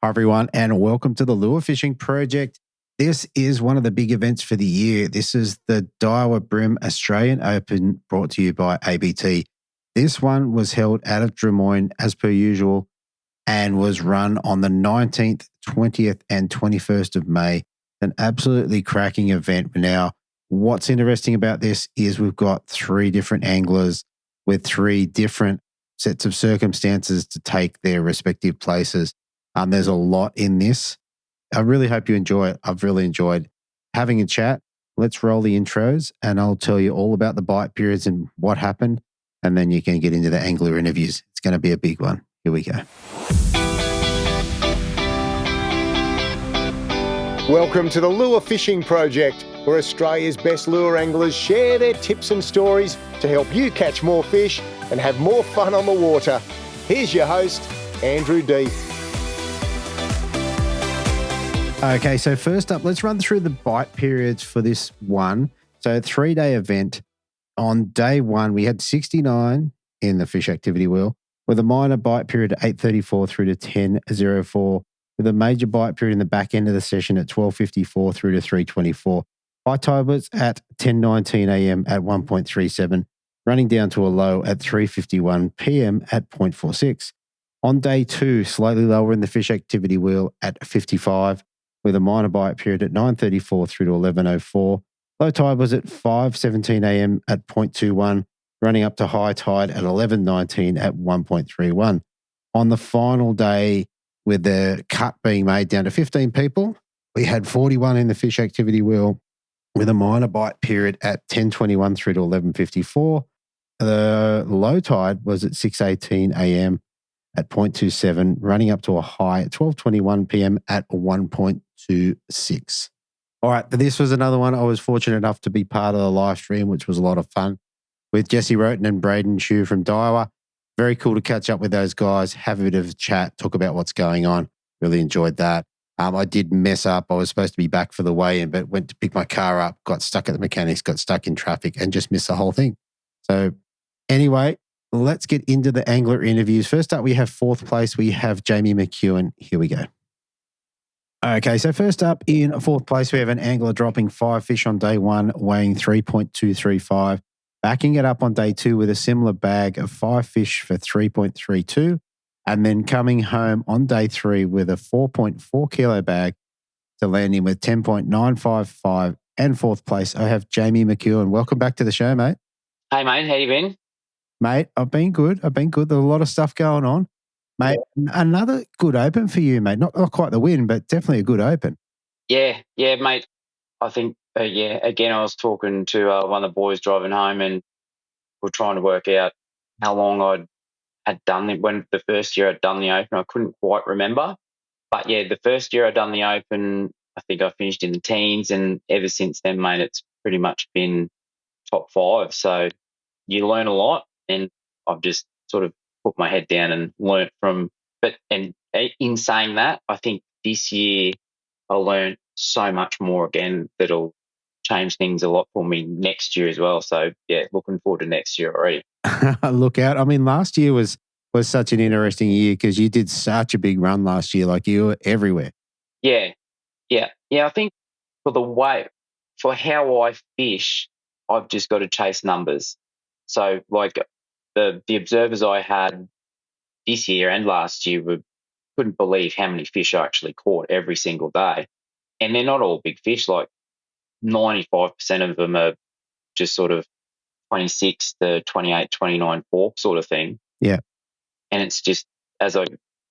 Hi, everyone, and welcome to the Lure Fishing Project. This is one of the big events for the year. This is the Daiwa BREAM Australian Open brought to you by ABT. This one was held out of Drummoyne as per usual and was run on the 19th, 20th, and 21st of May. An absolutely cracking event. Now, what's interesting about this is we've got three different anglers with three different sets of circumstances to take their respective places. There's a lot in this. I really hope you enjoy it. I've really enjoyed having a chat. Let's roll the intros and I'll tell you all about the bite periods and what happened. And then you can get into the angler interviews. It's going to be a big one. Here we go. Welcome to the Lure Fishing Project, where Australia's best lure anglers share their tips and stories to help you catch more fish and have more fun on the water. Here's your host, Andrew D. Okay, so first up, let's run through the bite periods for this one. So 3-day event. On day one, we had 69 in the fish activity wheel with a minor bite period at 8:34 through to 10:04, with a major bite period in the back end of the session at 12:54 through to 3:24. High tide was at 10:19 a.m. at 1.37, running down to a low at 3:51 p.m. at 0.46. On day two, slightly lower in the fish activity wheel at 55, with a minor bite period at 9:34 through to 11:04. Low tide was at 5:17 a.m. at 0.21, running up to high tide at 11:19 at 1.31. On the final day, with the cut being made down to 15 people, we had 41 in the fish activity wheel with a minor bite period at 10:21 through to 11:54. The low tide was at 6:18 a.m. at 0.27, running up to a high at 12:21 p.m. at 1.26. All right, this was another one. I was fortunate enough to be part of the live stream, which was a lot of fun, with Jesse Roten and Braden Shue from Daiwa. Very cool to catch up with those guys, have a bit of a chat, talk about what's going on. Really enjoyed that. I did mess up. I was supposed to be back for the weigh-in, but went to pick my car up, got stuck at the mechanics, got stuck in traffic, and just missed the whole thing. So anyway, let's get into the angler interviews. First up, we have fourth place. We have Jamie Mckeown. Here we go. Okay, so first up in fourth place, we have an angler dropping 5 fish on day one, weighing 3.235. Backing it up on day two with a similar bag of 5 fish for 3.32. And then coming home on day three with a 4.4 kilo bag to land in with 10.955. And fourth place, I have Jamie Mckeown. Welcome back to the show, mate. Hey, mate. How you been? Mate, I've been good. There's a lot of stuff going on. Mate, another good open for you, mate. Not quite the win, but definitely a good open. Yeah, mate. I think, again, I was talking to one of the boys driving home and we're trying to work out how long I had done it. When the first year I'd done the Open, I couldn't quite remember. But, yeah, the first year I'd done the Open, I think I finished in the teens, and ever since then, mate, it's pretty much been top 5. So you learn a lot, and I've just sort of put my head down and learnt from. And in saying that, I think this year I learned so much more again that'll change things a lot for me next year as well. So yeah, looking forward to next year already. Look out. I mean, last year was such an interesting year because you did such a big run last year. Like, you were everywhere. Yeah. I think for how I fish, I've just got to chase numbers. So like the observers I had this year and last year couldn't believe how many fish I actually caught every single day. And they're not all big fish. Like 95% of them are just sort of 26 to 28, 29 fork sort of thing. Yeah. And it's just, as I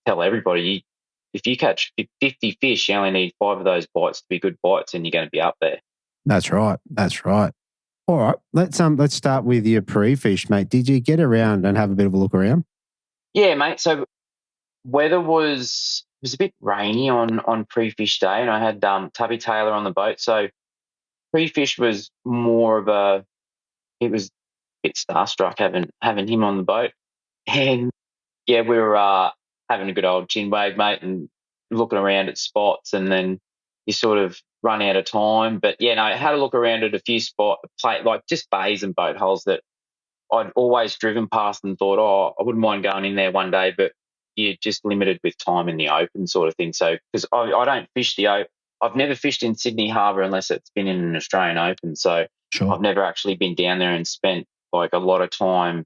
tell everybody, if you catch 50 fish, you only need 5 of those bites to be good bites and you're going to be up there. That's right. All right. Let's start with your pre-fish, mate. Did you get around and have a bit of a look around? Yeah, mate. So weather was a bit rainy on pre-fish day, and I had Tubby Taylor on the boat. So pre-fish was more of it was a bit starstruck having him on the boat. And yeah, we were having a good old chin wag, mate, and looking around at spots, and then you sort of run out of time. But yeah, no, I had a look around at a few like just bays and boat holes that I'd always driven past and thought, I wouldn't mind going in there one day, but you're just limited with time in the open sort of thing. So because I don't fish the open, I've never fished in Sydney Harbour unless it's been in an Australian Open. So Sure. I've never actually been down there and spent like a lot of time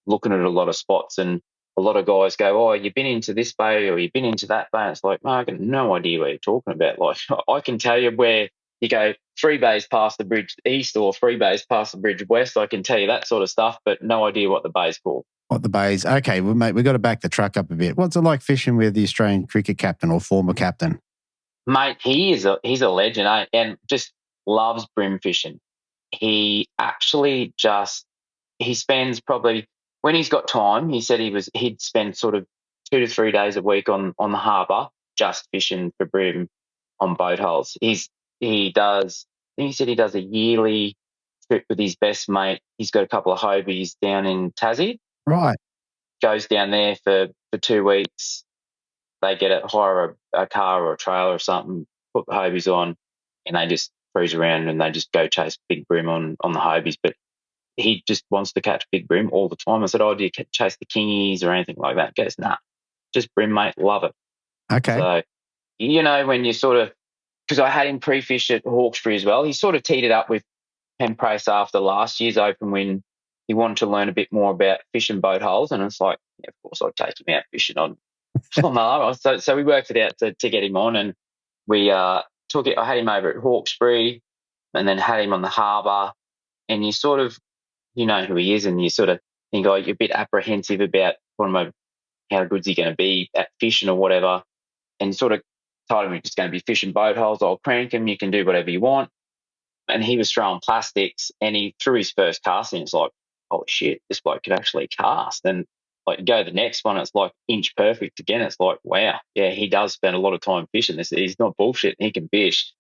looking at a lot of spots. And a lot of guys go, "Oh, you've been into this bay or you've been into that bay." It's like, no, I got no idea what you're talking about. Like, I can tell you where you go 3 bays past the bridge east or 3 bays past the bridge west. I can tell you that sort of stuff, but no idea what the bay's called. What the bays? Okay, well, mate, we've got to back the truck up a bit. What's it like fishing with the Australian cricket captain or former captain? Mate, he's a legend, eh? And just loves brim fishing. He actually he spends probably when he's got time. He said he'd spend sort of 2 to 3 days a week on the harbour just fishing for brim on boat holes. He does. I think he said he does a yearly trip with his best mate. He's got a couple of hobies down in Tassie. Right. Goes down there for 2 weeks. They hire a car or a trailer or something, put the hobies on, and they just cruise around and they just go chase big brim on the hobies. But he just wants to catch big brim all the time. I said, "Oh, do you chase the kingies or anything like that?" He goes, "Nah, just brim, mate. Love it." Okay. So, when you sort of, because I had him pre-fish at Hawkesbury as well, he sort of teed it up with Pen Price after last year's Open when he wanted to learn a bit more about fishing boat holes. And it's like, yeah, of course, I'd take him out fishing on the harbour. So we worked it out to get him on, and we took it. I had him over at Hawkesbury and then had him on the harbour. And you sort of, you know who he is, and you sort of think, oh, you're a bit apprehensive about how good's he going to be at fishing or whatever. And sort of told him he's just going to be fishing boat holes. I'll crank him. You can do whatever you want. And he was throwing plastics, and he threw his first cast, and it's like, oh shit, this bloke could actually cast. And like you go the next one, it's like inch perfect again. It's like, wow, yeah, he does spend a lot of time fishing this. He's not bullshit. He can fish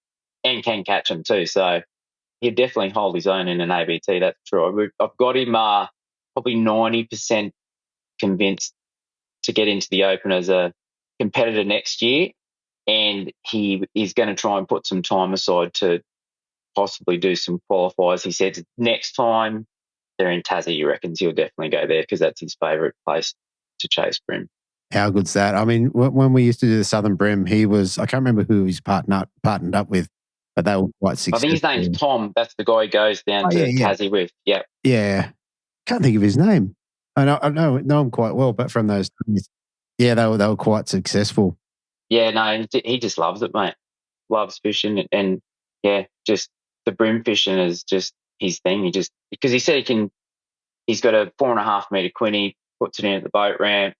and can catch them too. So he'd definitely hold his own in an ABT. That's true. I've got him probably 90% convinced to get into the Open as a competitor next year, and he is going to try and put some time aside to possibly do some qualifiers. He said next time they're in Tassie, he reckons he'll definitely go there because that's his favourite place to chase brim. How good's that? I mean, when we used to do the Southern Brim, I can't remember who he's partnered up with, but they were quite successful. I think his name's Tom. That's the guy who goes down to Tassie with. Yeah. Yeah. Can't think of his name. I know him quite well, but from those times, yeah, they were quite successful. Yeah, no, he just loves it, mate. Loves fishing, and yeah, just the brim fishing is just his thing. Because he said he's got a 4.5 metre quinny, puts it in at the boat ramp,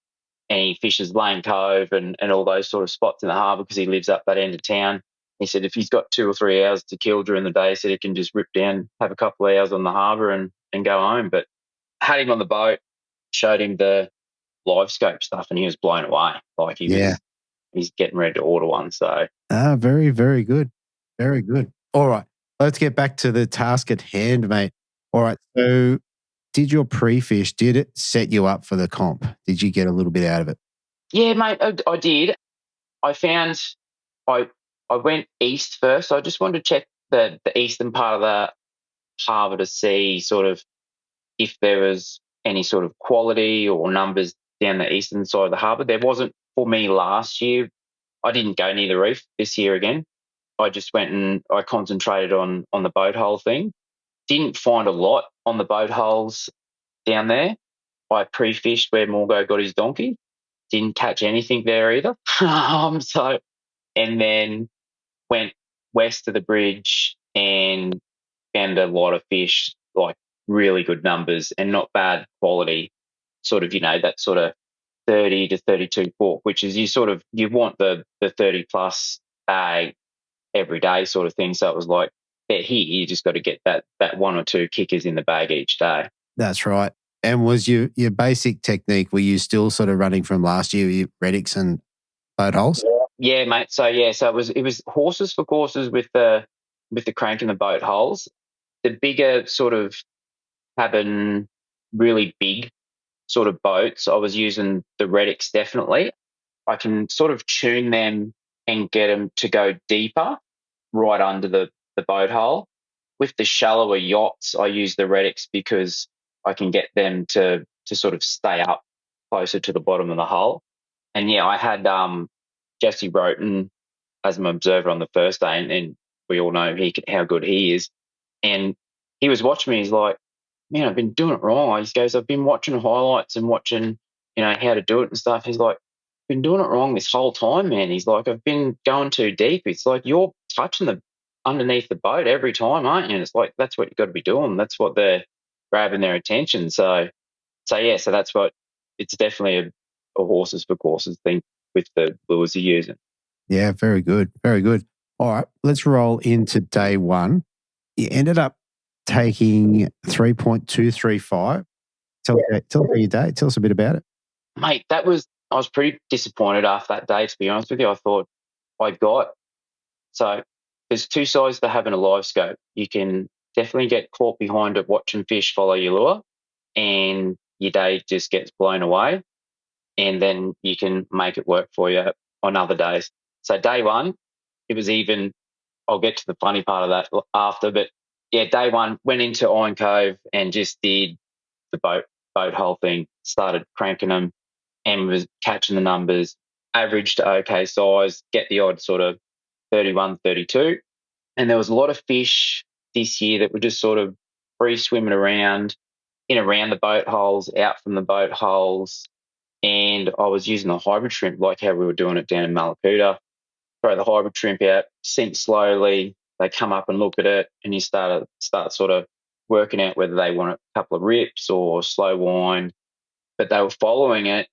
and he fishes Lane Cove and all those sort of spots in the harbour because he lives up that end of town. He said if he's got 2 or 3 hours to kill during the day, he said he can just rip down, have a couple of hours on the harbour and go home. But had him on the boat, showed him the live scope stuff, and he was blown away. Like he's getting ready to order one. So very, very good. Very good. All right. Let's get back to the task at hand, mate. All right. So did your pre-fish, did it set you up for the comp? Did you get a little bit out of it? Yeah, mate, I did. I found I went east first. I just wanted to check the eastern part of the harbour to see sort of if there was any sort of quality or numbers down the eastern side of the harbour. There wasn't for me last year. I didn't go near the reef this year again. I just went and I concentrated on the boat hole thing. Didn't find a lot on the boat holes down there. I pre-fished where Morgo got his donkey. Didn't catch anything there either. And then went west of the bridge and found a lot of fish, like really good numbers and not bad quality. Sort of, that sort of 30 to 32 fork, which is you want the 30 plus bag every day sort of thing. So it was like, here, you just got to get that 1 or 2 kickers in the bag each day. That's right. And was your basic technique, were you still sort of running from last year, your Reddicks and boat holes? Yeah, mate. So it was horses for courses with the crank and the boat holes. The bigger sort of cabin, really big sort of boats, I was using the Reddicks definitely. I can sort of tune them and get them to go deeper right under the boat hole. With the shallower yachts, I use the Reddicks because I can get them to sort of stay up closer to the bottom of the hull. And yeah, I had Jesse Broughton as an observer on the first day, and we all know how good he is. And he was watching me. He's like, "Man, I've been doing it wrong." He goes, "I've been watching highlights and watching, how to do it and stuff." He's like, "Been doing it wrong this whole time, man." He's like, "I've been going too deep." It's like, "You're touching the underneath the boat every time, aren't you?" And it's like, that's what you've got to be doing. That's what they're grabbing their attention. So yeah, so that's what it's definitely a horses for courses thing with the lures you're using. Yeah, very good. Very good. All right, let's roll into day one. You ended up taking 3.235. Tell us about your day. Tell us a bit about it. Mate, I was pretty disappointed after that day, to be honest with you. I thought so there's two sides to having a live scope. You can definitely get caught behind it watching fish follow your lure, and your day just gets blown away, and then you can make it work for you on other days. So day one, it was even, I'll get to the funny part of that after, but yeah, day one went into Iron Cove and just did the boat hole thing, started cranking them and was catching the numbers, averaged okay size, get the odd sort of 31, 32. And there was a lot of fish this year that were just sort of free swimming around, in around the boat holes, out from the boat holes. And I was using the hybrid shrimp like how we were doing it down in Malakuta. Throw the hybrid shrimp out, sink slowly. They come up and look at it, and you start sort of working out whether they want a couple of rips or slow wind. But they were following it,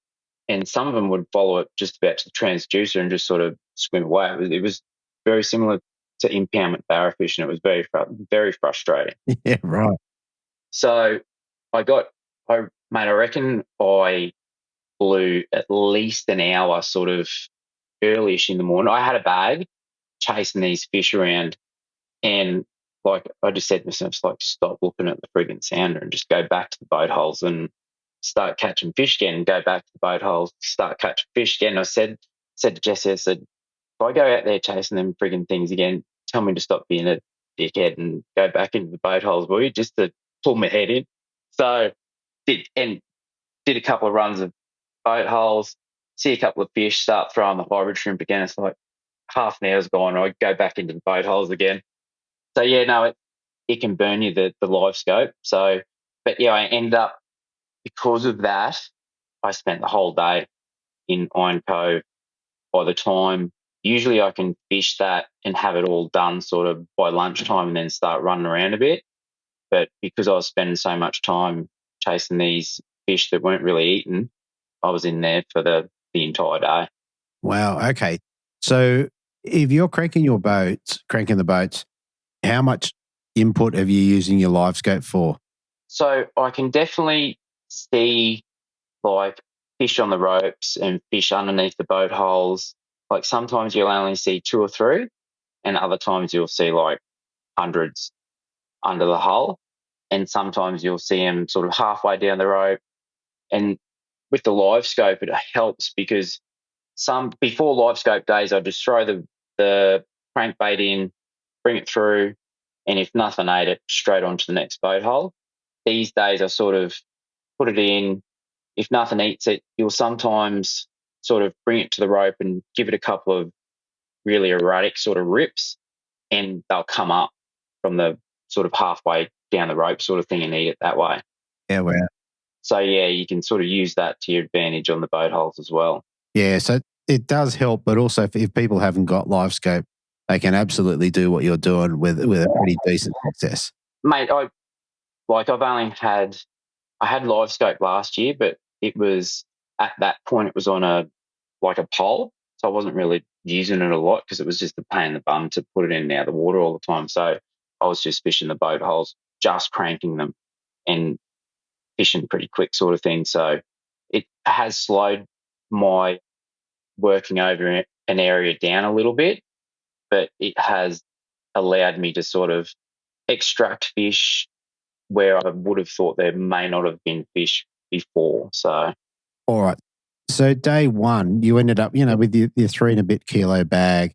and some of them would follow it just about to the transducer and just sort of swim away. It was very similar to impoundment barrafish, and it was very, very frustrating. Yeah, right. So I reckon I blew at least an hour sort of early-ish in the morning. I had a bag chasing these fish around, and like I just said to myself, like, stop looking at the frigging sounder and just go back to the boat holes and start catching fish again, and go back to the boat holes, start catching fish again. I said to Jesse, I said, if I go out there chasing them frigging things again, tell me to stop being a dickhead and go back into the boat holes, will you, just to pull my head in. So did a couple of runs of boat holes, see a couple of fish, start throwing the hybrid shrimp again. It's like half an hour's gone, I go back into the boat holes again. So yeah, no, it can burn you, the live scope. So, but yeah, I ended up, because of that, I spent the whole day in Iron Cove. By the time, usually I can fish that and have it all done sort of by lunchtime and then start running around a bit. But because I was spending so much time chasing these fish that weren't really eaten, I was in there for the entire day. Wow. Okay. So if you're cranking the boats, how much input have you using your live scope for? So I can definitely see like fish on the ropes and fish underneath the boat holes. Like sometimes you'll only see 2 or 3, and other times you'll see like hundreds under the hull. And sometimes you'll see them sort of halfway down the rope. And with the live scope, it helps because before live scope days, I just throw the crankbait in, bring it through, and if nothing ate it, straight onto the next boat hole. These days, I sort of put it in. If nothing eats it, you'll sometimes sort of bring it to the rope and give it a couple of really erratic sort of rips, and they'll come up from the sort of halfway down the rope sort of thing and eat it that way. Yeah, wow. So yeah, you can sort of use that to your advantage on the boat holes as well. Yeah, so it does help, but also if people haven't got live scope, they can absolutely do what you're doing with a pretty decent success. Mate, I had live scope last year, but it was, at that point, it was on a pole. So I wasn't really using it a lot because it was just a pain in the bum to put it in and out of the water all the time. So I was just fishing the boat holes, just cranking them and fishing pretty quick sort of thing. So it has slowed my working over an area down a little bit, but it has allowed me to sort of extract fish where I would have thought there may not have been fish before. So, all right. So day one, you ended up, with your 3 and a bit kilo bag.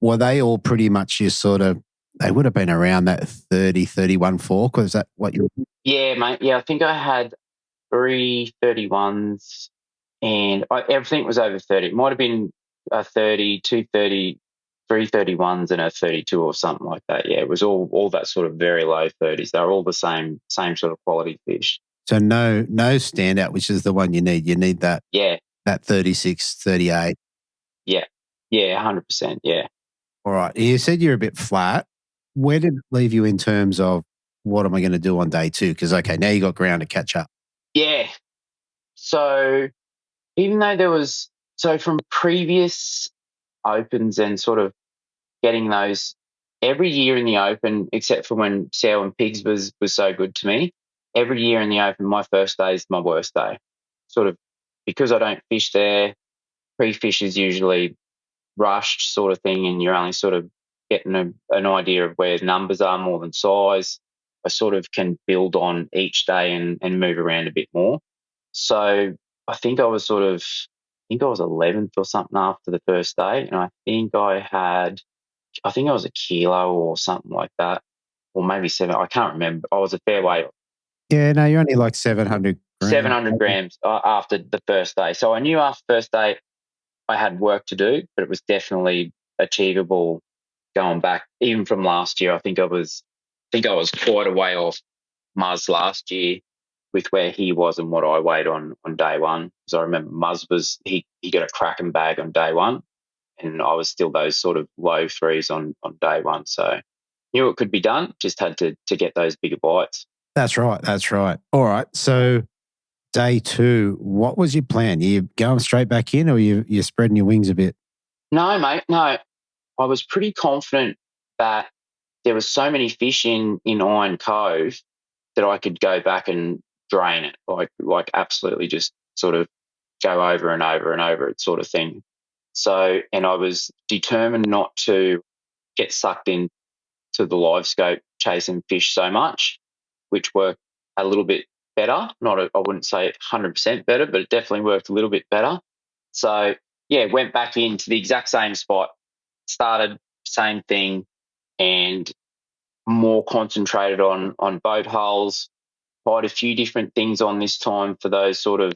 Were they all pretty much your sort of, they would have been around that 30, 31 fork? Was that what you? Yeah, mate. Yeah, I think I had 3 31s and everything was over 30. It might have been a 30, 230, 331s and a 32 or something like that. Yeah, it was all that sort of very low 30s. They were all the same sort of quality fish. So no standout, which is the one you need. You need that. Yeah. That 36, 38. Yeah. Yeah, 100%. Yeah. All right. You said you're a bit flat. Where did it leave you in terms of what am I going to do on day 2? Because, okay, now you got ground to catch up. Yeah. So even though from previous opens and sort of getting those every year in the Open, except for when Sow and Pigs was so good to me, every year in the Open, my first day is my worst day. Sort of because I don't fish there, pre-fish is usually rushed sort of thing, and you're only sort of getting an idea of where numbers are more than size. I sort of can build on each day and move around a bit more. So I think I was 11th or something after the first day, and I think I was a kilo or something like that, or maybe 7. I can't remember. I was a fair way. Yeah, no, you're only like 700 grams. 700 grams after the first day. So I knew after the first day I had work to do, but it was definitely achievable going back. Even from last year, I think I was quite a way off Muzz last year with where he was and what I weighed on day one. Because I remember Muzz he got a cracking bag on day one, and I was still those sort of low 3s on day one. So knew it could be done, just had to get those bigger bites. That's right. All right. So day 2, what was your plan? You going straight back in, or you're spreading your wings a bit? No, mate, no. I was pretty confident that there was so many fish in Iron Cove that I could go back and drain it, like absolutely just sort of go over and over and over it sort of thing. So, and I was determined not to get sucked in to the live scope chasing fish so much, which worked a little bit better. I wouldn't say 100% better, but it definitely worked a little bit better. So, yeah, went back into the exact same spot, started same thing, and more concentrated on boat hulls. Tried a few different things on this time for those sort of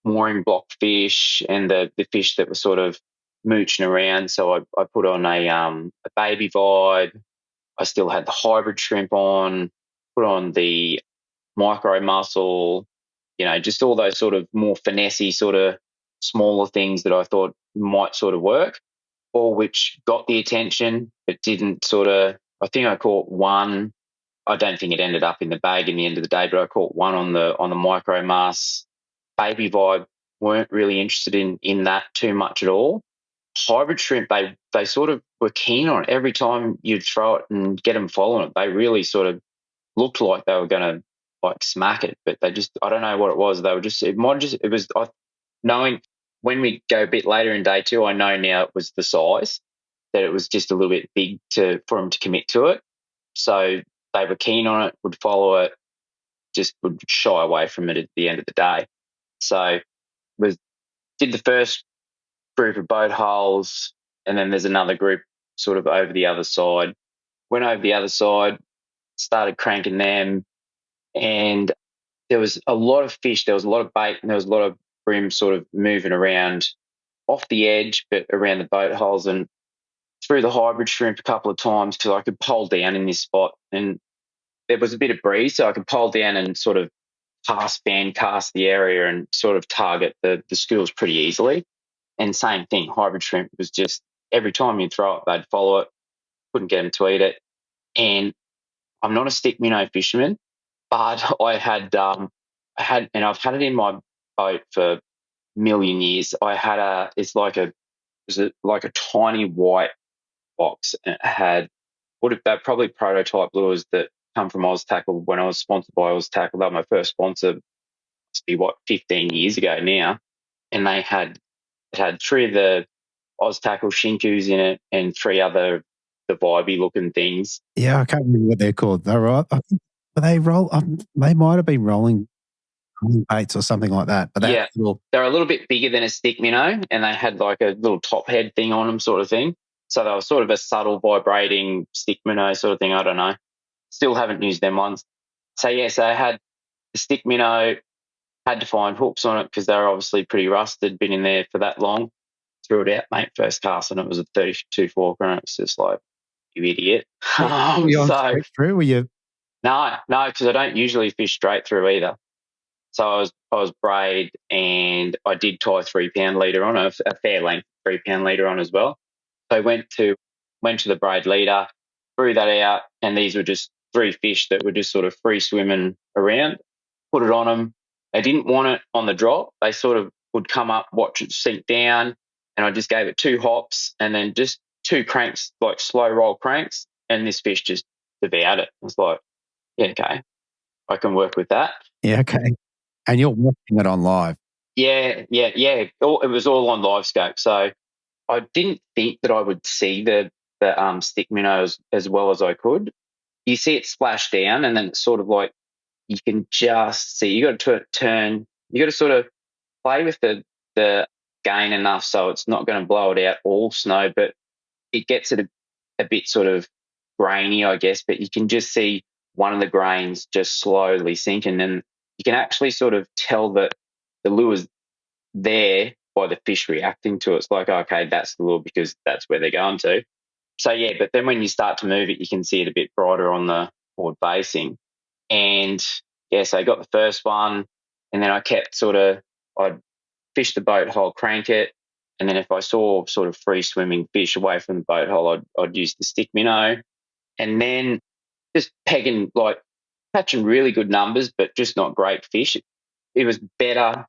mooring block fish and the fish that were sort of mooching around. So I put on a baby vibe. I still had the hybrid shrimp on, put on the micro mussel, just all those sort of more finessey sort of smaller things that I thought might sort of work, all which got the attention, but didn't sort of. I think I caught one. I don't think it ended up in the bag in the end of the day, but I caught one on the micro mass. Baby vibe weren't really interested in that too much at all. Hybrid shrimp, they sort of were keen on it. Every time you'd throw it and get them following it, they really sort of looked like they were going to like smack it, but they just, I don't know what it was. They were just, knowing when we go a bit later in day 2, I know now it was the size, that it was just a little bit big for them to commit to it. So they were keen on it, would follow it, just would shy away from it at the end of the day. So did the first group of boat hulls, and then there's another group sort of over the other side. Went over the other side, started cranking them, and there was a lot of fish. There was a lot of bait, and there was a lot of bream sort of moving around off the edge, but around the boat hulls, and threw the hybrid shrimp a couple of times because I could pole down in this spot, and there was a bit of breeze, so I could pole down and sort of fan cast the area and sort of target the schools pretty easily. And same thing, hybrid shrimp was just every time you throw it, they'd follow it. Couldn't get them to eat it. And I'm not a stick minnow fisherman, but and I've had it in my boat for a million years. It's like a tiny white box, and it had they're probably prototype lures that come from Oz Tackle when I was sponsored by Oz Tackle. They were my first sponsor, must be 15 years ago now. And it had 3 of the Oz Tackle Shinkus in it and 3 other the vibey looking things. Yeah, I can't remember what they're called. They're right. I think they roll. They might have been rolling baits or something like that. But yeah, they're a little bit bigger than a stick minnow, and they had like a little top head thing on them, sort of thing. So they were sort of a subtle vibrating stick minnow sort of thing. I don't know. Still haven't used them ones. So I had the stick minnow, Had to find hooks on it because they were obviously pretty rusted, been in there for that long. Threw it out, mate, first cast, and it was a 32 fork, and it's just like, you idiot. Were you on So, straight through? Were you? no, because I don't usually fish straight through either. So I was braid, and I did tie 3 pound leader on a fair length 3 pound leader on as well. So I went to the braid leader, threw that out, and these were just 3 fish that were just sort of free swimming around. Put it on them. They didn't want it on the drop. They sort of would come up, watch it sink down, and I just gave it 2 hops and then just 2 cranks, like slow roll cranks, and this fish just devoured it. I was like, yeah, okay, I can work with that. Yeah, okay. And you're watching it on live. Yeah. It was all on live scope. So I didn't think that I would see the stick minnows as well as I could. You see it splash down, and then it's sort of like you can just see. You got to turn. You got to sort of play with the gain enough so it's not going to blow it out all snow, but it gets it a bit sort of grainy, I guess. But you can just see one of the grains just slowly sinking, and you can actually sort of tell that the lure's there by the fish reacting to it. It's like, okay, that's the lure because that's where they're going to. So, yeah, but then when you start to move it, you can see it a bit brighter on the board facing. And, yeah, so I got the first one, and then I kept I'd fish the boat hole, crank it, and then if I saw sort of free swimming fish away from the boat hole, I'd use the stick minnow. And then just pegging, like, catching really good numbers, but just not great fish. It was better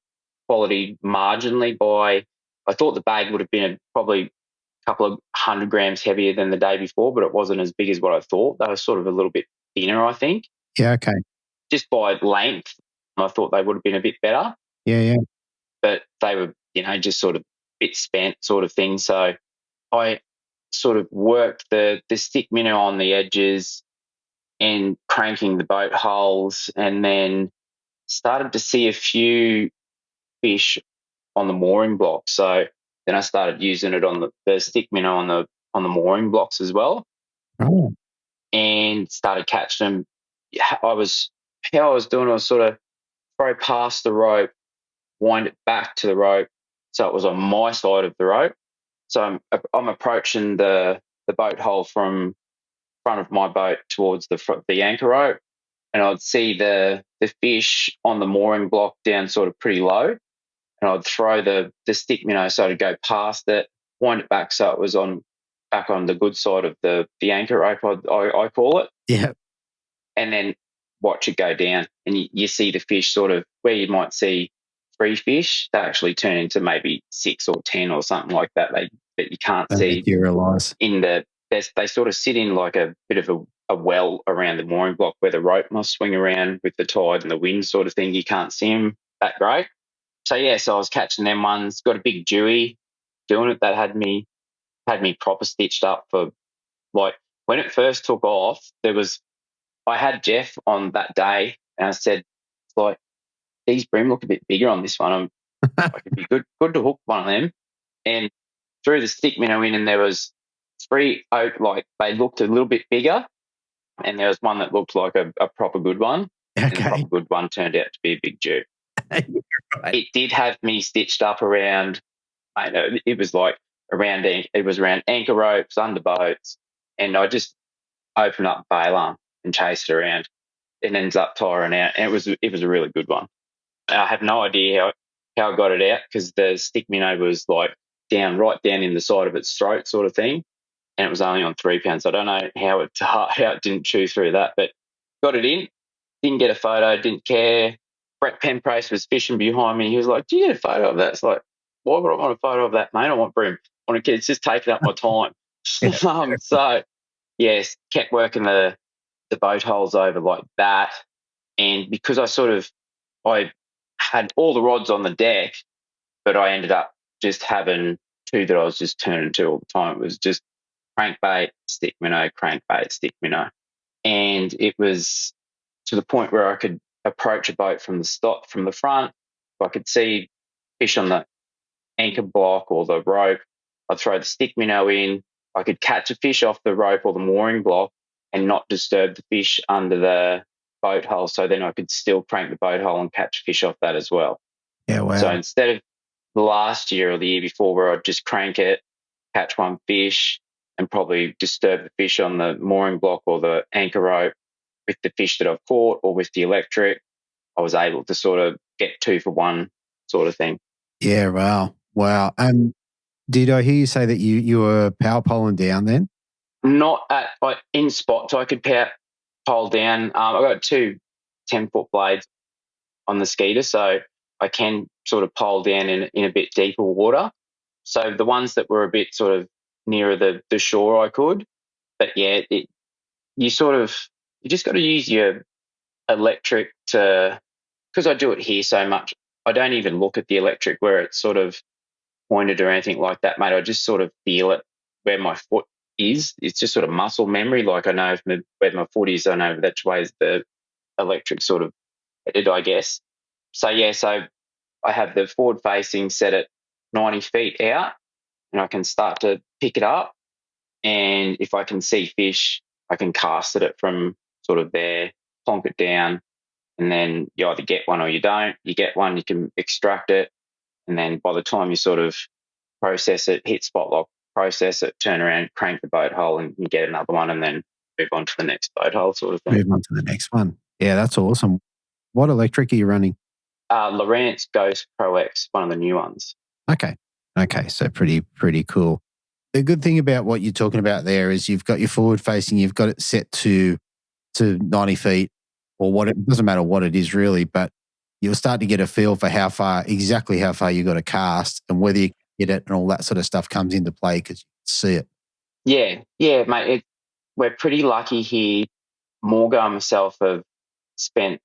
quality marginally by, I thought the bag would have been probably a couple of 100 grams heavier than the day before, but it wasn't as big as what I thought. They were sort of a little bit thinner, I think. Yeah, okay. Just by length, I thought they would have been a bit better. Yeah. But they were, just sort of a bit spent sort of thing. So I sort of worked the stick minnow on the edges and cranking the boat holes, and then started to see a few fish on the mooring block. So then I started using it on the stick minnow on the mooring blocks as well. Oh. And started catching them. How I was doing, I was sort of throw past the rope, wind it back to the rope, so it was on my side of the rope. So I'm approaching the boat hole from front of my boat towards the anchor rope, and I'd see the fish on the mooring block down sort of pretty low, and I'd throw the stick minnow so I'd go past it, wind it back so it was back on the good side of the anchor rope, I call it. Yeah. And then watch it go down, and you see the fish sort of where you might see 3 fish, they actually turn into maybe 6 or 10 or something like that. That you can't see materialize in they sort of sit in like a bit of a well around the mooring block where the rope must swing around with the tide and the wind sort of thing. You can't see them that great. So yeah, so I was catching them ones. Got a big Dewey doing it that had me proper stitched up for, like, when it first took off. I had Jeff on that day, and I said, like, these bream look a bit bigger on this one. I could be good to hook one of them. And threw the stick minnow in, and there was 3 oak, like, they looked a little bit bigger, and there was one that looked like a proper good one. Okay. And the proper good one turned out to be a big Jew. Right. It did have me stitched up around, I know, it was around anchor ropes, under boats, and I just opened up bail arm and chased it around. It ends up tiring out, and it was a really good one. I have no idea how I got it out, because the stick minnow was like right down in the side of its throat sort of thing, and it was only on 3 pounds. I don't know how it didn't chew through that, but got it in. Didn't get a photo, didn't care. Brett Penprace was fishing behind me. He was like, "Do you get a photo of that?" It's like, why would I want a photo of that, mate? I want bream. It's just taking up my time. So yes, kept working the boat holes over like that, and because I had all the rods on the deck, but I ended up just having 2 that I was just turning to all the time. It was just crankbait, stick minnow, crankbait, stick minnow, and it was to the point where I could approach a boat from the front. I could see fish on the anchor block or the rope. I'd throw the stick minnow in. I could catch a fish off the rope or the mooring block and not disturb the fish under boat hull, so then I could still crank the boat hull and catch fish off that as well. Yeah, wow. So instead of last year or the year before where I'd just crank it, catch one fish, and probably disturb the fish on the mooring block or the anchor rope with the fish that I've caught or with the electric, I was able to sort of get 2 for 1 sort of thing. Yeah, wow. Wow. And did I hear you say that you were power poling down then? Not in spots. I could pole down. I've got 2 10-foot blades on the skeeter, so I can sort of pole down in a bit deeper water. So the ones that were a bit sort of nearer the shore, I could. But yeah, you just got to use your electric to, because I do it here so much, I don't even look at the electric where it's sort of pointed or anything like that, mate. I just sort of feel it where my foot is. It's just sort of muscle memory. Like I know where my foot is, I know that way is the electric sort of headed, I guess. So yeah, so I have the forward facing set at 90 feet out, and I can start to pick it up. And if I can see fish, I can cast at it from sort of there, plonk it down, and then you either get one or you don't. You get one, you can extract it, and then by the time you sort of process it, hit spot lock, process it, turn around, crank the boat hole, and you get another one, and then move on to the next boat hole sort of thing. Move on to the next one. Yeah, that's awesome. What electric are you running? Lowrance Ghost Pro X, one of the new ones. Okay, so pretty cool. The good thing about what you're talking about there is you've got your forward facing, you've got it set to 90 feet or it doesn't matter what it is really, but you'll start to get a feel for exactly how far you got to cast and whether you get it and all that sort of stuff comes into play because you see it. Yeah, mate. We're pretty lucky here. Morgan and myself have spent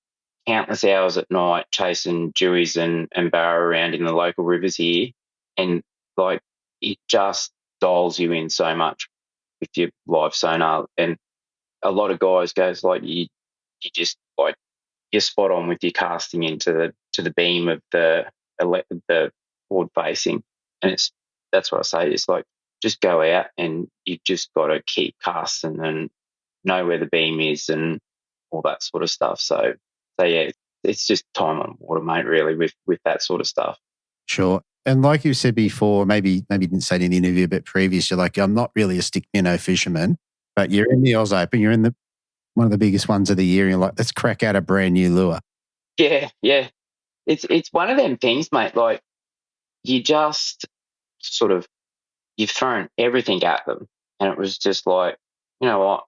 countless hours at night chasing dewies and barra around in the local rivers here, and like it just dials you in so much with your live sonar. And a lot of guys goes like you just like you're spot on with your casting into the beam of the forward facing, and that's what I say. It's like just go out and you just got to keep casting and know where the beam is and all that sort of stuff. So yeah, it's just time on water, mate, really, with that sort of stuff. Sure. And like you said before, maybe you didn't say it in the interview, but previous, you're like, I'm not really a stick minnow fisherman, but you're in the Oz Open, you're in one of the biggest ones of the year, and you're like, let's crack out a brand new lure. Yeah. It's one of them things, mate, like you just sort of, you've thrown everything at them, and it was just like, you know what,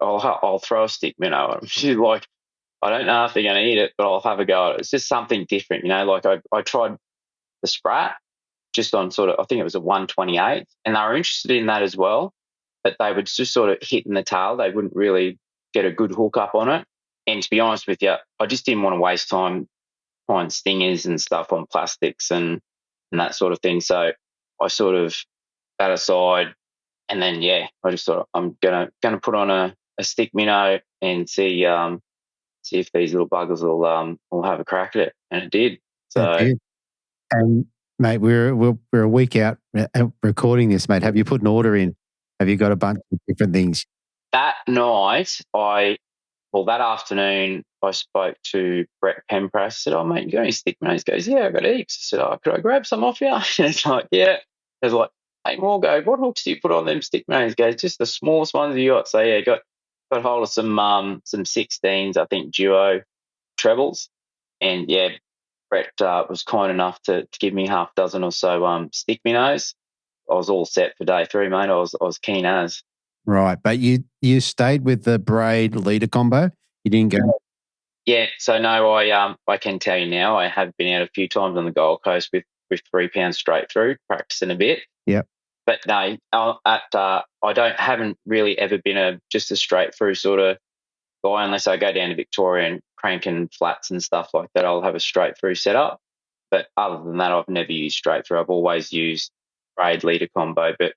I'll throw a stick minnow at them. She's like, I don't know if they're going to eat it, but I'll have a go at it. It's just something different, you know. Like I tried the sprat just on sort of, I think it was a 128, and they were interested in that as well, but they would just sort of hit in the tail. They wouldn't really get a good hook up on it. And to be honest with you, I just didn't want to waste time finding stingers and stuff on plastics and that sort of thing. So I sort of that aside, and then I just thought I'm gonna put on a stick minnow and see if these little buggers will have a crack at it, and it did. So, it did. And mate, we're a week out recording this, mate. Have you put an order in? Have you got a bunch of different things? That night, that afternoon, I spoke to Brett Pempress. I said, "Oh, mate, you got any stick minnows?" He goes, "Yeah, I've got heaps." I said, "Oh, could I grab some off you?" And it's like, "Yeah." I was like, "Hey, Morgo, what hooks do you put on them stick minnows?" He goes, "Just the smallest ones you got." So yeah, got hold of some 16s, I think duo trebles, and yeah, Brett was kind enough to give me half dozen or so stick minnows. I was all set for day 3, mate. I was keen as. Right, but you stayed with the braid leader combo. You didn't go. Yeah, so no, I can tell you now. I have been out a few times on the Gold Coast with 3 pounds straight through, practicing a bit. Yep. But no, I haven't really ever been just a straight through sort of guy unless I go down to Victoria and cranking flats and stuff like that. I'll have a straight through setup. But other than that, I've never used straight through. I've always used braid leader combo. But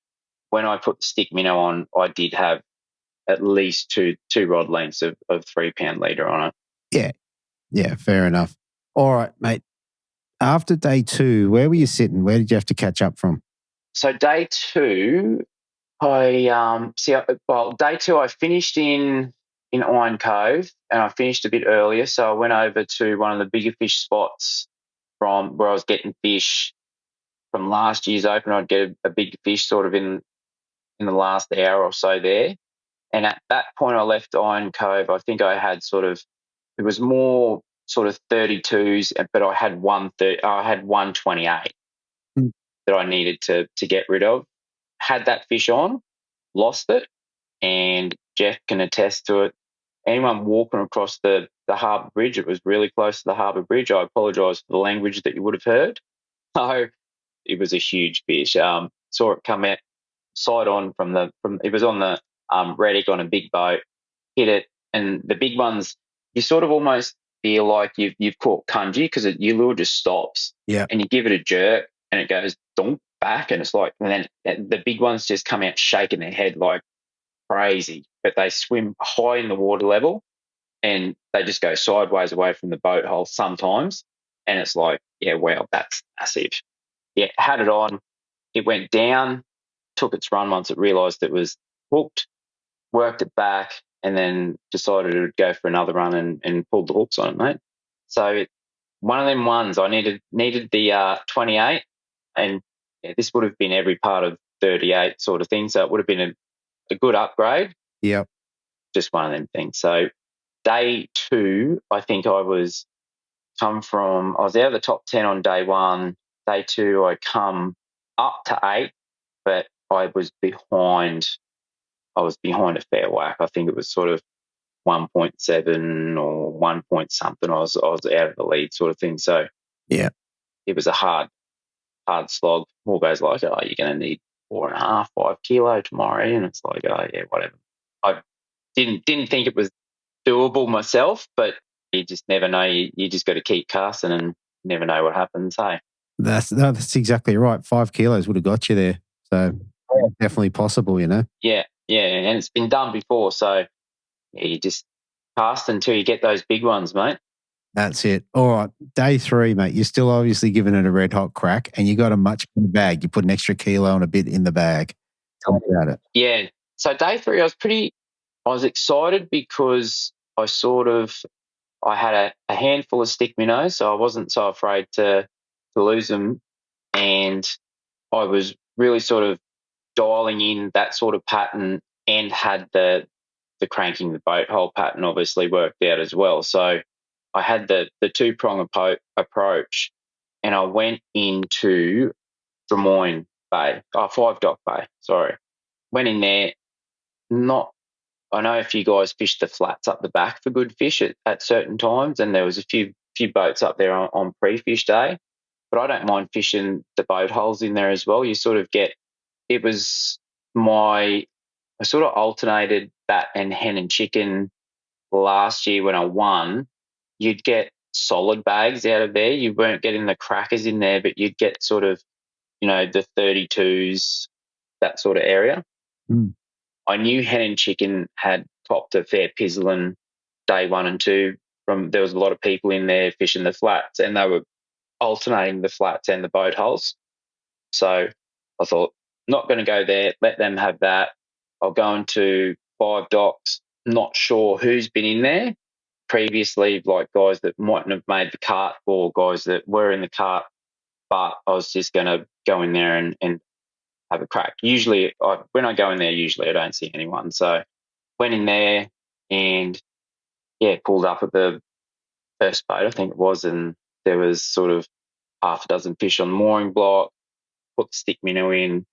when I put the stick minnow on, I did have at least two rod lengths of 3 pound leader on it. Yeah, fair enough. All right, mate. After day 2, where were you sitting? Where did you have to catch up from? So day 2, day 2 I finished in in Iron Cove, and I finished a bit earlier, so I went over to one of the bigger fish spots from where I was getting fish from last year's Open. I'd get a big fish sort of in the last hour or so there. And at that point I left Iron Cove, I think I had it was more sort of 32s, but I had 128 that I needed to get rid of. Had that fish on, lost it, and Jeff can attest to it. Anyone walking across the harbour bridge, it was really close to the harbour bridge. I apologise for the language that you would have heard. So it was a huge fish. Saw it come out side on from it was on the Reddick on a big boat, hit it, and the big ones, you sort of almost feel like you've caught kanji because your lure just stops. Yeah. And you give it a jerk and it goes donk back, and it's like, and then the big ones just come out shaking their head like crazy, but they swim high in the water level and they just go sideways away from the boat hole sometimes. And it's like, yeah, wow, that's massive. Yeah, had it on. It went down, took its run once it realised it was hooked, worked it back, and then decided it would go for another run and pulled the hooks on it, mate. So one of them ones, I needed the 28, and this would have been every part of 38 sort of thing. So it would have been a good upgrade. Yeah. Just one of them things. So day 2, I think I was out of the top 10 on day 1. Day 2, I come up to 8, but I was behind a fair whack. I think it was sort of 1.7 or 1 point something. I was out of the lead sort of thing. So yeah, it was a hard slog. All goes like, oh, you're going to need 4.5, 5 kilo tomorrow, and it's like, oh yeah, whatever. I didn't think it was doable myself, but you just never know. You just got to keep casting and never know what happens. Hey, that's exactly right. 5 kilos would have got you there. So definitely possible, you know. Yeah, and it's been done before. So yeah, you just cast until you get those big ones, mate. That's it. All right, day 3, mate. You're still obviously giving it a red hot crack, and you got a much bigger bag. You put an extra kilo and a bit in the bag. Tell me about it. Yeah. So day 3, I was excited because I had a handful of stick minnows, so I wasn't so afraid to lose them, and I was really sort of dialing in that sort of pattern and had the cranking the boat hole pattern obviously worked out as well. So I had the 2-prong approach, and I went into Drummoyne Bay, 5 Dock Bay, sorry. Went in there, I know if you guys fish the flats up the back for good fish at certain times, and there was a few boats up there on pre-fish day, but I don't mind fishing the boat holes in there as well. You sort of get, I sort of alternated that and hen and chicken last year when I won. You'd get solid bags out of there. You weren't getting the crackers in there, but you'd get sort of, the 32s, that sort of area. Mm. I knew hen and chicken had copped a fair pizzling day 1 and 2. There was a lot of people in there fishing the flats, and they were alternating the flats and the boat holes. So I thought, not going to go there, let them have that. I'll go into 5 Docks, not sure who's been in there previously, like guys that mightn't have made the cut or guys that were in the cut, but I was just going to go in there and have a crack. Usually, when I go in there, I don't see anyone. So went in there and, pulled up at the first boat, I think it was, and there was sort of half a dozen fish on the mooring block, put the stick minnow in,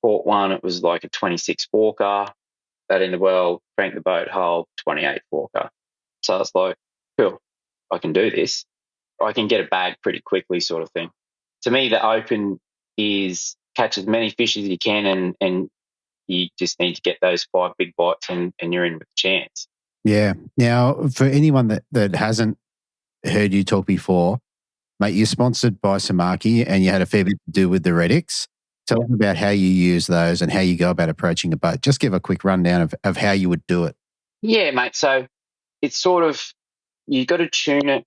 caught one. It was like a 26 forker, that in the well, cranked the boat hole, 28 forker. So I was like, cool, I can do this. I can get a bag pretty quickly sort of thing. To me, the Open is catch as many fish as you can and you just need to get those 5 big bites and you're in with a chance. Yeah. Now, for anyone that hasn't heard you talk before, mate, you're sponsored by Samaki and you had a fair bit to do with the Reddicks. Tell us about how you use those and how you go about approaching a boat. Just give a quick rundown of how you would do it. Yeah, mate. So it's sort of, you got to tune it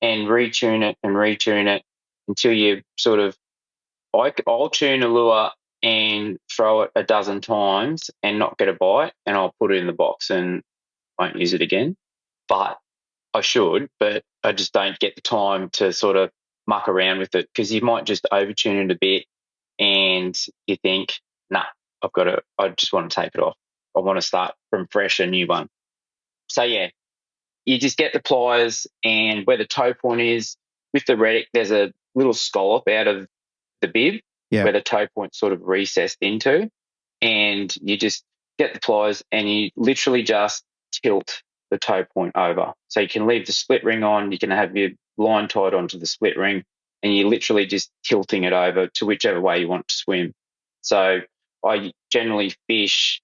and retune it until you sort of, I'll tune a lure and throw it a dozen times and not get a bite, and I'll put it in the box and won't use it again. But I should, but I just don't get the time to sort of muck around with it, because you might just overtune it a bit and you think, nah, I just want to take it off. I want to start from fresh, a new one. So, yeah, you just get the pliers, and where the toe point is, with the Reddick, there's a little scallop out of the bib where the toe point's sort of recessed into, and you just get the pliers and you literally just tilt the toe point over. So you can leave the split ring on, you can have your line tied onto the split ring, and you're literally just tilting it over to whichever way you want to swim. So I generally fish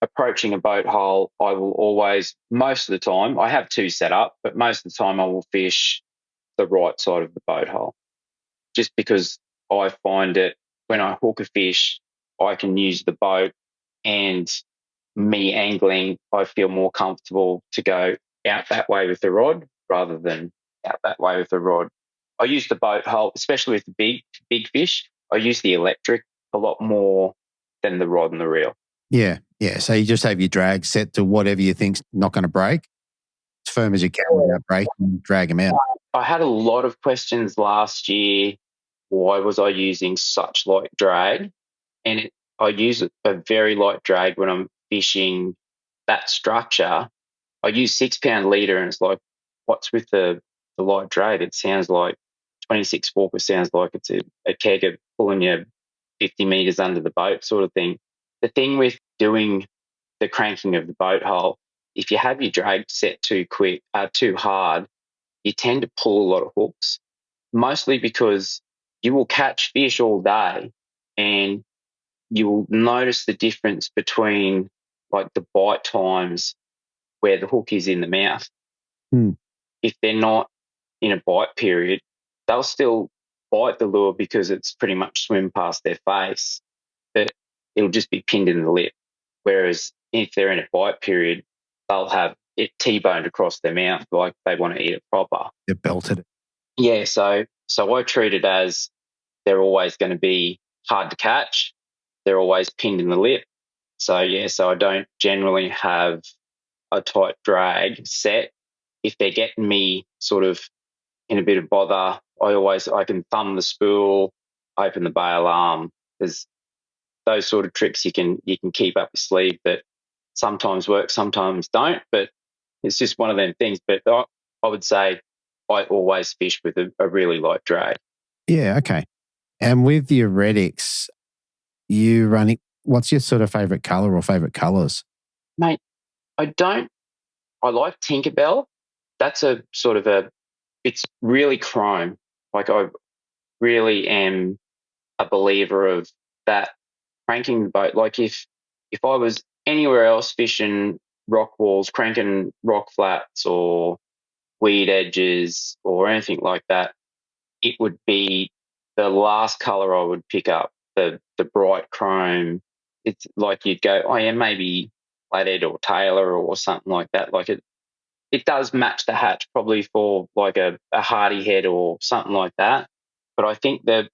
approaching a boat hole. I will always, most of the time, I have two set up, but most of the time I will fish the right side of the boat hole, just because I find it when I hook a fish, I can use the boat, and me angling, I feel more comfortable to go out that way with the rod rather than out that way with the rod. I use the boat hole, especially with the big fish. I use the electric a lot more than the rod and the reel. Yeah. So you just have your drag set to whatever you think's not going to break, as firm as you can without breaking, and drag them out. I had a lot of questions last year. Why was I using such light drag? And I use a very light drag when I'm fishing that structure. I use 6 pound leader, and it's like, what's with the light drag? It sounds like 26 Walker sounds like it's a kegger pulling you 50 metres under the boat sort of thing. The thing with doing the cranking of the boat hole, if you have your drag set too hard, you tend to pull a lot of hooks, mostly because you will catch fish all day and you will notice the difference between like the bite times where the hook is in the mouth. If they're not in a bite period, they'll still bite the lure because it's pretty much swim past their face, but it'll just be pinned in the lip. Whereas if they're in a bite period, they'll have it T-boned across their mouth like they want to eat it proper. They're belted. Yeah, so I treat it as they're always going to be hard to catch. They're always pinned in the lip. So I don't generally have a tight drag set. If they're getting me sort of in a bit of bother, I can thumb the spool, open the bail arm. There's those sort of tricks you can keep up your sleeve that sometimes work, sometimes don't. But it's just one of them things. But I would say I always fish with a really light drag. Yeah, okay. And with your Reddicks, you running, what's your sort of favourite colour or favourite colours? Mate, I like Tinkerbell. That's a sort of it's really chrome. Like I really am a believer of that cranking the boat. Like if I was anywhere else fishing rock walls, cranking rock flats or weed edges or anything like that, it would be the last colour I would pick up, the bright chrome. It's like you'd go, oh yeah, maybe Flathead or Taylor or something like that. Like it does match the hatch probably for like a hardy head or something like that. But I think that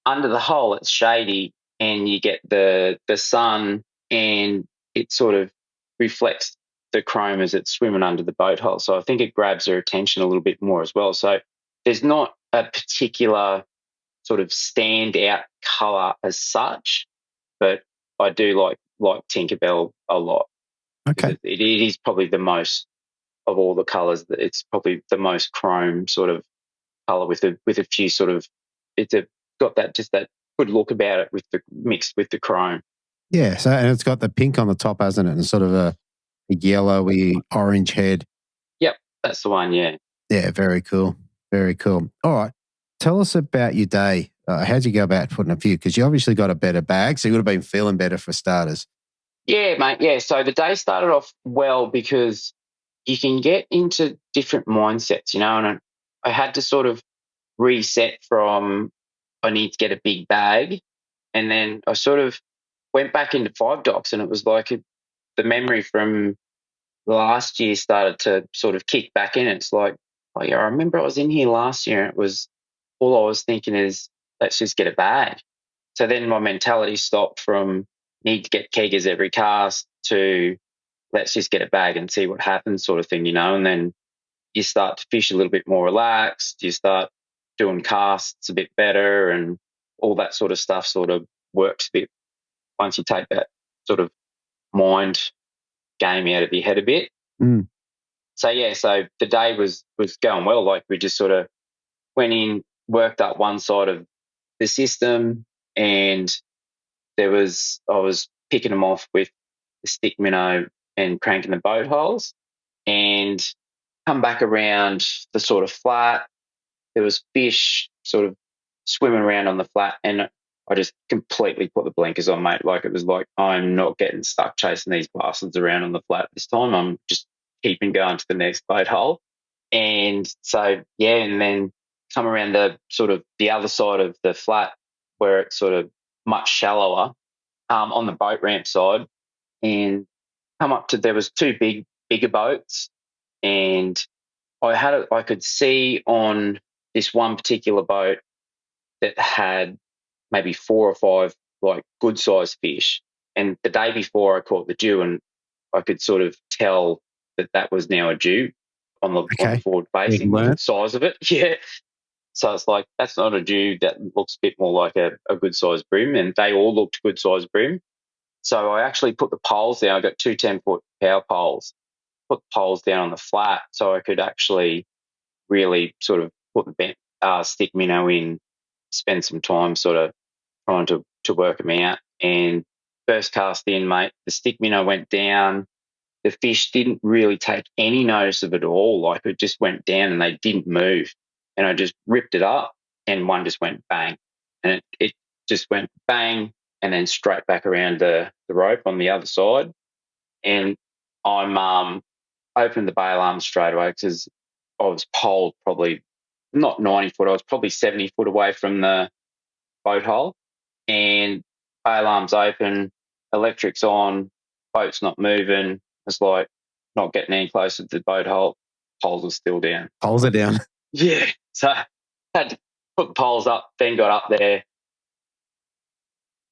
under the hull it's shady and you get the sun and it sort of reflects the chrome as it's swimming under the boat hull. So I think it grabs their attention a little bit more as well. So there's not a particular sort of standout colour as such, but I do like Tinkerbell a lot. Okay. It is probably the most of all the colours. It's probably the most chrome sort of colour with a few sort of got that good look about it with the mixed with the chrome. Yeah, so and it's got the pink on the top, hasn't it? And sort of a yellowy orange head. Yep, that's the one. Yeah. Yeah, very cool. Very cool. All right, tell us about your day. How'd you go about putting a few? Because you obviously got a better bag, so you would have been feeling better for starters. Yeah, mate. Yeah. So the day started off well because you can get into different mindsets, and I had to sort of reset from I need to get a big bag, and then I sort of went back into 5 docks, and it was like the memory from last year started to sort of kick back in. It's like, oh yeah, I remember I was in here last year, and it was all I was thinking is let's just get a bag. So then my mentality stopped from need to get keggers every cast to let's just get a bag and see what happens sort of thing, and then you start to fish a little bit more relaxed. You start doing casts a bit better, and all that sort of stuff sort of works a bit once you take that sort of mind game out of your head a bit. Mm. So the day was going well. Like, we just sort of went in, worked up one side of the system, and I was picking them off with the stick minnow and cranking the boat holes, and come back around the sort of flat. There was fish sort of swimming around on the flat, and I just completely put the blinkers on, mate. Like, it was like, I'm not getting stuck chasing these bastards around on the flat this time. I'm just keeping going to the next boat hole. And so, and then come around the sort of the other side of the flat where it's sort of much shallower, on the boat ramp side, and come up to, there was two bigger boats, and I could see on this one particular boat that had maybe 4 or 5 like good sized fish. And the day before I caught the dew, and I could sort of tell that was now a dew on the forward facing, the size of it. Yeah. So it's like, that's not a dew, that looks a bit more like a good sized bream, and they all looked good sized bream. So I actually put the poles down. I got two 10-foot power poles, put the poles down on the flat so I could actually really sort of put the bent, stick minnow in, spend some time sort of trying to work them out. And first cast in, mate, the stick minnow went down. The fish didn't really take any notice of it at all. Like, it just went down and they didn't move. And I just ripped it up, and one just went bang. And it just went bang and then straight back around the rope on the other side. And I'm opened the bail arm straight away, because I was poled probably not 90 foot, I was probably 70 foot away from the boat hole, and bail arm's open, electric's on, boat's not moving. It's like not getting any closer to the boat hole. Poles are still down. Poles are down. Yeah. So I had to put the poles up, then got up there,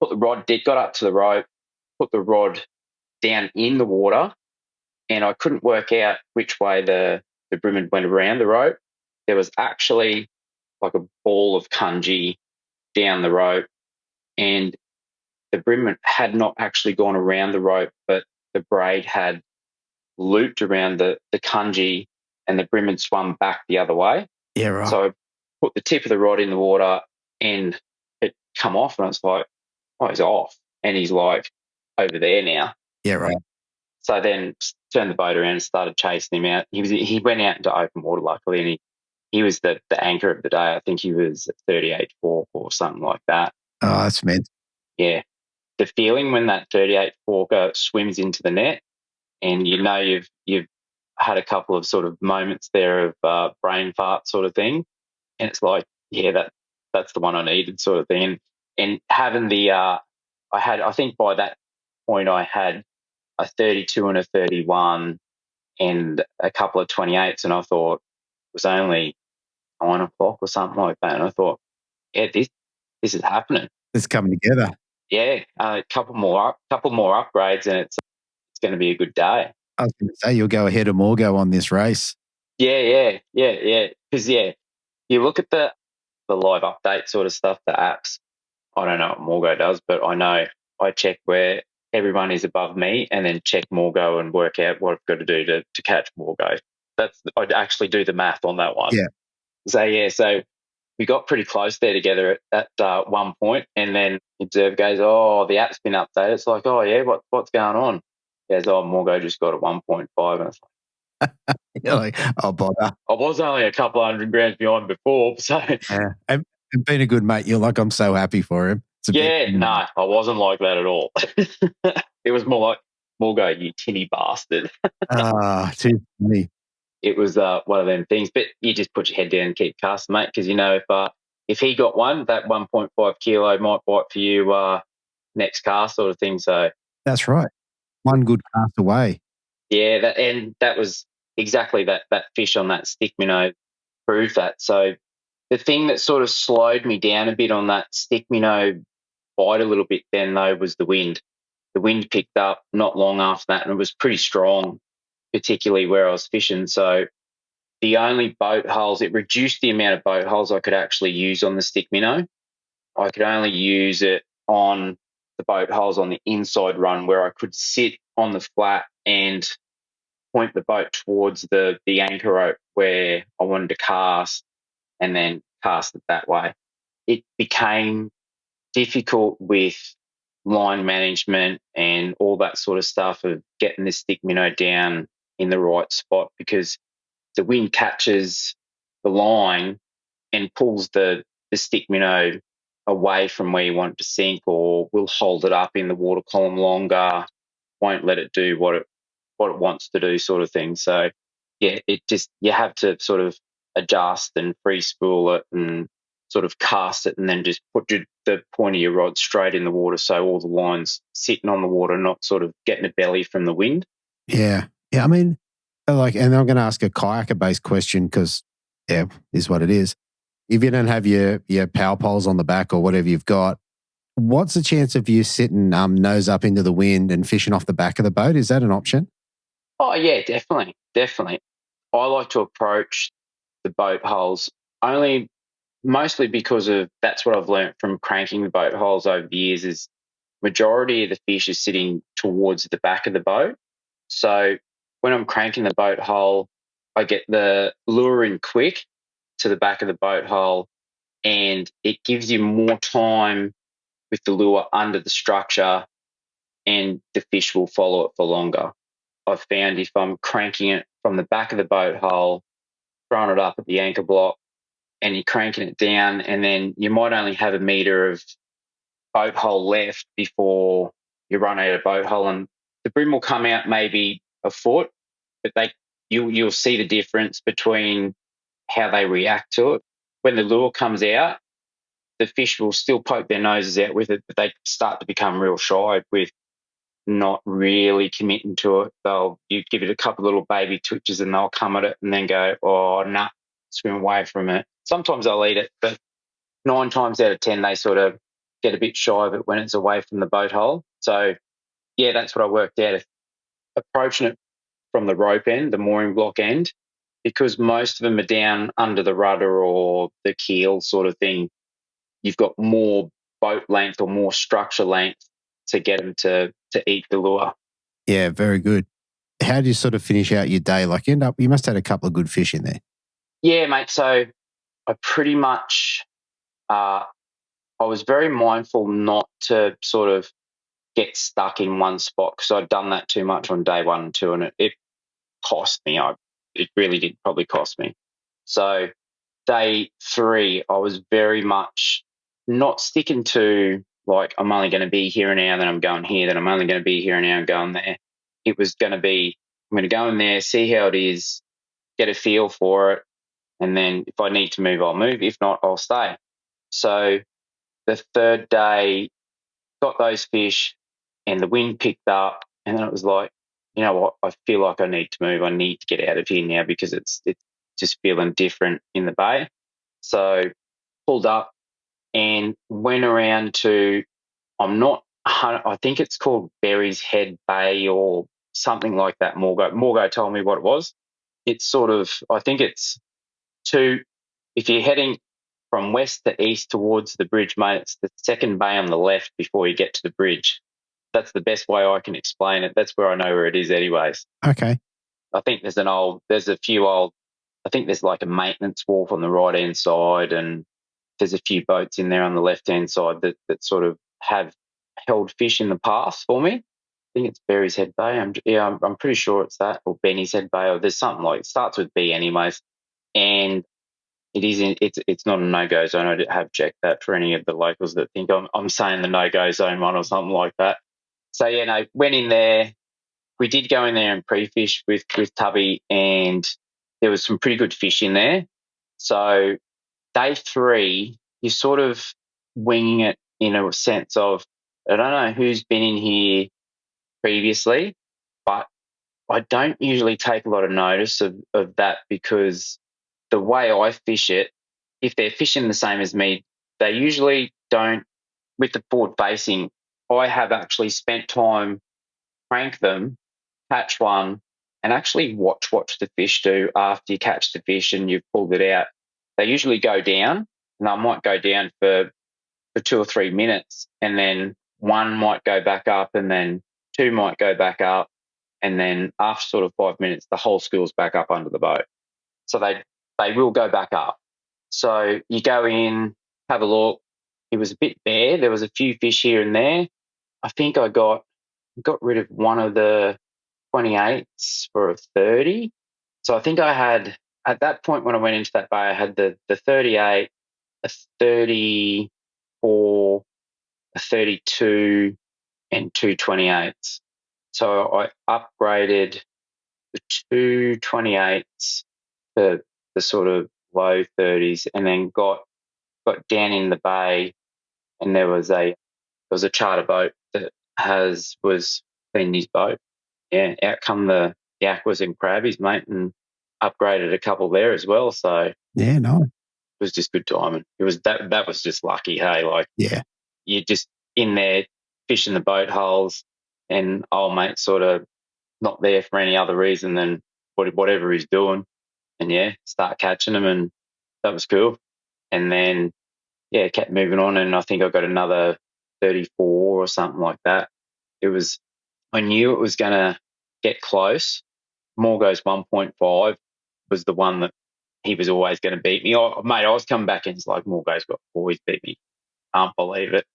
got up to the rope, put the rod down in the water, and I couldn't work out which way the bream went around the rope. There was actually like a ball of cungy down the rope, and the bream had not actually gone around the rope, but the braid had looped around the cungy, and the bream had swum back the other way. Yeah, right. So I put the tip of the rod in the water, and it come off, and I was like, oh, he's off. And he's like over there now. Yeah, right. So then turned the boat around and started chasing him out. He went out into open water, luckily, and he was the anchor of the day. I think he was 38 fork or something like that. Oh, that's meant. Yeah. The feeling when that 38 forker swims into the net, and you've had a couple of sort of moments there of brain fart sort of thing, and it's like, yeah, that's the one I needed sort of thing. And having I think by that point I had a 32 and a 31 and a couple of 28s, and I thought it was only 9 o'clock or something like that, and I thought, yeah, this is happening. It's coming together. Yeah, a couple more upgrades, and it's going to be a good day. I was going to say, you'll go ahead of Morgo on this race. Yeah. Because you look at the live update sort of stuff, the apps. I don't know what Morgo does, but I know I check where everyone is above me, and then check Morgo and work out what I've got to do to catch Morgo. I'd actually do the math on that one. Yeah. So we got pretty close there together at one point, and then Observe goes, oh, the app's been updated. It's like, oh yeah, what's going on? He goes, oh, Morgo just got a 1.5, and it's like, you're like, oh, bother. I was only a couple of 100 grams behind before, so yeah. And being a good mate, you're like, I'm so happy for him. No, I wasn't like that at all. It was more like, Morgo, you tinny bastard. Too funny. It was one of them things, but you just put your head down and keep casting, mate, because if he got one, that 1.5 kilo might bite for you next cast sort of thing. So that's right. One good cast away. Yeah, that was exactly that fish on that stick minnow proved that. So the thing that sort of slowed me down a bit on that stick minnow bite a little bit then, though, was the wind. the wind picked up not long after that, and it was pretty strong, particularly where I was fishing. So the only boat holes, it reduced the amount of boat holes I could actually use on the stick minnow. I could only use it on the boat holes on the inside run where I could sit on the flat and point the boat towards the anchor rope where I wanted to cast and then cast it that way. It became difficult with line management and all that sort of stuff of getting the stick minnow down in the right spot, because the wind catches the line and pulls the stick minnow away from where you want it to sink, or will hold it up in the water column longer, won't let it do what it wants to do, sort of thing. So yeah, it just, you have to sort of adjust and free spool it and sort of cast it, and then just put the point of your rod straight in the water, so all the lines sitting on the water, not sort of getting a belly from the wind. Yeah. Yeah. I mean, like, and I'm going to ask a kayaker based question because, yeah, is what it is. If you don't have your power poles on the back or whatever you've got, what's the chance of you sitting nose up into the wind and fishing off the back of the boat? Is that an option? Oh yeah, definitely. I like to approach the boat holes mostly because of, that's what I've learnt from cranking the boat holes over the years, is majority of the fish is sitting towards the back of the boat. So when I'm cranking the boat hole, I get the lure in quick to the back of the boat hole, and it gives you more time with the lure under the structure, and the fish will follow it for longer. I've found if I'm cranking it from the back of the boat hole, throwing it up at the anchor block, and you're cranking it down, and then you might only have a metre of boat hole left before you run out of boat hole, and the bream will come out maybe a foot, but you'll see the difference between how they react to it. When the lure comes out, the fish will still poke their noses out with it, but they start to become real shy with not really committing to it. You give it a couple of little baby twitches and they'll come at it and then go, oh, nah, swim away from it. Sometimes I'll eat it, but 9 times out of 10, they sort of get a bit shy of it when it's away from the boat hole. So, yeah, that's what I worked out. Approaching it from the rope end, the mooring block end, because most of them are down under the rudder or the keel sort of thing. You've got more boat length or more structure length to get them to eat the lure. Yeah, very good. How do you sort of finish out your day? Like, you must have had a couple of good fish in there. Yeah, mate. So I pretty much, I was very mindful not to sort of get stuck in one spot, because I'd done that too much on day 1 and 2, and it cost me. It really did probably cost me. So day 3, I was very much not sticking to, like, I'm only going to be here an hour, then I'm going here, then I'm only going to be here an hour and going there. It was going to be, I'm going to go in there, see how it is, get a feel for it, and then if I need to move, I'll move. If not, I'll stay. So the 3rd day, got those fish, and the wind picked up, and then it was like, you know what, I feel like I need to move. I need to get out of here now, because it's just feeling different in the bay. So pulled up and went around to, I think it's called Berry's Head Bay or something like that. Morgo told me what it was. It's sort of, I think it's if you're heading from west to east towards the bridge, mate, it's the 2nd bay on the left before you get to the bridge. That's the best way I can explain it. That's where I know where it is anyways. Okay. I think there's a few old, I think there's like a maintenance wharf on the right-hand side, and there's a few boats in there on the left-hand side that sort of have held fish in the past for me. I think it's Berry's Head Bay. I'm pretty sure it's that, or Benny's Head Bay, or there's something like, it starts with B anyways. And it's not a no-go zone. I have checked that for any of the locals that think I'm saying the no-go zone one or something like that. So, yeah, no, went in there. We did go in there and pre-fish with Tubby, and there was some pretty good fish in there. So day 3, you're sort of winging it in a sense of, I don't know who's been in here previously, but I don't usually take a lot of notice of that, because the way I fish it, if they're fishing the same as me, they usually don't, with the forward facing, I have actually spent time, crank them, catch one, and actually watch the fish do after you catch the fish and you've pulled it out. They usually go down, and I might go down for 2 or 3 minutes, and then one might go back up, and then two might go back up, and then after sort of 5 minutes, the whole school's back up under the boat. So they will go back up. So you go in, have a look. It was a bit bare. There was a few fish here and there. I think I got rid of one of the 28s for a 30. So I think I had, at that point when I went into that bay, I had the 38, a 34, a 32, and two 28s. So I upgraded the two 28s to the sort of low 30s, and then got down in the bay, and there was a charter boat that was cleaning his boat. Yeah, out come the aquas and crabbies, mate, and upgraded a couple there as well. So Yeah, no. it was just good timing. It was that was just lucky, hey. Like, Yeah. you're just in there fishing the boat holes, and old mate sort of not there for any other reason than whatever he's doing, and yeah, start catching them, and that was cool. And then yeah, kept moving on, and I think I got another 34 or something like that. I knew it was going to get close. Morgo's 1.5 was the one that he was always going to beat me. Mate, I was coming back and it's like, Morgo's got 4, he's beat me. Can't believe it.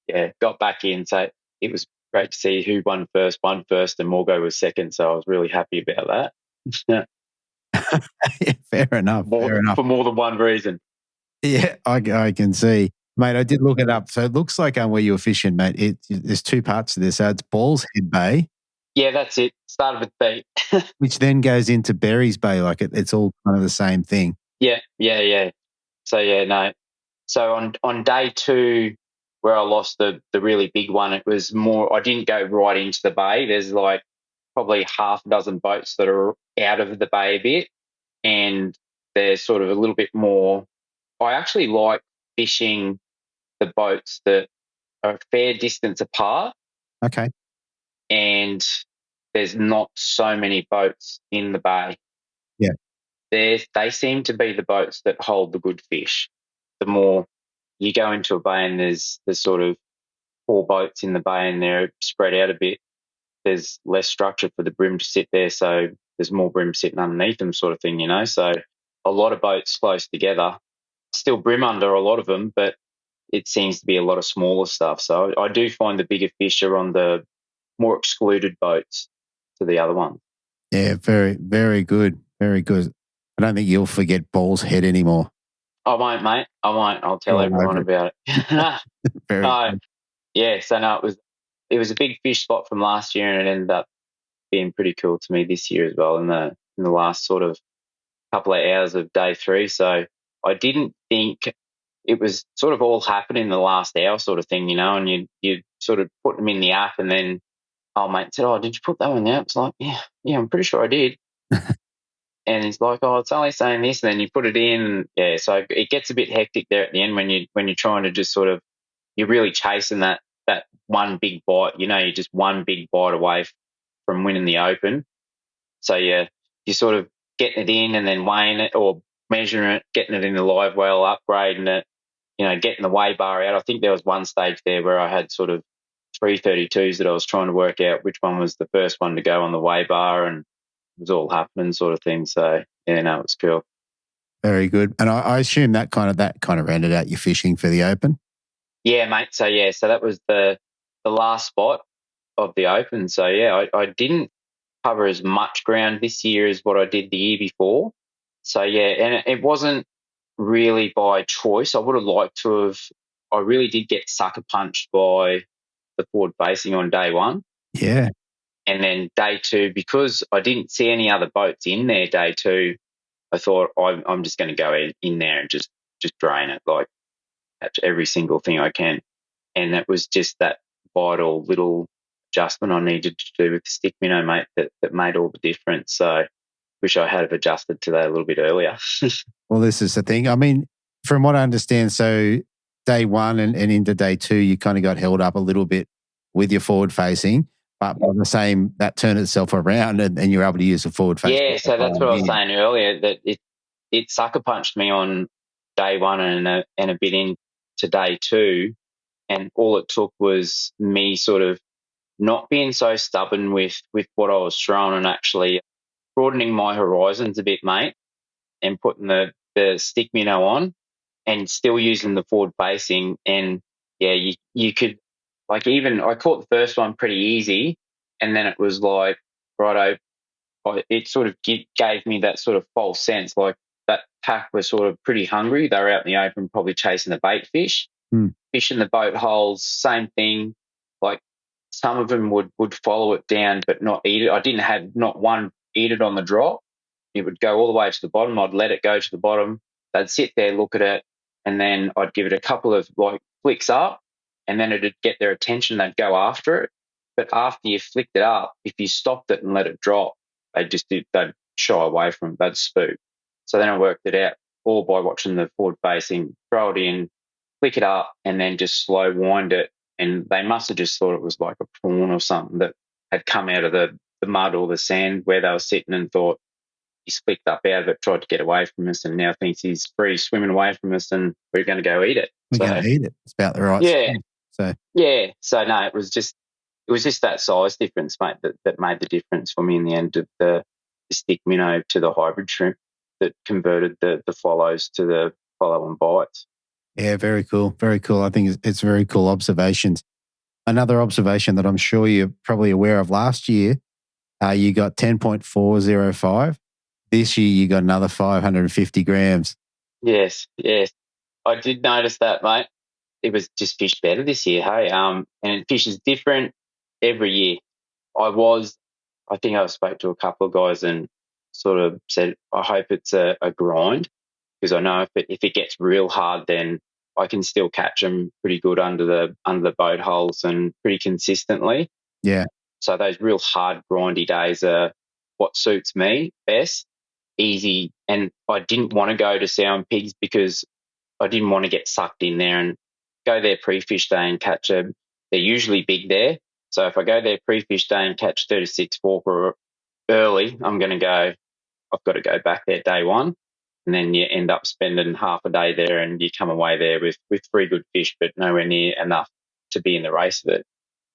Yeah, got back in. So it was great to see who won first, and Morgo was second. So I was really happy about that. Yeah, fair enough. For more than one reason. Yeah, I can see. Mate, I did look it up. So it looks like where you were fishing, mate, there's two parts to this. So it's Balls Head Bay. Yeah, that's it. Started with B. Which then goes into Berries Bay. Like it's all kind of the same thing. Yeah. So, yeah, no. So on day 2, where I lost the really big one, it was more, I didn't go right into the bay. There's like probably half a dozen boats that are out of the bay a bit, and there's sort of a little bit more. I actually like fishing the boats that are a fair distance apart. Okay. And there's not so many boats in the bay. Yeah. They seem to be the boats that hold the good fish. The more you go into a bay and there's sort of 4 boats in the bay and they're spread out a bit, there's less structure for the bream to sit there, so there's more bream sitting underneath them, sort of thing, you know. So a lot of boats close together, still bream under a lot of them, but it seems to be a lot of smaller stuff. So I do find the bigger fish are on the more excluded boats to the other one. Yeah, very, very good. Very good. I don't think you'll forget Balls Head anymore. I won't, mate. I won't. I'll tell everyone about it. Very good. Yeah, so no, it was a big fish spot from last year, and it ended up being pretty cool to me this year as well in the last sort of couple of hours of day 3. So I didn't think it was sort of all happening in the last hour sort of thing, you know, and you sort of put them in the app, and then old mate said, "Oh, did you put that one in the app?" It's like, yeah, I'm pretty sure I did. And he's like, "Oh, it's only saying this," and then you put it in. Yeah, so it gets a bit hectic there at the end when you're trying to just sort of, you're really chasing that one big bite. You know, you're just one big bite away from winning the Open. So yeah, you're sort of getting it in and then weighing it or measuring it, getting it in the live well, upgrading it, you know, getting the weigh bar out. I think there was one stage there where I had sort of 332s that I was trying to work out which one was the first one to go on the weigh bar, and it was all happening sort of thing. So yeah, no, it was cool. Very good. And I assume that kind of rounded out your fishing for the Open. Yeah, mate. So that was the last spot of the Open. So yeah, I didn't cover as much ground this year as what I did the year before. So yeah, and it wasn't really by choice. I would have liked to have. I really did get sucker punched by the forward facing on day 1. Yeah. And then day 2, because I didn't see any other boats in there day 2, I thought I'm just going to go in there and just drain it, like catch every single thing I can. And that was just that vital little adjustment I needed to do with the stick minnow, mate, that made all the difference. So wish I had have adjusted to that a little bit earlier. Well, this is the thing. I mean, from what I understand, so day one and into day two, you kind of got held up a little bit with your forward facing, but by the same, that turned itself around and you're able to use the forward facing. Yeah, so that's what I was saying earlier, that it sucker punched me on day one and a bit into day two, and all it took was me sort of not being so stubborn with what I was throwing and actually broadening my horizons a bit, mate, and putting the stick minnow on and still using the forward facing. And yeah, you could, like, even I caught the first one pretty easy, and then it was like, righto, it sort of gave me that sort of false sense, like that pack was sort of pretty hungry. They were out in the open probably chasing the bait fish. Fish in the boat holes, same thing. Like, some of them would follow it down but not eat it. I didn't have not one eat it on the drop. It would go all the way to the bottom. I'd let it go to the bottom. They'd sit there, look at it, and then I'd give it a couple of like flicks up, and then it'd get their attention. They'd go after it. But after you flicked it up, if you stopped it and let it drop, they'd shy away from it. They'd spook. So then I worked it out all by watching the forward facing, throw it in, flick it up, and then just slow wind it. And they must have just thought it was like a prawn or something that had come out of the mud or the sand where they were sitting, and thought he's flicked up out of it, tried to get away from us, and now thinks he's free swimming away from us and we're going to go eat it. We're going to eat it. It's about the right yeah. stuff. So no, it was just that size difference, mate, that made the difference for me in the end of the stick minnow to the hybrid shrimp that converted the follows to the follow and bites. Yeah, very cool. Very cool. I think it's very cool observations. Another observation that I'm sure you're probably aware of, last year, you got 10.405. This year, you got another 550 grams. Yes. I did notice that, mate. It was just fished better this year, hey? And fish is different every year. I think I spoke to a couple of guys and sort of said, I hope it's a grind, because I know if it gets real hard, then I can still catch them pretty good under the boat holes and pretty consistently. Yeah. So those real hard, grindy days are what suits me best, easy. And I didn't want to go to sow and pigs because I didn't want to get sucked in there and go there pre-fish day and catch them. They're usually big there. So if I go there pre-fish day and catch 36 forker early, I've got to go back there day one. And then you end up spending half a day there and you come away there with 3 good fish, but nowhere near enough to be in the race of it.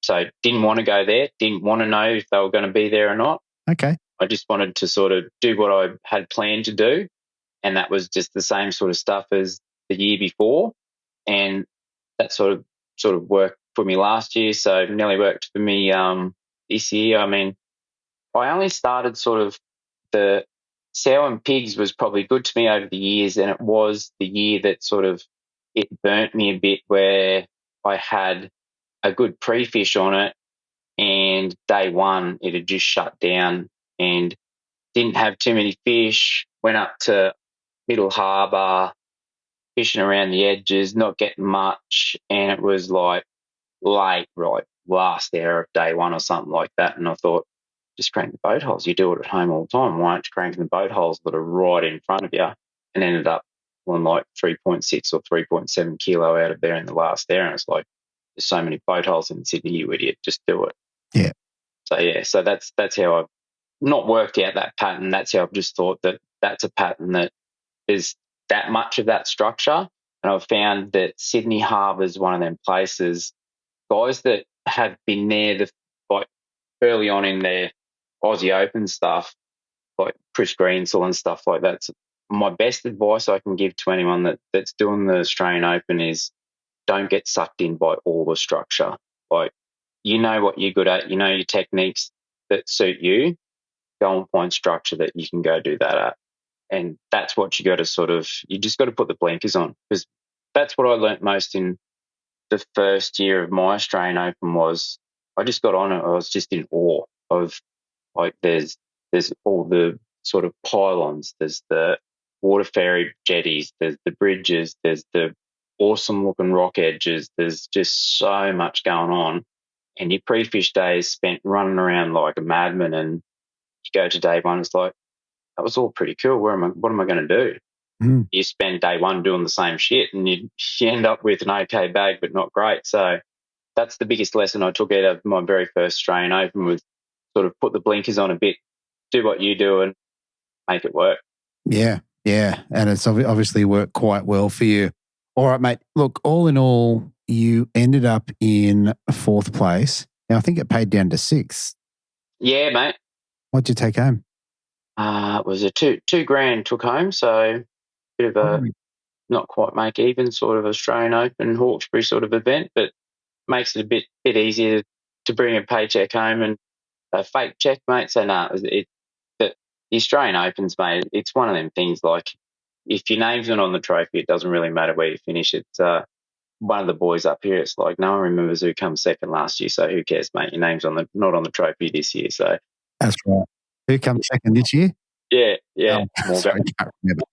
So didn't want to go there, didn't want to know if they were going to be there or not. Okay. I just wanted to sort of do what I had planned to do, and that was just the same sort of stuff as the year before. And that sort of worked for me last year, so nearly worked for me this year. I mean, I only started sort of the sow and pigs was probably good to me over the years, and it was the year that sort of it burnt me a bit, where I had a good pre-fish on it, and day one it had just shut down and didn't have too many fish. Went up to Middle Harbour, fishing around the edges, not getting much, and it was like late, right, last hour of day one or something like that. And I thought, just crank the boat holes. You do it at home all the time. Why aren't you cranking the boat holes that are right in front of you? And ended up pulling like 3.6 or 3.7 kilo out of there in the last hour. And it's like, there's so many boat holes in Sydney, you idiot, just do it. Yeah. So that's how I've not worked out that pattern. That's how I've just thought that that's a pattern that is that much of that structure. And I've found that Sydney Harbour is one of them places, guys that have been there like early on in their Aussie Open stuff, like Chris Greensall and stuff like that. So my best advice I can give to anyone that's doing the Australian Open is don't get sucked in by all the structure. Like, you know what you're good at, you know your techniques that suit you, go and find structure that you can go do that at. And that's what you just got to put the blinkers on, because that's what I learnt most in the first year of my Australian Open. Was I just got on it. I was just in awe of, like, there's all the sort of pylons, there's the water ferry jetties, there's the bridges, there's the awesome looking rock edges. There's just so much going on. And your pre-fish days spent running around like a madman, and you go to day one, it's like, that was all pretty cool. What am I going to do? Mm. you spend day one doing the same shit and you end up with an okay bag but not great. So that's the biggest lesson I took out of my very first Australian Open, was sort of put the blinkers on a bit, do what you do and make it work. Yeah, yeah. And it's obviously worked quite well for you. All right, mate. Look, all in all, you ended up in fourth place. Now, I think it paid down to sixth. Yeah, mate. What'd you take home? It was a two grand took home, so bit of a not quite make even sort of Australian Open Hawkesbury sort of event, but makes it a bit easier to bring a paycheck home and a fake check, mate. So no, the Australian Opens, mate, it's one of them things like if your name's not on the trophy, it doesn't really matter where you finish. It's one of the boys up here. It's like no one remembers who come second last year, so who cares, mate? Your name's not on the trophy this year. So that's right. Who comes second this year? Yeah. Sorry, can't remember.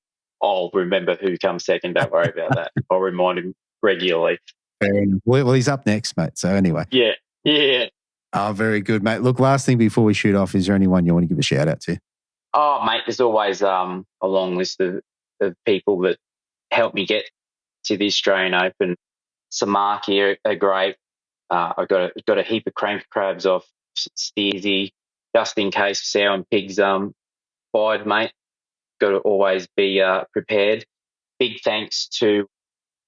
I'll remember who comes second. Don't worry about that. I'll remind him regularly. Fair enough. Well, he's up next, mate. So anyway. Yeah. Oh, very good, mate. Look, last thing before we shoot off, is there anyone you want to give a shout out to? Oh, mate, there's always a long list of people that helped me get to the Australian Open. Samaki are great. I got a heap of crank crabs off Steersy, just in case sow and pigs bide, mate. Got to always be prepared. Big thanks to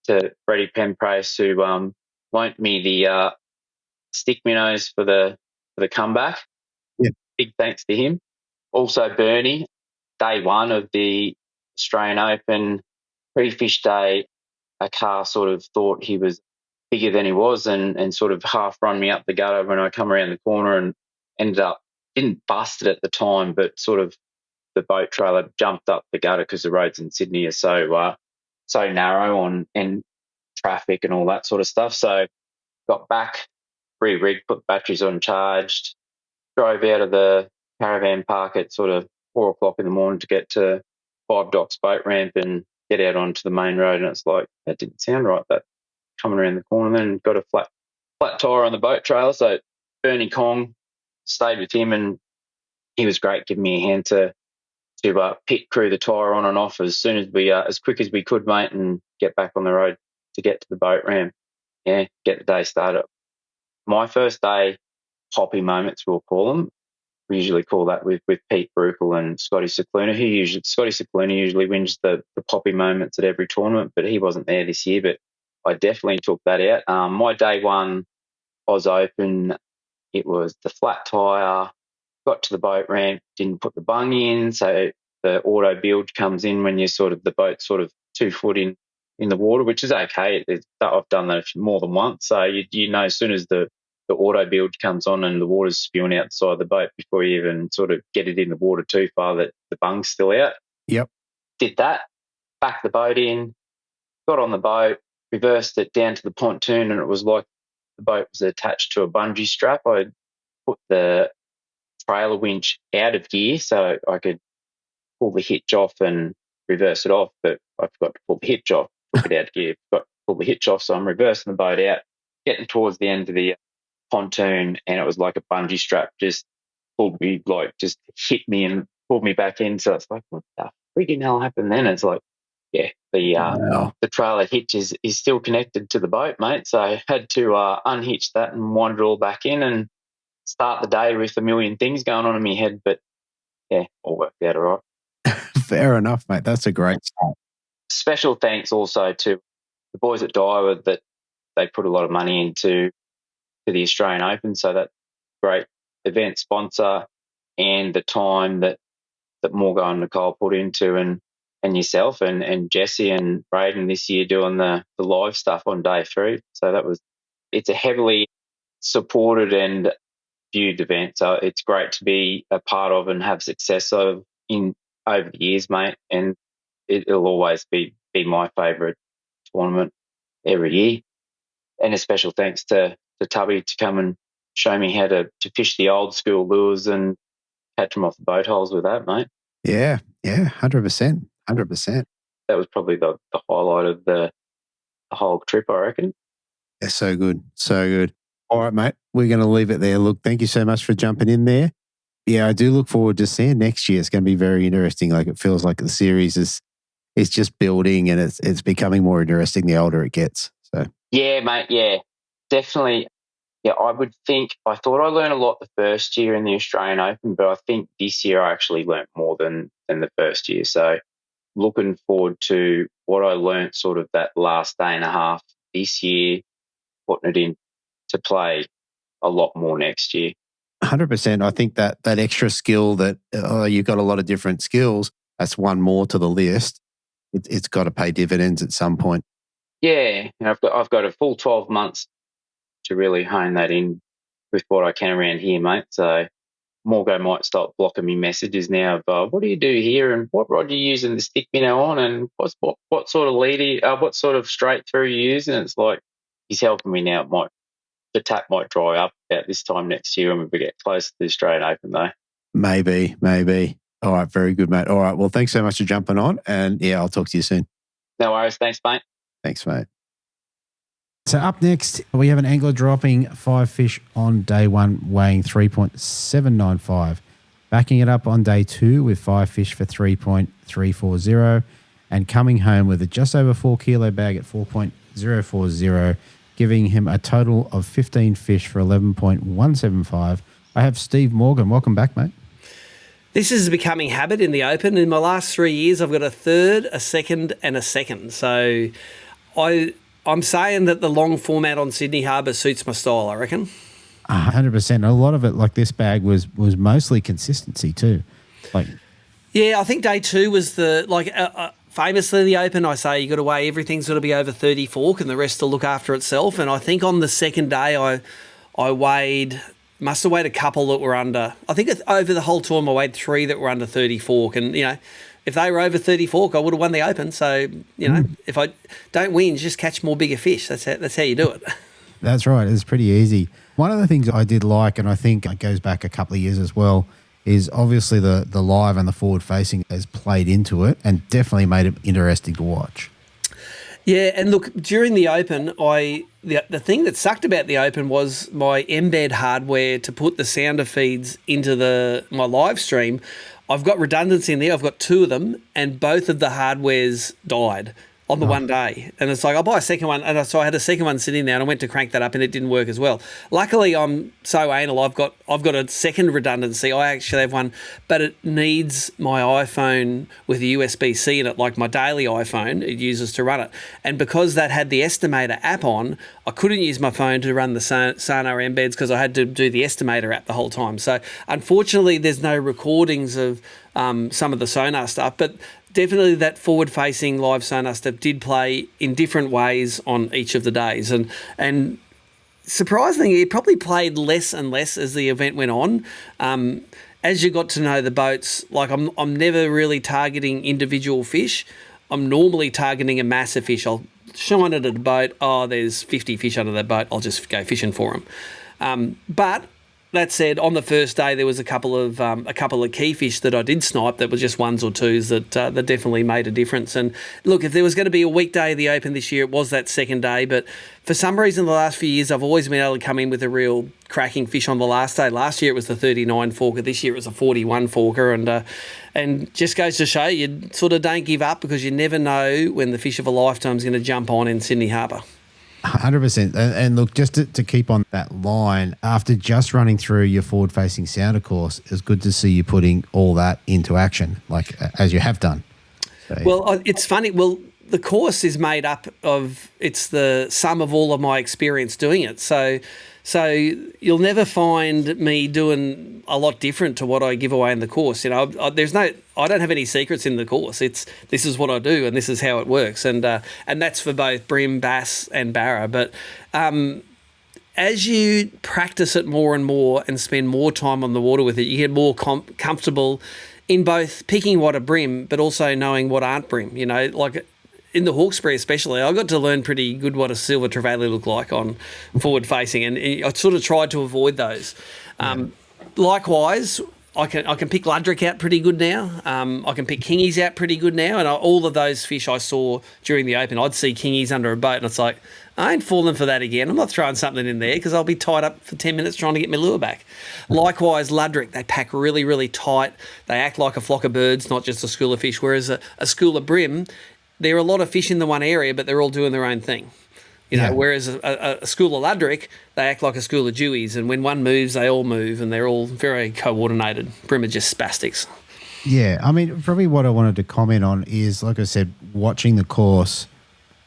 Freddie Penprice, who loaned me the stick minnows for the comeback. Yeah. Big thanks to him. Also Bernie, day one of the Australian Open, pre-fish day, a car sort of thought he was bigger than he was and sort of half run me up the gutter when I come around the corner, and ended up, didn't bust it at the time, but sort of the boat trailer jumped up the gutter because the roads in Sydney are so narrow and traffic and all that sort of stuff. So got back, re-rigged, put batteries on charged, drove out of the caravan park at sort of 4 o'clock in the morning to get to Five Docks boat ramp and get out onto the main road. And it's like, that didn't sound right, that coming around the corner. Then got a flat tyre on the boat trailer. So Bernie Kong, stayed with him, and he was great giving me a hand to pit crew the tyre on and off as soon as as quick as we could, mate, and get back on the road to get to the boat ramp. Yeah, get the day started. My first day poppy moments, we'll call them. We usually call that with Pete Brukel and Scotty Cicluna. Scotty Cicluna usually wins the poppy moments at every tournament, but he wasn't there this year. But I definitely took that out. My day one Oz Open, it was the flat tyre. Got to the boat ramp, didn't put the bung in, so the auto build comes in when you're the boat's sort of 2 foot in the water, which is okay. I've done that more than once, so you know as soon as the auto build comes on and the water's spewing out the side of the boat before you even sort of get it in the water too far that the bung's still out. Yep. Did that, backed the boat in, got on the boat, reversed it down to the pontoon, and it was like the boat was attached to a bungee strap. I put the trailer winch out of gear so I could pull the hitch off and reverse it off, but I forgot to pull the hitch off, took it out of gear, forgot to pull the hitch off, so I'm reversing the boat out, getting towards the end of the pontoon, and it was like a bungee strap just pulled me, like just hit me and pulled me back in. So it's like, what the freaking hell happened then? It's like, yeah, the trailer hitch is still connected to the boat, mate, so I had to unhitch that and wind it all back in and start the day with a million things going on in my head, but yeah, all worked out all right. Fair enough, mate. That's a great start. Special thanks also to the boys at Daiwa, that they put a lot of money into the Australian Open, so that great event sponsor, and the time that Morgan and Nicole put into, and yourself and Jesse and Braden this year doing the live stuff on day 3. So it's a heavily supported and viewed event, so it's great to be a part of and have success over the years, mate, and it'll always be my favourite tournament every year. And a special thanks to Tubby to come and show me how to fish the old school lures and catch them off the boat holes with that, mate. Yeah, 100%. That was probably the highlight of the whole trip, I reckon. Yeah, so good. All right, mate, we're going to leave it there. Look, thank you so much for jumping in there. Yeah, I do look forward to seeing next year. It's going to be very interesting. Like, it feels like the series is it's just building and it's becoming more interesting the older it gets. So Yeah, mate. Yeah, definitely. Yeah, I thought I learned a lot the first year in the Australian Open, but I think this year I actually learnt more than the first year. So looking forward to what I learnt sort of that last day and a half this year, putting it in to play a lot more next year. 100%. I think that extra skill that you've got a lot of different skills, that's one more to the list. It's got to pay dividends at some point. Yeah, I've got a full 12 months to really hone that in with what I can around here, mate. So Morgo might start blocking me messages now of what do you do here and what rod are you using the stick minnow on and what sort of what sort of straight through you using? It's like he's helping me now. The tap might dry up about this time next year when we get close to the Australian Open, though. Maybe. All right, very good, mate. All right, well, thanks so much for jumping on, and yeah, I'll talk to you soon. No worries. Thanks, mate. Thanks, mate. So up next, we have an angler dropping 5 fish on day 1, weighing 3.795. Backing it up on day 2 with 5 fish for 3.340, and coming home with a just over 4 kilo bag at 4.040, giving him a total of 15 fish for 11.175. I have Steve Morgan. Welcome back, mate. This is becoming habit in the Open. In my last 3 years, I've got a third, a second and a second. So I'm saying that the long format on Sydney Harbour suits my style, I reckon. 100%. A lot of it, like this bag, was mostly consistency too. Yeah, I think day 2 was famously in the Open, I say you got to weigh everything's got to be over 30 fork and the rest will look after itself. And I think on the second day, I must have weighed a couple that were under. I think over the whole tour, I weighed 3 that were under 30 fork. And, if they were over 30 fork, I would have won the Open. So, if I don't win, just catch more bigger fish. That's how you do it. That's right. It's pretty easy. One of the things I did like, and I think it goes back a couple of years as well, is obviously the live and the forward facing has played into it and definitely made it interesting to watch. Yeah, and look, during the Open, the thing that sucked about the Open was my embed hardware to put the sounder feeds into my live stream. I've got redundancy in there. I've got 2 of them, and both of the hardwares died on the one day. And it's like, I'll buy a second one. And so I had a second one sitting there and I went to crank that up and it didn't work as well. Luckily, I'm so anal. I've got a second redundancy. I actually have one, but it needs my iPhone with a USB-C in it, like my daily iPhone it uses to run it. And because that had the Estimator app on, I couldn't use my phone to run the sonar embeds because I had to do the Estimator app the whole time. So unfortunately, there's no recordings of some of the sonar stuff, but definitely that forward-facing live sonar stuff did play in different ways on each of the days. And surprisingly, it probably played less and less as the event went on. As you got to know the boats, like I'm never really targeting individual fish. I'm normally targeting a mass of fish. I'll shine it at a boat. Oh, there's 50 fish under that boat. I'll just go fishing for them. But that said, on the first day there was a couple of key fish that I did snipe that were just 1s or 2s that definitely made a difference. And look, if there was going to be a weekday of the Open this year, it was that second day. But for some reason, the last few years, I've always been able to come in with a real cracking fish on the last day. Last year it was the 39 forker. This year it was a 41 forker. And just goes to show you sort of don't give up because you never know when the fish of a lifetime is going to jump on in Sydney Harbour. 100%. And look, just to keep on that line, after just running through your forward-facing sounder course, it's good to see you putting all that into action, like as you have done. So, well, it's funny. Well, the course is made up of, it's the sum of all of my experience doing it. So you'll never find me doing a lot different to what I give away in the course. I don't have any secrets in the course. This is what I do and this is how it works. And that's for both bream, bass and barra. But as you practice it more and more and spend more time on the water with it, you get more comfortable in both picking what are bream, but also knowing what aren't bream. Like in the Hawkesbury especially, I got to learn pretty good what a silver trevally looked like on forward facing, and I sort of tried to avoid those. Likewise, I can pick Ludrick out pretty good now. I can pick kingies out pretty good now, and all of those fish I saw during the Open, I'd see kingies under a boat, and it's like, I ain't falling for that again. I'm not throwing something in there because I'll be tied up for 10 minutes trying to get my lure back. Likewise, Ludrick, they pack really, really tight. They act like a flock of birds, not just a school of fish, whereas a school of bream, there are a lot of fish in the one area, but they're all doing their own thing. Whereas a school of Ludrick, they act like a school of Deweys, and when one moves, they all move, and they're all very coordinated. Bream are just spastics. Yeah, I mean, probably what I wanted to comment on is, like I said, watching the course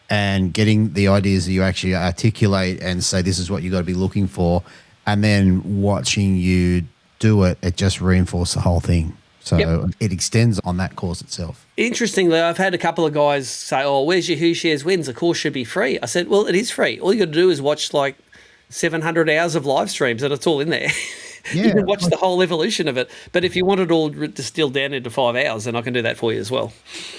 and getting the ideas that you actually articulate and say this is what you got to be looking for, and then watching you do it, it just reinforces the whole thing. So it extends on that course itself. Interestingly, I've had a couple of guys say, oh, where's your Who Shares Wins? The course should be free. I said, well, it is free. All you got to do is watch like 700 hours of live streams and it's all in there. Yeah, you can watch the whole evolution of it. But if you want it all distilled down into 5 hours, then I can do that for you as well.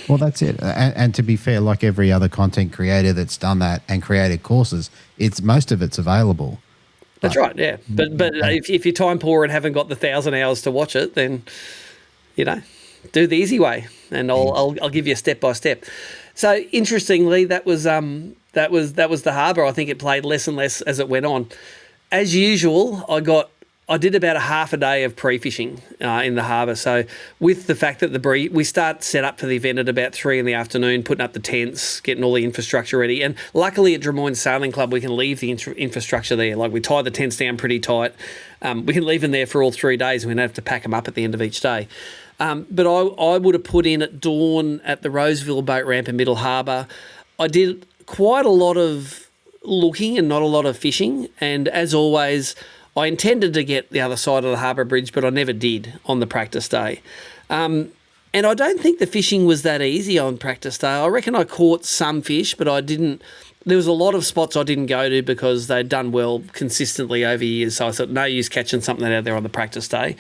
Well, that's it. And to be fair, like every other content creator that's done that and created courses, most of it's available. That's right, yeah. But if you're time poor and haven't got the 1,000 hours to watch it, then... do the easy way, and I'll give you a step by step. So interestingly, that was the Harbour. I think it played less and less as it went on. As usual, I did about a half a day of pre-fishing in the Harbour. So with the fact that we set up for the event at about 3 p.m, putting up the tents, getting all the infrastructure ready. And luckily at Drummoyne Sailing Club, we can leave the infrastructure there. Like we tie the tents down pretty tight. We can leave them there for all 3 days, and we don't have to pack them up at the end of each day. But I would have put in at dawn at the Roseville boat ramp in Middle Harbour. I did quite a lot of looking and not a lot of fishing. And as always, I intended to get the other side of the Harbour Bridge, but I never did on the practice day. And I don't think the fishing was that easy on practice day. I reckon I caught some fish, but I didn't. There was a lot of spots I didn't go to because they'd done well consistently over years. So I thought, no use catching something out there on the practice day.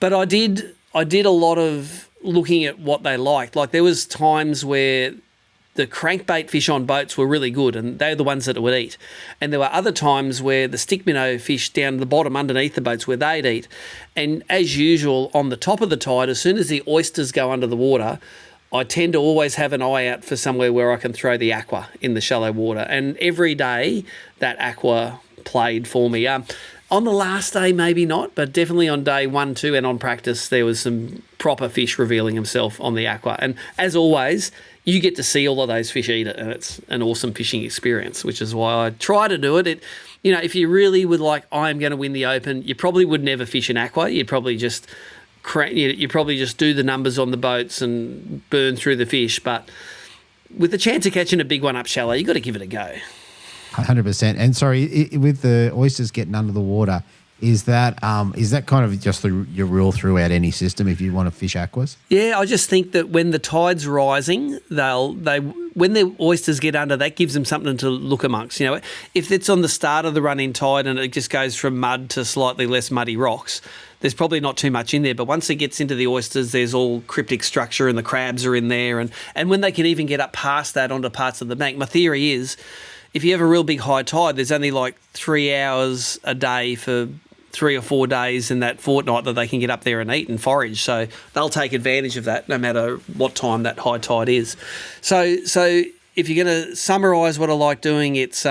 But I did a lot of looking at what they liked. Like there was times where the crankbait fish on boats were really good, and they're the ones that it would eat. And there were other times where the stick minnow fish down the bottom underneath the boats where they'd eat. And as usual, on the top of the tide, as soon as the oysters go under the water, I tend to always have an eye out for somewhere where I can throw the aqua in the shallow water. And every day that aqua played for me. On the last day, maybe not, but definitely on day 1, 2, and on practice, there was some proper fish revealing himself on the aqua. And as always, you get to see all of those fish eat it, and it's an awesome fishing experience, which is why I try to do it. If you really would like, I'm going to win the Open, you probably would never fish an aqua. You'd probably just do the numbers on the boats and burn through the fish. But with the chance of catching a big one up shallow, you've got to give it a go. 100%. And sorry, with the oysters getting under the water, is that kind of just your rule throughout any system if you want to fish aquas? Yeah, I just think that when the tide's rising, when the oysters get under, that gives them something to look amongst. If it's on the start of the run-in tide and it just goes from mud to slightly less muddy rocks, there's probably not too much in there. But once it gets into the oysters, there's all cryptic structure and the crabs are in there. And when they can even get up past that onto parts of the bank, my theory is if you have a real big high tide, there's only like 3 hours a day for 3 or 4 days in that fortnight that they can get up there and eat and forage. So they'll take advantage of that no matter what time that high tide is. So if you're going to summarise what I like doing, it's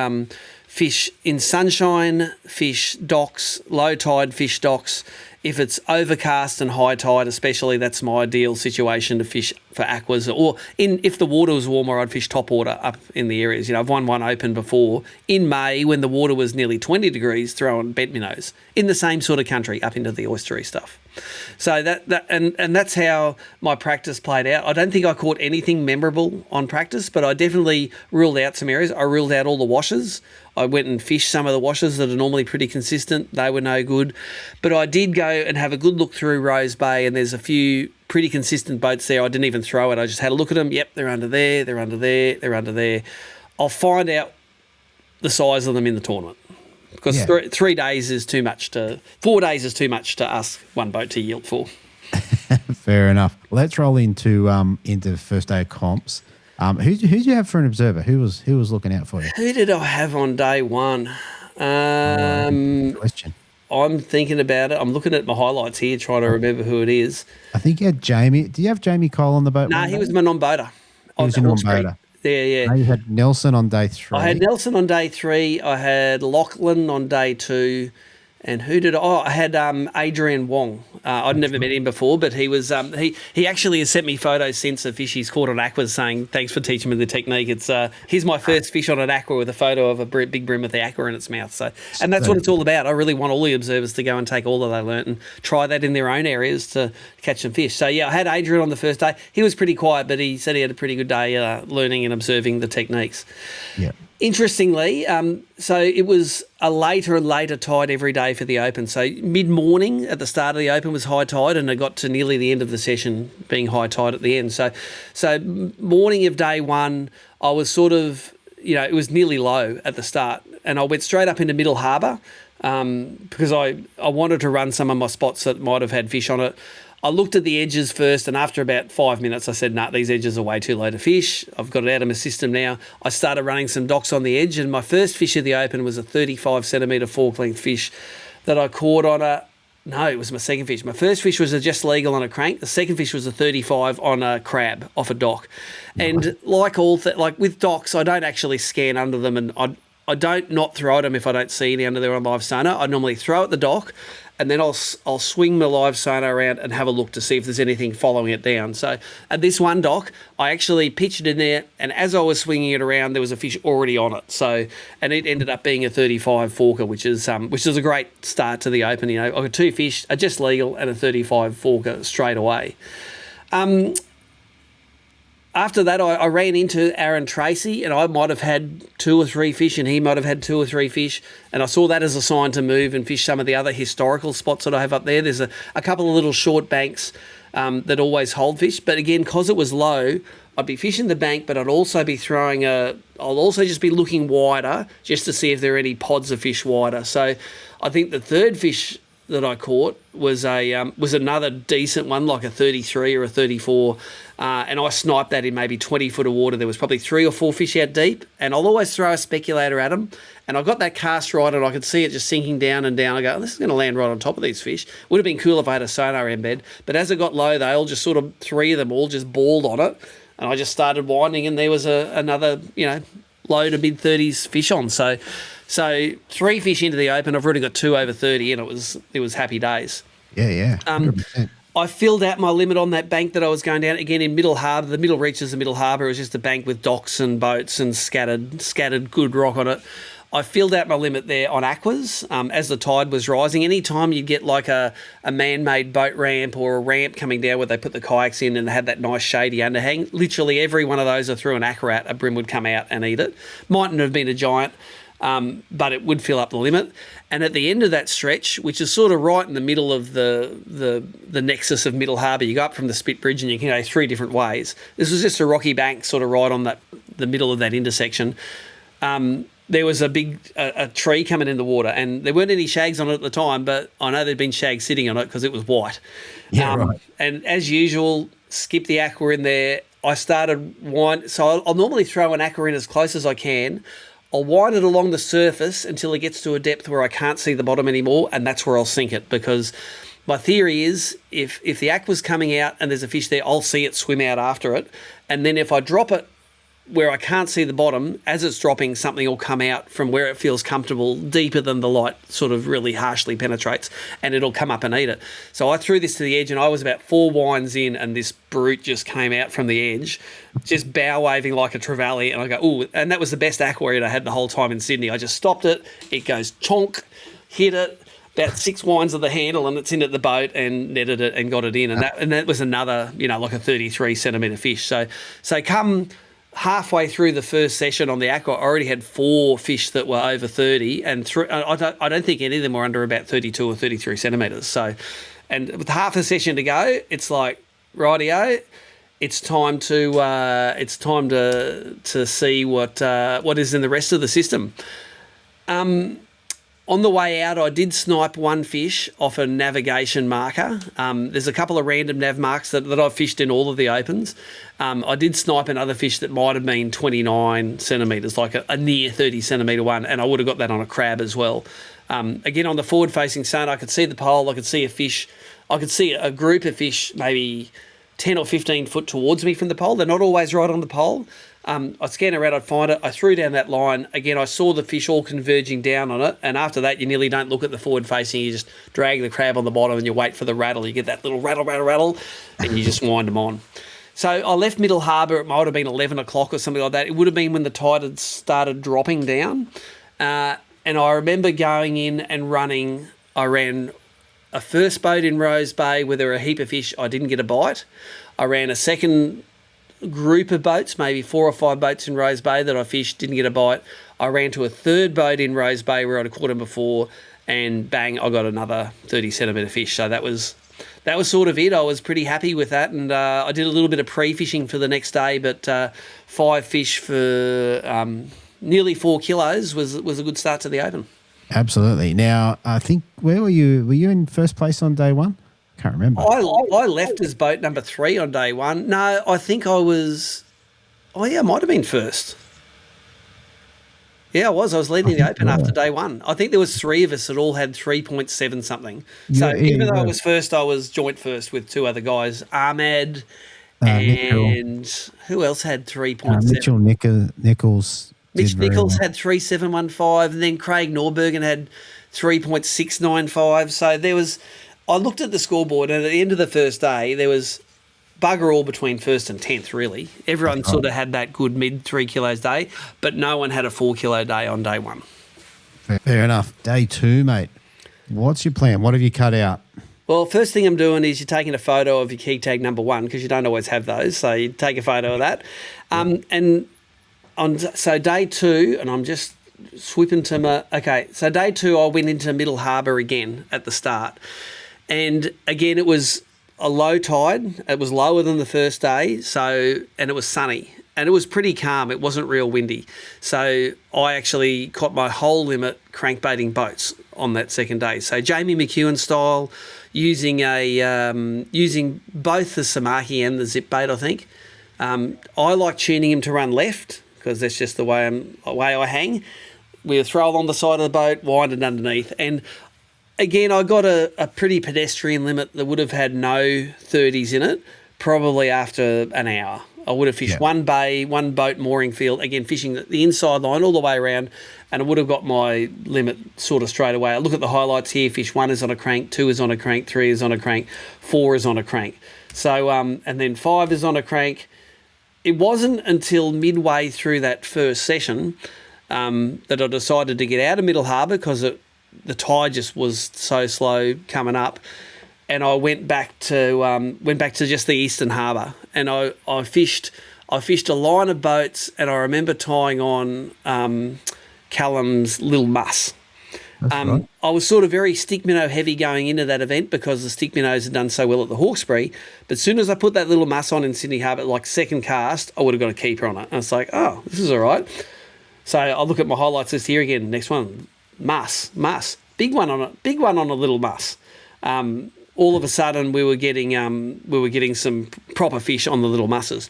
fish in sunshine, fish docks, low tide fish docks. If it's overcast and high tide especially, that's my ideal situation to fish for aquas. Or if the water was warmer, I'd fish top water up in the areas. I've won one Open before in May when the water was nearly 20 degrees, throwing bent minnows in the same sort of country up into the oystery stuff. So that's how my practice played out. I don't think I caught anything memorable on practice, but I definitely ruled out some areas. I ruled out all the washes. I went and fished some of the washes that are normally pretty consistent. They were no good. But I did go and have a good look through Rose Bay, and there's a few pretty consistent boats there. I didn't even throw it. I just had a look at them. Yep, they're under there, they're under there, they're under there. I'll find out the size of them in the tournament. Because 3 days is too much 4 days is too much to ask one boat to yield for. Fair enough. Let's roll into the first day of comps. Who did you have for an observer? Who was looking out for you? Who did I have on day one? Question. I'm thinking about it. I'm looking at my highlights here, trying to remember who it is. I think you had Jamie. Do you have Jamie Cole on the boat? No, he was my non-boater. He was your non-boater. Yeah. No, you had Nelson on day 3. I had Nelson on day 3. I had Lachlan on day 2. And who did I had Adrian Wong. I'd never met him before, but he was he actually has sent me photos since of fish he's caught on aquas, saying thanks for teaching me the technique. It's here's my first fish on an aqua with a photo of a big bream with the aqua in its mouth. So, and that's what it's all about. I really want all the observers to go and take all that they learnt and try that in their own areas to catch some fish. So yeah, I had Adrian on the first day. He was pretty quiet, but he said he had a pretty good day learning and observing the techniques. Yeah. Interestingly, so it was a later and later tide every day for the Open. So mid-morning at the start of the Open was high tide, and it got to nearly the end of the session being high tide at the end. So morning of day 1, I was sort of, it was nearly low at the start, and I went straight up into Middle Harbour because I wanted to run some of my spots that might have had fish on it. I looked at the edges first, and after about 5 minutes, I said, nah, these edges are way too low to fish. I've got it out of my system now. I started running some docks on the edge, and my first fish of the Open was a 35-centimetre fork-length fish that I caught on it was my second fish. My first fish was a just legal on a crank. The second fish was a 35 on a crab off a dock. And like with docks, I don't actually scan under them, and I don't not throw at them if I don't see any under there on live sonar. I normally throw at the dock, and then I'll swing my live sonar around and have a look to see if there's anything following it down. So at this one dock, I actually pitched it in there, and as I was swinging it around, there was a fish already on it. So, and it ended up being a 35 forker, which is a great start to the Open. I got 2 fish, a just legal and a 35 forker straight away. After that, I ran into Aaron Tracy, and I might have had 2 or 3 fish, and he might have had 2 or 3 fish. And I saw that as a sign to move and fish some of the other historical spots that I have up there. There's a couple of little short banks that always hold fish. But again, because it was low, I'd be fishing the bank, but I'd also be I'll also just be looking wider just to see if there are any pods of fish wider. So I think the third fish that I caught was another decent one, like a 33 or a 34, and I sniped that in maybe 20 foot of water. There was probably 3 or 4 fish out deep, and I'll always throw a speculator at them, and I got that cast right, and I could see it just sinking down and down. I go, this is going to land right on top of these fish. Would have been cool if I had a sonar embed, but as it got low, they all just 3 of them all just balled on it, and I just started winding, and there was another low to mid 30s fish on. So 3 fish into the Open, I've already got 2 over 30, and it was happy days. Yeah. 100%. I filled out my limit on that bank that I was going down again in Middle Harbour. The middle reaches of Middle Harbour is just a bank with docks and boats and scattered good rock on it. I filled out my limit there on aquas as the tide was rising. Any time you'd get like a man-made boat ramp or a ramp coming down where they put the kayaks in and they had that nice shady underhang, literally every one of those I threw an aqua at, a bream would come out and eat it. Mightn't have been a giant, but it would fill up the limit. And at the end of that stretch, which is sort of right in the middle of the nexus of Middle Harbour, you go up from the Spit Bridge and you can go 3 different ways. This was just a rocky bank sort of right on the middle of that intersection. There was a tree coming in the water, and there weren't any shags on it at the time, but I know there'd been shags sitting on it because it was white. Yeah, right. And as usual, skip the aqua in there. I started wind. So I'll normally throw an aqua in as close as I can. I'll wind it along the surface until it gets to a depth where I can't see the bottom anymore, and that's where I'll sink it, because my theory is if the aqua's coming out and there's a fish there, I'll see it swim out after it. And then if I drop it where I can't see the bottom, as it's dropping, something will come out from where it feels comfortable, deeper than the light sort of really harshly penetrates, and it'll come up and eat it. So I threw this to the edge, and I was about 4 winds in, and this brute just came out from the edge, just bow waving like a trevally, and I go, ooh, and that was the best aqua I had the whole time in Sydney. I just stopped it, it goes chonk, hit it, about 6 winds of the handle, and it's into the boat and netted it and got it in, and that was another, like a 33 centimetre fish. So come halfway through the first session on the aqua, I already had 4 fish that were over 30, and I don't think any of them were under about 32 or 33 centimetres. So, and with half a session to go, it's like, rightio, it's time to see what is in the rest of the system. On the way out, I did snipe 1 fish off a navigation marker. There's a couple of random nav marks that I've fished in all of the Opens. I did snipe another fish that might have been 29 centimetres, like a near 30 centimetre one, and I would have got that on a crab as well. Again, on the forward-facing sonar, I could see the pole, I could see a fish, I could see a group of fish maybe 10 or 15 foot towards me from the pole. They're not always right on the pole. I'd scan around, I'd find it, I threw down that line. Again, I saw the fish all converging down on it, and after that, you nearly don't look at the forward-facing, you just drag the crab on the bottom and you wait for the rattle. You get that little rattle, rattle, rattle, and you just wind them on. So I left Middle Harbour, it might have been 11 o'clock or something like that. It would have been when the tide had started dropping down. And I remember going in and running. I ran a first boat in Rose Bay where there were a heap of fish. I didn't get a bite. I ran a second group of boats, maybe 4 or 5 boats in Rose Bay that I fished, didn't get a bite. I ran to a third boat in Rose Bay where I'd caught him before, and bang, I got another 30 centimetre fish. So that was sort of it. I was pretty happy with that, and I did a little bit of pre-fishing for the next day, but 5 fish for nearly 4 kilos was a good start to the Open. Absolutely. Now, I think, where were you? Were you in first place on day one? Can't remember. I left as boat number 3 on day one. No, I think I was... Oh, yeah, I might have been first. Yeah, I was. I was leading the Open after day one. I think there was 3 of us that all had 3.7 something. So even though I was first, I was joint first with 2 other guys, Ahmed and Mitchell. Who else had 3.7? Mitchell Nichols. Mitch Nichols had 3.715, and then Craig Noorbergen had 3.695. So there was... I looked at the scoreboard, and at the end of the first day, there was bugger all between first and 10th, really. Everyone sort of had that good mid 3 kilos day, but no one had a 4 kilo day on day one. Fair enough. Day 2, mate. What's your plan? What have you cut out? Well, first thing I'm doing is you're taking a photo of your key tag number 1, because you don't always have those, so you take a photo of that. So day 2, and I'm just sweeping to my... Okay, so day 2, I went into Middle Harbour again at the start. And again, it was a low tide. It was lower than the first day, and it was sunny. And it was pretty calm. It wasn't real windy. So I actually caught my whole limit crankbaiting boats on that second day. So Jamie Mckeown style, using both the Samaki and the zip bait, I think. I like tuning him to run left, because that's just the way I hang. We throw along the side of the boat, wind it underneath. And again, I got a pretty pedestrian limit that would have had no 30s in it, probably after an hour. I would have fished one bay, one boat mooring field, again, fishing the inside line all the way around, and I would have got my limit sort of straight away. I look at the highlights here. Fish 1 is on a crank, 2 is on a crank, 3 is on a crank, 4 is on a crank. So, and then 5 is on a crank. It wasn't until midway through that first session that I decided to get out of Middle Harbour, because the tide just was so slow coming up, and I went back to just the Eastern Harbour, and I fished a line of boats, and I remember tying on Callum's Little Muss. Right. I was sort of very stick minnow heavy going into that event, because the stick minnows had done so well at the Hawkesbury. But as soon as I put that Little Muss on in Sydney Harbour, like second cast, I would have got a keeper on it. And it's like, oh, this is all right. So I look at my highlights list here again. Next one, Muss, big one on a Little Muss. All of a sudden, we were getting some proper fish on the Little Musses.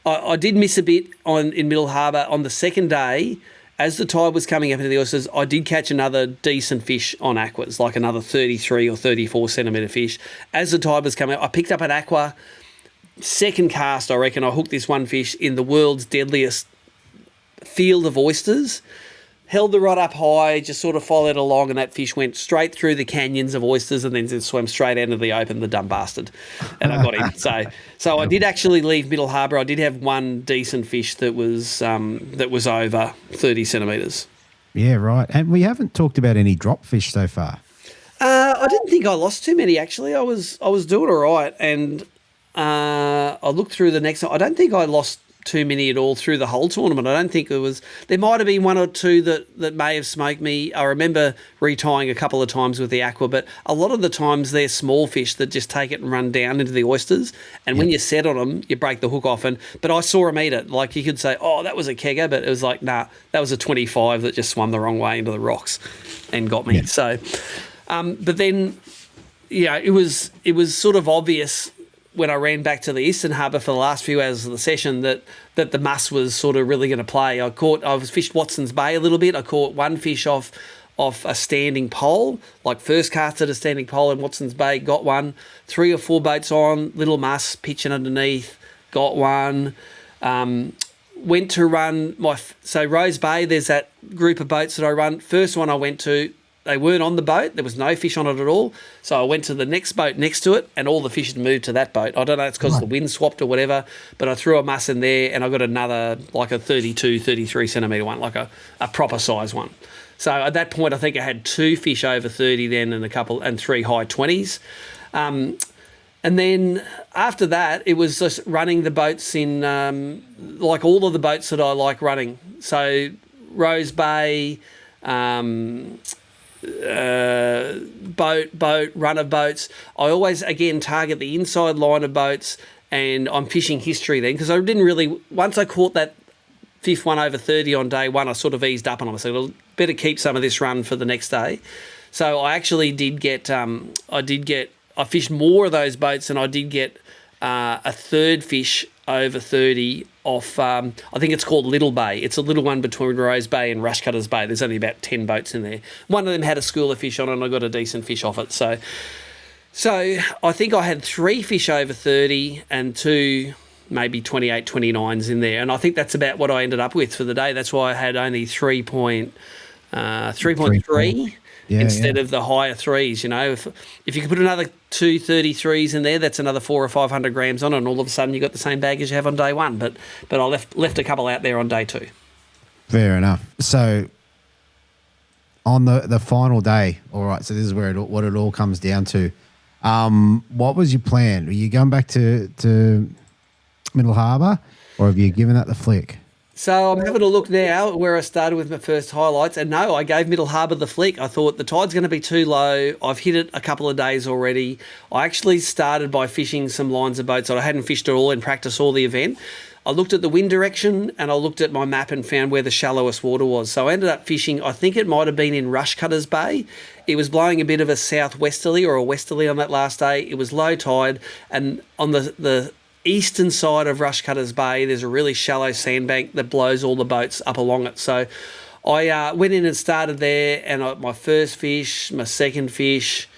I did miss a bit in Middle Harbour on the second day. As the tide was coming up into the oysters, I did catch another decent fish on aquas, like another 33 or 34 centimetre fish. As the tide was coming up, I picked up an aqua. Second cast, I reckon, I hooked this one fish in the world's deadliest field of oysters. Held the rod up high, just sort of followed along, and that fish went straight through the canyons of oysters and then just swam straight out of the Open, the dumb bastard. And I got him. So I did actually leave Middle Harbour. I did have one decent fish that was over 30 centimetres. Yeah, right. And we haven't talked about any drop fish so far. I didn't think I lost too many, actually. I was doing all right, and I looked through the next one. I don't think I lost too many at all through the whole tournament. I don't think there might have been 1 or 2 that may have smoked me. I remember retying a couple of times with the aqua, but a lot of the times they're small fish that just take it and run down into the oysters, and when you set on them, you break the hook off. But I saw them eat it. Like, you could say, oh, that was a kegger, but it was like, nah, that was a 25 that just swam the wrong way into the rocks and got me. So, but then, it was sort of obvious when I ran back to the Eastern Harbour for the last few hours of the session that the muss was sort of really going to play. I fished Watson's Bay a little bit. I caught one fish off off a standing pole, like first cast at a standing pole in Watson's Bay, got one. 3 or 4 boats on, little muss, pitching underneath, got one. Went to run so Rose Bay, there's that group of boats that I run. First one I went to, they weren't on the boat. There was no fish on it at all. So I went to the next boat next to it, and all the fish had moved to that boat. I don't know, it's because the wind swapped or whatever, but I threw a muss in there, and I got another, like a 32, 33 centimetre one, like a proper size one. So at that point, I think I had 2 fish over 30 then, and 3 high 20s. And then after that, it was just running the boats in, like all of the boats that I like running. So Rose Bay, boat, run of boats. I always, again, target the inside line of boats, and I'm fishing history then, because I didn't really, once I caught that 5th one over 30 on day one, I sort of eased up on them. I said, well, better keep some of this run for the next day. So I actually did get, I fished more of those boats, and I did get a third fish over 30 off, I think it's called Little Bay. It's a little one between Rose Bay and Rushcutters Bay. There's only about 10 boats in there. One of them had a school of fish on it, and I got a decent fish off it. So I think I had 3 fish over 30 and 2 maybe 28, 29s in there. And I think that's about what I ended up with for the day. That's why I had only 3.3. Instead of the higher 3s, you know. If you could put another 2 33s in there, that's another 400 or 500 grams on it, and all of a sudden you got the same bag as you have on day one. But I left a couple out there on day 2. Fair enough. So on the final day, all right, so this is where what it all comes down to. What was your plan? Were you going back to Middle Harbour, or have you given that the flick? So I'm having a look now where I started with my first highlights, and no, I gave Middle Harbour the flick. I thought the tide's going to be too low. I've hit it a couple of days already. I actually started by fishing some lines of boats that I hadn't fished at all in practice or the event. I looked at the wind direction, and I looked at my map and found where the shallowest water was. So I ended up fishing, I think it might have been in Rushcutters Bay. It was blowing a bit of a southwesterly or a westerly on that last day. It was low tide, and on the eastern side of Rushcutters Bay, there's a really shallow sandbank that blows all the boats up along it. So I went in and started there, and my first fish, my second fish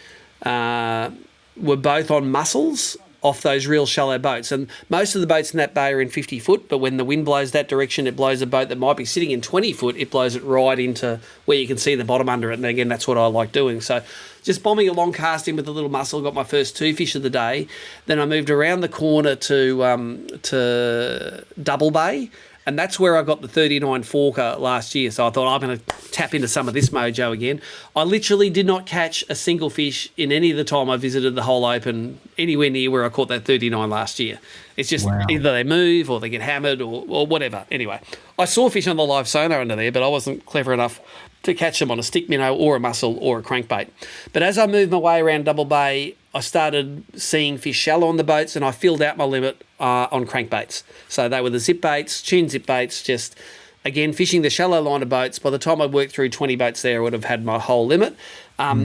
were both on mussels off those real shallow boats. And most of the boats in that bay are in 50 foot, but when the wind blows that direction, it blows a boat that might be sitting in 20 foot, it blows it right into where you can see the bottom under it. And again, that's what I like doing. So just bombing along, casting with a little mussel, got my first 2 fish of the day. Then I moved around the corner to Double Bay, and that's where I got the 39 forker last year. So I thought I'm going to tap into some of this mojo again. I literally did not catch a single fish in any of the time I visited the whole Open anywhere near where I caught that 39 last year. It's just either they move or they get hammered or whatever. Anyway, I saw fish on the live sonar under there, but I wasn't clever enough to catch them on a stick minnow or a mussel or a crankbait. But as I moved my way around Double Bay, I started seeing fish shallow on the boats, and I filled out my limit on crankbaits. So they were the zip baits, tune zip baits, just, again, fishing the shallow line of boats. By the time I'd worked through 20 boats there, I would have had my whole limit.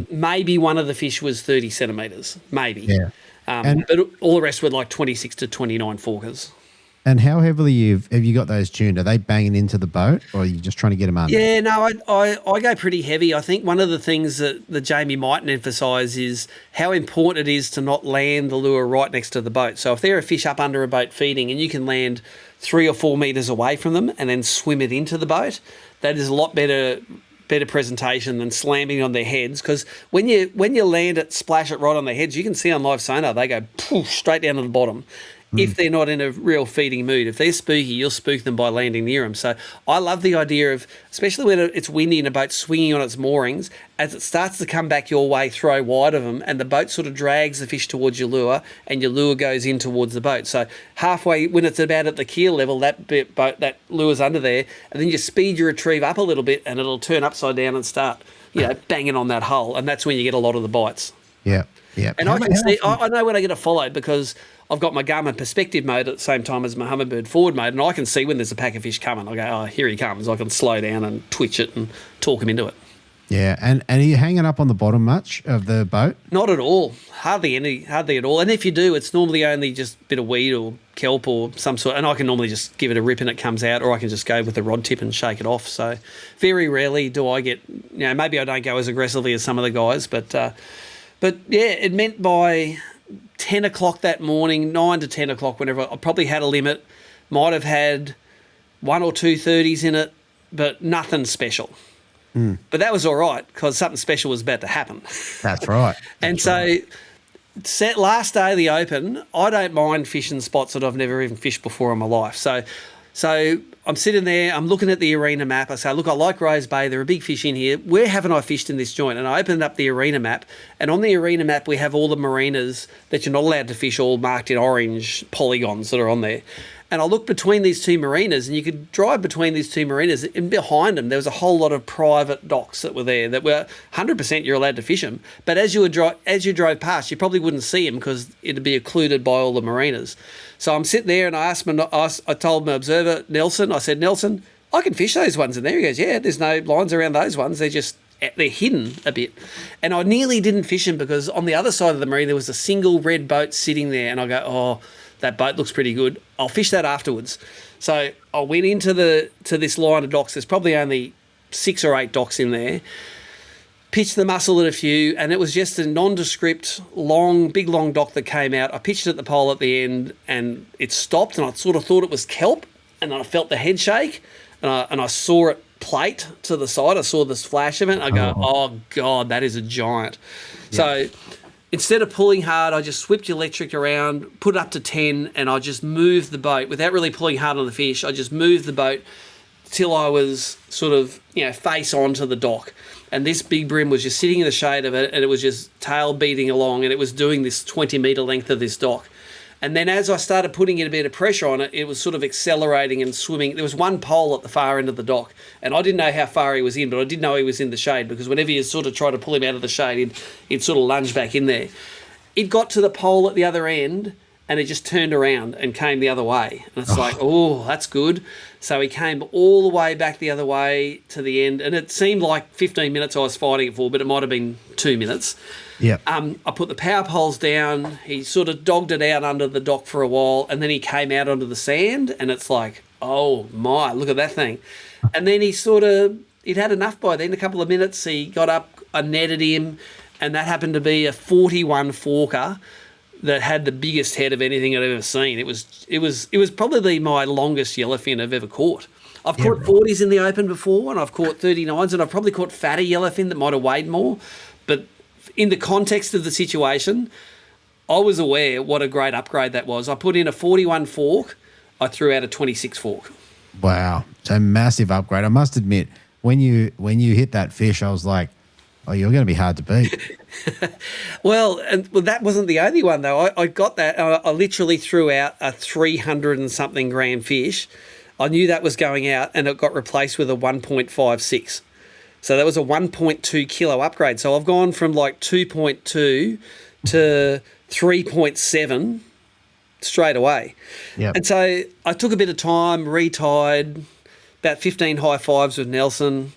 Maybe one of the fish was 30 centimetres, maybe. Yeah. But all the rest were like 26 to 29 forkers. And how heavily have you got those tuned? Are they banging into the boat, or are you just trying to get them under? Yeah, no, I go pretty heavy. I think one of the things that Jamie mightn't emphasise is how important it is to not land the lure right next to the boat. So if there are fish up under a boat feeding and you can land 3 or 4 metres away from them and then swim it into the boat, that is a lot better presentation than slamming on their heads, because when you land it, splash it right on their heads, you can see on live sonar they go poof, straight down to the bottom. If they're not in a real feeding mood. If they're spooky, you'll spook them by landing near them. So I love the idea of, especially when it's windy and a boat swinging on its moorings, as it starts to come back your way, throw wide of them, and the boat sort of drags the fish towards your lure, and your lure goes in towards the boat. So halfway, when it's about at the keel level, that lure's under there, and then you speed your retrieve up a little bit, and it'll turn upside down and start, banging on that hull, and that's when you get a lot of the bites. Yeah, yeah. And I know when I get a followed, because I've got my Garmin perspective mode at the same time as my Humminbird forward mode, and I can see when there's a pack of fish coming. I go, oh, here he comes. I can slow down and twitch it and talk him into it. Yeah, and are you hanging up on the bottom much of the boat? Not at all. Hardly at all. And if you do, it's normally only just a bit of weed or kelp or some sort. And I can normally just give it a rip and it comes out, or I can just go with the rod tip and shake it off. So very rarely do I get, maybe I don't go as aggressively as some of the guys, but yeah, it meant by 10 o'clock that morning, 9 to 10 o'clock, whenever I probably had a limit, might have had 1 or 2 30s in it, but nothing special. But that was all right because something special was about to happen. That's right. Last day of the Open, I don't mind fishing spots that I've never even fished before in my life. So I'm sitting there, I'm looking at the arena map. I say, look, I like Rose Bay. There are big fish in here. Where haven't I fished in this joint? And I opened up the arena map, and on the arena map we have all the marinas that you're not allowed to fish, all marked in orange polygons that are on there. And I looked between these two marinas, and you could drive between these two marinas, and behind them there was a whole lot of private docks that were there that were 100% you're allowed to fish them. But as you drove past, you probably wouldn't see them because it'd be occluded by all the marinas. So I'm sitting there, and I told my observer, Nelson, I said, Nelson, I can fish those ones in there. He goes, yeah, there's no lines around those ones. They're hidden a bit. And I nearly didn't fish them because on the other side of the marina there was a single red boat sitting there, and I go, oh, that boat looks pretty good. I'll fish that afterwards. So I went into this line of docks. There's probably only 6 or 8 docks in there. Pitched the mussel at a few, and it was just a nondescript, big long dock that came out. I pitched it at the pole at the end, and it stopped, and I sort of thought it was kelp, and then I felt the head shake, and I saw it plate to the side. I saw this flash of it, and I go, oh, God, that is a giant. Yeah. So instead of pulling hard, I just whipped the electric around, put it up to 10, and I just moved the boat without really pulling hard on the fish. I just moved the boat till I was sort of, face onto the dock. And this big bream was just sitting in the shade of it, and it was just tail beating along, and it was doing this 20-metre length of this dock. And then as I started putting in a bit of pressure on it, it was sort of accelerating and swimming. There was one pole at the far end of the dock, and I didn't know how far he was in, but I did know he was in the shade because whenever you sort of try to pull him out of the shade, he'd sort of lunge back in there. It got to the pole at the other end, and it just turned around and came the other way. And it's like, oh, that's good. So he came all the way back the other way to the end, and it seemed like 15 minutes I was fighting it for, but it might have been 2 minutes. Yeah. I put the power poles down. He sort of dogged it out under the dock for a while, and then he came out onto the sand, and it's like, oh my, look at that thing. And then he'd had enough by then. A couple of minutes, he got up, I netted him, and that happened to be a 41 forker that had the biggest head of anything I'd ever seen. It was probably my longest yellowfin I've ever caught. I've caught 40s in the Open before, and I've caught 39s, and I've probably caught fatter yellowfin that might have weighed more. But in the context of the situation, I was aware what a great upgrade that was. I put in a 41 fork. I threw out a 26 fork. Wow. So massive upgrade. I must admit, when you hit that fish, I was like, oh, you're going to be hard to beat. Well, that wasn't the only one, though. I got that. I literally threw out a 300 and something gram fish. I knew that was going out, and it got replaced with a 1.56. So that was a 1.2 kilo upgrade. So I've gone from like 2.2 to 3.7 straight away. Yep. And so I took a bit of time, retied, about 15 high fives with Nelson.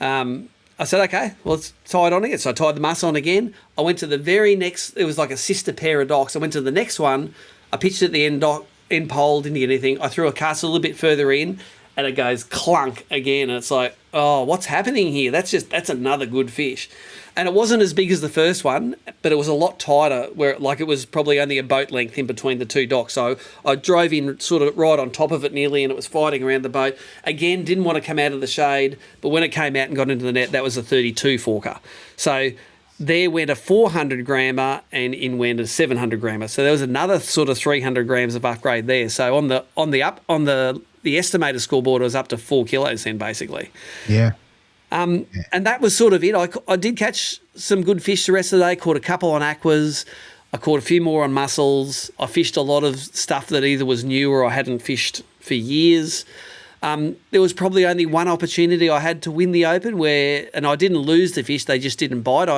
I said, okay, well, let's tie it on again. So I tied the muss on again. I went to the very next, it was like a sister pair of docks. I went to the next one. I pitched at the end pole, didn't get anything. I threw a cast a little bit further in, and it goes clunk again. And it's like, oh, what's happening here? That's another good fish. And it wasn't as big as the first one, but it was a lot tighter, where it was probably only a boat length in between the two docks. So I drove in sort of right on top of it nearly, and it was fighting around the boat. Again, didn't want to come out of the shade, but when it came out and got into the net, that was a 32 forker. So there went a 400 grammer, and in went a 700 grammer. So there was another sort of 300 grams of upgrade there. So on the estimated scoreboard, it was up to 4 kilos then, basically. Yeah. And that was sort of it. I did catch some good fish the rest of the day, caught a couple on aquas. I caught a few more on mussels. I fished a lot of stuff that either was new or I hadn't fished for years. There was probably only one opportunity I had to win the Open and I didn't lose the fish, they just didn't bite.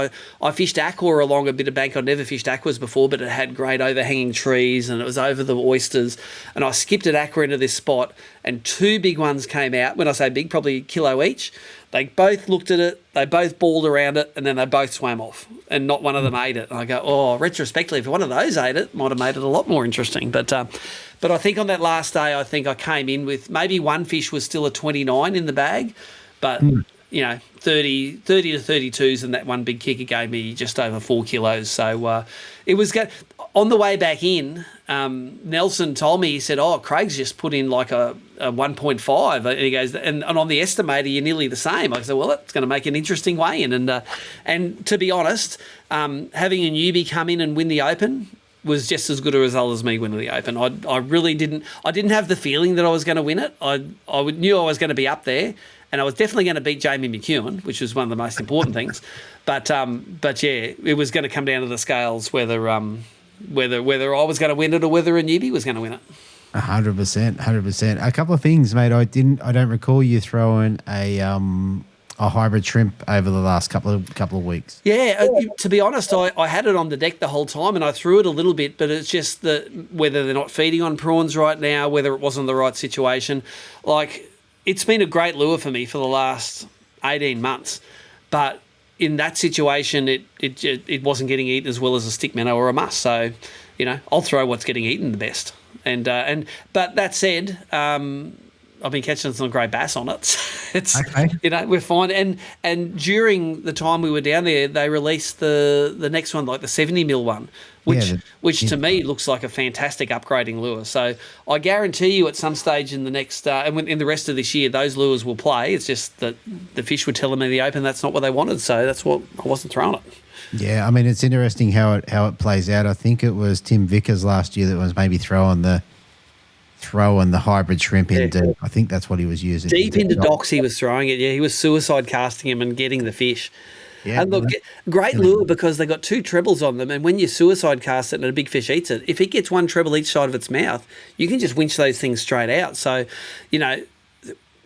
I fished aqua along a bit of bank. I'd never fished aquas before, but it had great overhanging trees and it was over the oysters. And I skipped at aqua into this spot and 2 big ones came out. When I say big, probably a kilo each. They both looked at it, they both balled around it, and then they both swam off, and not one of them ate it. And I go, oh, retrospectively, if one of those ate it, might have made it a lot more interesting. But I think on that last day, I think I came in with maybe one fish was still a 29 in the bag, but 30 to 32s, and that one big kicker gave me just over 4 kilos. So it was good. On the way back in, Nelson told me, he said, oh, Craig's just put in like a 1.5. And he goes, and on the estimator, you're nearly the same. I said, well, that's going to make an interesting weigh-in. And to be honest, having a newbie come in and win the Open was just as good a result as me winning the Open. I really didn't have the feeling that I was going to win it. I knew I was going to be up there, and I was definitely going to beat Jamie Mckeown, which was one of the most important things. But yeah, it was going to come down to the scales whether I was going to win it or whether a newbie was going to win it. 100%. A couple of things, mate. I don't recall you throwing a hybrid shrimp over the last couple of weeks. Yeah, to be honest, I had it on the deck the whole time, and I threw it a little bit, but it's just that whether they're not feeding on prawns right now, whether it wasn't the right situation. Like, it's been a great lure for me for the last 18 months, but in that situation, it wasn't getting eaten as well as a stick minnow or a muss. So, I'll throw what's getting eaten the best. But that said, I've been catching some great bass on it. It's okay. We're fine. And during the time we were down there, they released the next one, like the 70 mil one, which to me looks like a fantastic upgrading lure. So I guarantee you, at some stage in the next and in the rest of this year, those lures will play. It's just that the fish were telling me in the Open that's not what they wanted, so that's what I wasn't throwing it. Yeah, I mean, it's interesting how it plays out. I think it was Tim Vickers last year that was maybe throwing the hybrid shrimp into, I think that's what he was using. Deep into docks he was throwing it. Yeah, he was suicide casting him and getting the fish. Yeah, and look, great lure because they got 2 trebles on them, and when you suicide cast it and a big fish eats it, if it gets 1 treble each side of its mouth, you can just winch those things straight out. So,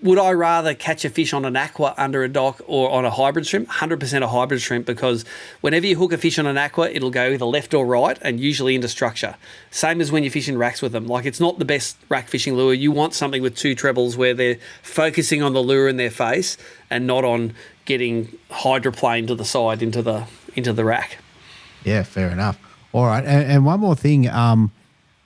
would I rather catch a fish on an aqua under a dock or on a hybrid shrimp? 100% a hybrid shrimp, because whenever you hook a fish on an aqua, it'll go either left or right and usually into structure. Same as when you're fishing racks with them. Like, it's not the best rack fishing lure. You want something with 2 trebles where they're focusing on the lure in their face and not on getting hydroplaned to the side into the rack. Yeah, fair enough. All right, and one more thing.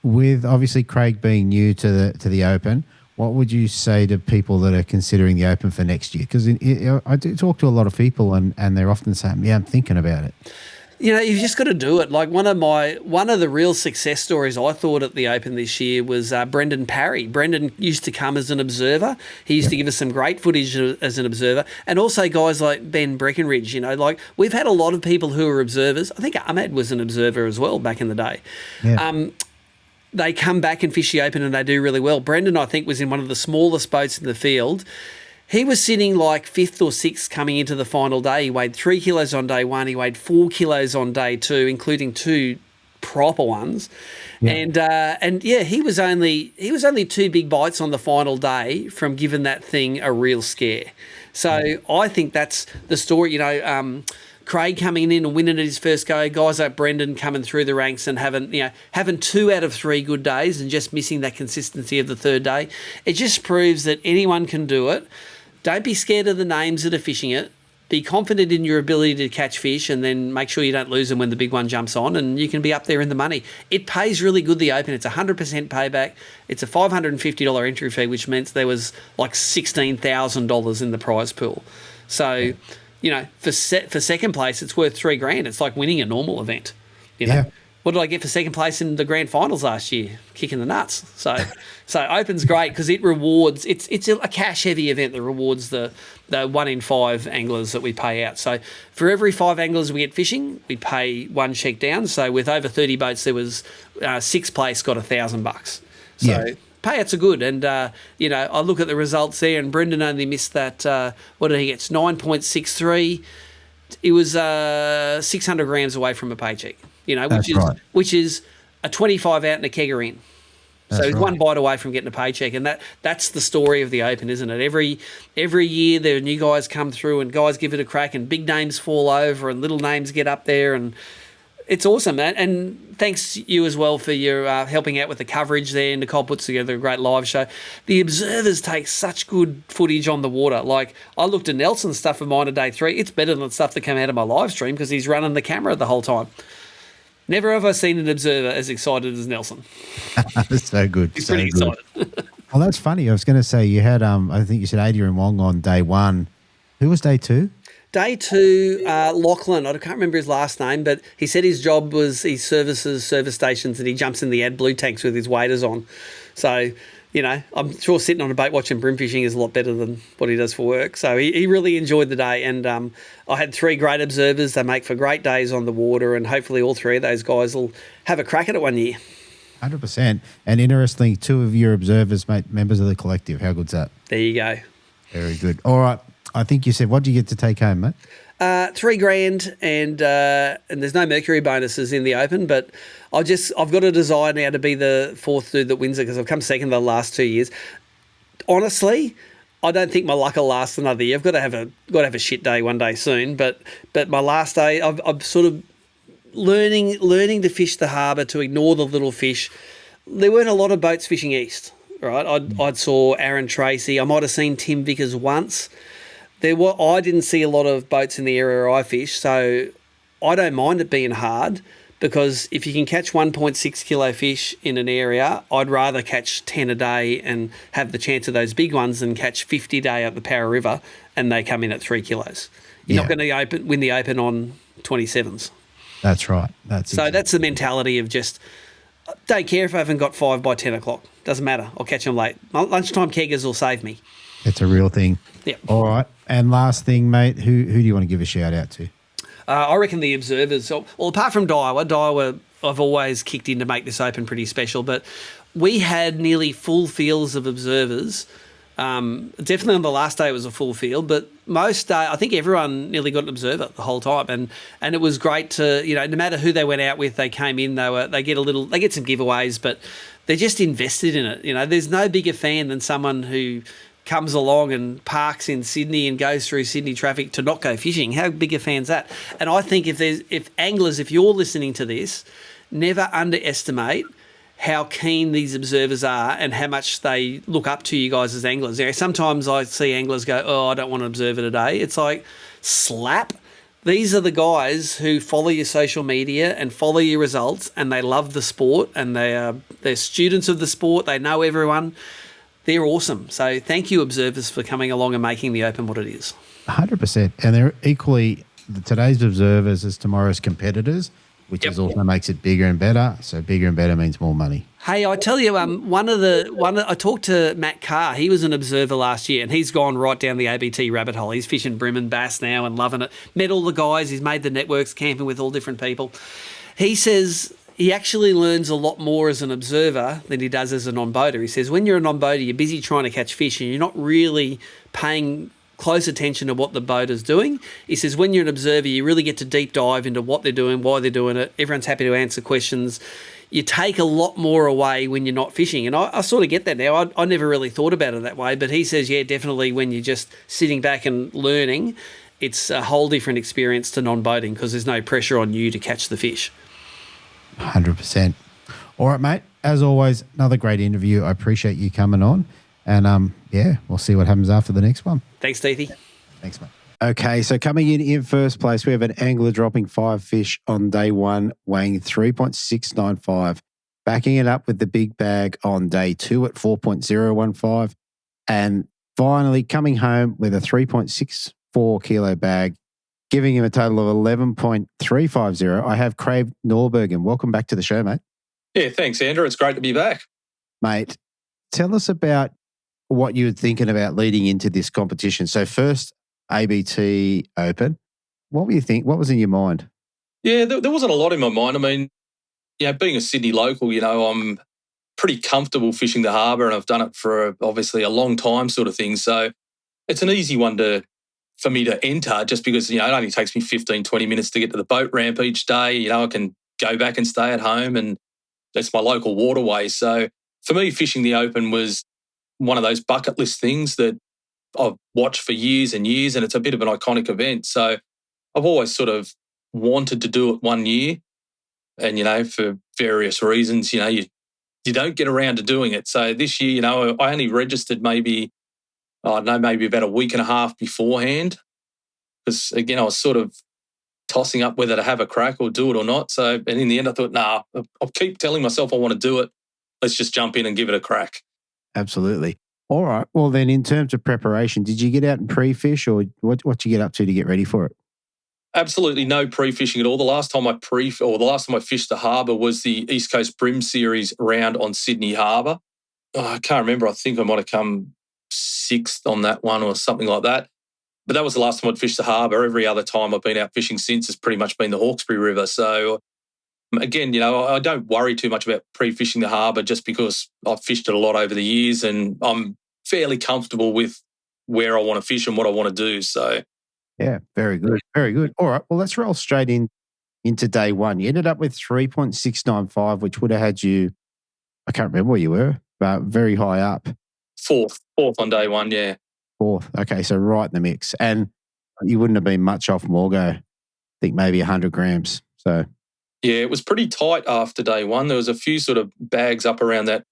With obviously Craig being new to the Open, what would you say to people that are considering the Open for next year? Because I do talk to a lot of people, and they're often saying, yeah, I'm thinking about it. You've just got to do it. Like, one of the real success stories I thought at the Open this year was Brendan Parry. Brendan used to come as an observer. He used to give us some great footage as an observer. And also guys like Ben Breckenridge, like we've had a lot of people who are observers. I think Ahmed was an observer as well back in the day. Yeah. They come back and fish the Open and they do really well. Brendan, I think, was in one of the smallest boats in the field. He was sitting like 5th or 6th coming into the final day. He weighed 3 kilos on day 1. He weighed 4 kilos on day 2, including 2 proper ones. Yeah. And he was only 2 big bites on the final day from giving that thing a real scare. So I think that's the story. Craig coming in and winning at his first go, guys like Brendan coming through the ranks and having 2 out of 3 good days and just missing that consistency of the 3rd day. It just proves that anyone can do it. Don't be scared of the names that are fishing it. Be confident in your ability to catch fish, and then make sure you don't lose them when the big one jumps on, and you can be up there in the money. It pays really good, the Open. It's 100% payback. It's a $550 entry fee, which meant there was like $16,000 in the prize pool. So... for second place, it's worth $3,000. It's like winning a normal event. What did I get for second place in the grand finals last year? Kicking the nuts. So Open's great because it rewards. It's a cash heavy event that rewards the 1 in 5 anglers that we pay out. So for every 5 anglers we get fishing, we pay 1 check down. So with over 30 boats, there was 6th place got $1,000. So. Yeah. Payouts are good, and I look at the results there, and Brendan only missed that. What did he get? 9.63. It was 600 grams away from a paycheck. Which is a 25 out and a kegger in. So he's 1 bite away from getting a paycheck, and that's the story of the Open, isn't it? Every year there are new guys come through, and guys give it a crack, and big names fall over, and little names get up there, and It's awesome, man. And thanks you as well for your helping out with the coverage there. Nicole puts together a great live show. The observers take such good footage on the water. Like, I looked at Nelson's stuff of mine on day 3. It's better than stuff that came out of my live stream because he's running the camera the whole time. Never have I seen an observer as excited as Nelson. That's so good. He's so pretty good. excited. Well, that's funny. I was going to say you had, I think you said Adrian Wong on day 1. Who was day 2? Day 2, Lachlan, I can't remember his last name, but he said his job was he services service stations and he jumps in the AdBlue tanks with his waders on. So, you know, I'm sure sitting on a boat watching bream fishing is a lot better than what he does for work. So he really enjoyed the day, and I had 3 great observers. They make for great days on the water, and hopefully all 3 of those guys will have a crack at it one year. 100%. And interestingly, 2 of your observers, mate, members of the collective. How good's that? There you go. Very good. All right. I think you said, what did you get to take home, mate? $3,000, and there's no Mercury bonuses in the Open, but I've got a desire now to be the 4th dude that wins it because I've come second the last 2 years. Honestly, I don't think my luck will last another year. I've got to have a shit day one day soon, but my last day, I'm sort of learning to fish the harbour, to ignore the little fish. There weren't a lot of boats fishing east, right? I saw Aaron Tracy. I might have seen Tim Vickers once. I didn't see a lot of boats in the area I fish, so I don't mind it being hard because if you can catch 1.6 kilo fish in an area, I'd rather catch 10 a day and have the chance of those big ones than catch 50 a day up the Power River and they come in at 3 kilos. You're not going to win the Open on 27s. That's right. That's the mentality of just, don't care if I haven't got 5 by 10 o'clock. Doesn't matter. I'll catch them late. Lunchtime keggers will save me. It's a real thing. Yeah. All right. And last thing, mate, who do you want to give a shout out to? I reckon the observers. Well, apart from Daiwa, I've always kicked in to make this Open pretty special, but we had nearly full fields of observers. Definitely on the last day it was a full field, but most day I think everyone nearly got an observer the whole time, and it was great to, you know, no matter who they went out with, they came in, they get some giveaways, but they're just invested in it. You know, there's no bigger fan than someone who comes along and parks in Sydney and goes through Sydney traffic to not go fishing. How big a fan's that? And I think if anglers, if you're listening to this, never underestimate how keen these observers are and how much they look up to you guys as anglers. You know, sometimes I see anglers go, oh, I don't want an observer today. It's like, slap. These are the guys who follow your social media and follow your results, and they love the sport, and they're students of the sport. They know everyone. They're awesome. So thank you, observers, for coming along and making the Open what it is. 100%. And they're equally, today's observers as tomorrow's competitors, which also makes it bigger and better. So bigger and better means more money. Hey, I tell you, I talked to Matt Carr. He was an observer last year, and he's gone right down the ABT rabbit hole. He's fishing bream and bass now and loving it. Met all the guys. He's made the networks, camping with all different people. He says he actually learns a lot more as an observer than he does as a non-boater. He says when you're a non-boater, you're busy trying to catch fish and you're not really paying close attention to what the boater's doing. He says when you're an observer, you really get to deep dive into what they're doing, why they're doing it. Everyone's happy to answer questions. You take a lot more away when you're not fishing. And I sort of get that now. I never really thought about it that way. But he says, yeah, definitely when you're just sitting back and learning, it's a whole different experience to non-boating because there's no pressure on you to catch the fish. 100%. All right, mate. As always, another great interview. I appreciate you coming on. And, we'll see what happens after the next one. Thanks, Steithy. Thanks, mate. Okay, so coming in first place, we have an angler dropping 5 fish on day 1, weighing 3.695. Backing it up with the big bag on day 2 at 4.015. And finally coming home with a 3.64 kilo bag, giving him a total of 11.350. I have Craig Noorbergen. Welcome back to the show, mate. Yeah, thanks, Andrew. It's great to be back. Mate, tell us about what you were thinking about leading into this competition. So first, ABT Open. What were you think? What was in your mind? Yeah, there wasn't a lot in my mind. I mean, being a Sydney local, I'm pretty comfortable fishing the harbour and I've done it for obviously a long time sort of thing. So it's an easy one for me to enter just because, it only takes me 15, 20 minutes to get to the boat ramp each day. I can go back and stay at home and that's my local waterway. So for me, fishing the Open was one of those bucket list things that I've watched for years and years, and it's a bit of an iconic event. So I've always sort of wanted to do it one year. And, for various reasons, you don't get around to doing it. So this year, I only registered maybe about a week and a half beforehand, because, again, I was sort of tossing up whether to have a crack or do it or not. So, and in the end, I thought, I'll keep telling myself I want to do it. Let's just jump in and give it a crack. Absolutely. All right. Well, then in terms of preparation, did you get out and pre-fish, or what you get up to get ready for it? Absolutely no pre-fishing at all. The last time I fished the harbour was the East Coast BREAM Series round on Sydney Harbour. I can't remember. I think I might have come 6th on that one or something like that. But that was the last time I'd fished the harbour. Every other time I've been out fishing since has pretty much been the Hawkesbury River. So, again, I don't worry too much about pre-fishing the harbour, just because I've fished it a lot over the years and I'm fairly comfortable with where I want to fish and what I want to do. So, yeah, very good. Very good. All right. Well, let's roll straight into day one. You ended up with 3.695, which would have had you, I can't remember where you were, but very high up. Fourth on day one, yeah. Fourth. Okay, so right in the mix. And you wouldn't have been much off Morgo. I think maybe 100 grams. So, yeah, it was pretty tight after day one. There was a few sort of bags up around that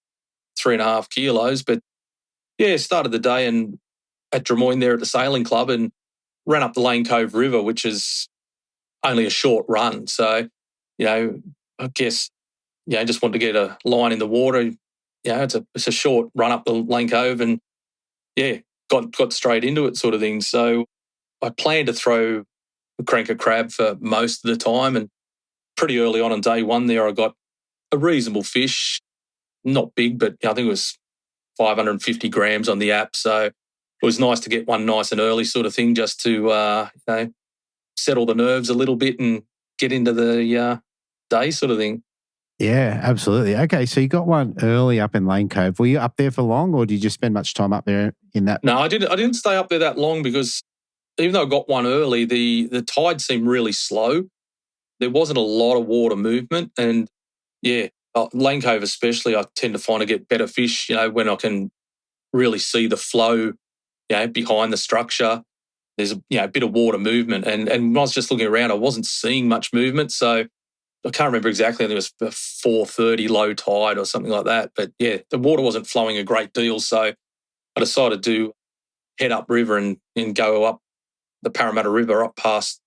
3.5 kilos. But, yeah, started the day and at Drummoyne there at the sailing club and ran up the Lane Cove River, which is only a short run. So, I guess, just wanted to get a line in the water. It's a short run up the Lane Cove and, got straight into it sort of thing. So I planned to crank a crab for most of the time, and pretty early on day one there I got a reasonable fish, not big, but I think it was 550 grams on the app. So it was nice to get one nice and early sort of thing, just to, settle the nerves a little bit and get into the day sort of thing. yeah, absolutely. Okay, so you got one early up in Lane Cove. Were you up there for long, or did you just spend much time up there in that? No, I didn't stay up there that long, because even though I got one early, the tide seemed really slow. There wasn't a lot of water movement. And, Lane Cove especially, I tend to find I get better fish, when I can really see the flow, behind the structure. There's a bit of water movement. And when I was just looking around, I wasn't seeing much movement. So I can't remember exactly. I think it was 4:30 low tide or something like that. But, the water wasn't flowing a great deal. So I decided to head up river and go up the Parramatta River up past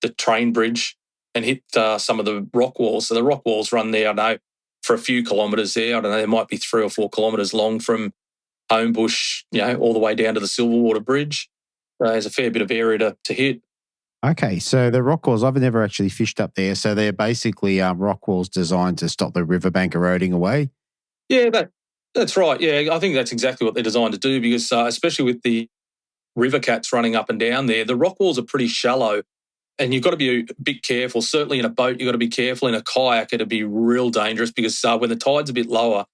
the train bridge and hit some of the rock walls. So the rock walls run there, I know, for a few kilometres there. I don't know, there might be 3 or 4 kilometres long from Homebush, all the way down to the Silverwater Bridge. There's a fair bit of area to hit. Okay, so the rock walls, I've never actually fished up there. So they're basically rock walls designed to stop the riverbank eroding away? Yeah, that's right. Yeah, I think that's exactly what they're designed to do, because especially with the river cats running up and down there, the rock walls are pretty shallow and you've got to be a bit careful. Certainly in a boat, you've got to be careful. In a kayak, it'd be real dangerous, because when the tide's a bit lower,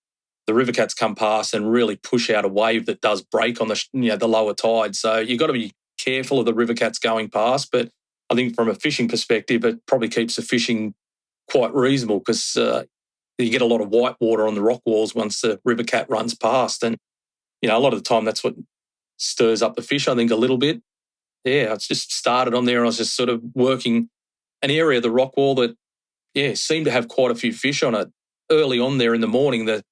the river cats come past and really push out a wave that does break on the lower tide. So you've got to be careful of the river cats going past. But I think from a fishing perspective, it probably keeps the fishing quite reasonable, because you get a lot of white water on the rock walls once the river cat runs past. And, a lot of the time that's what stirs up the fish, I think, a little bit. Yeah, I just started on there and I was just sort of working an area of the rock wall that, seemed to have quite a few fish on it. Early on there in the morning, the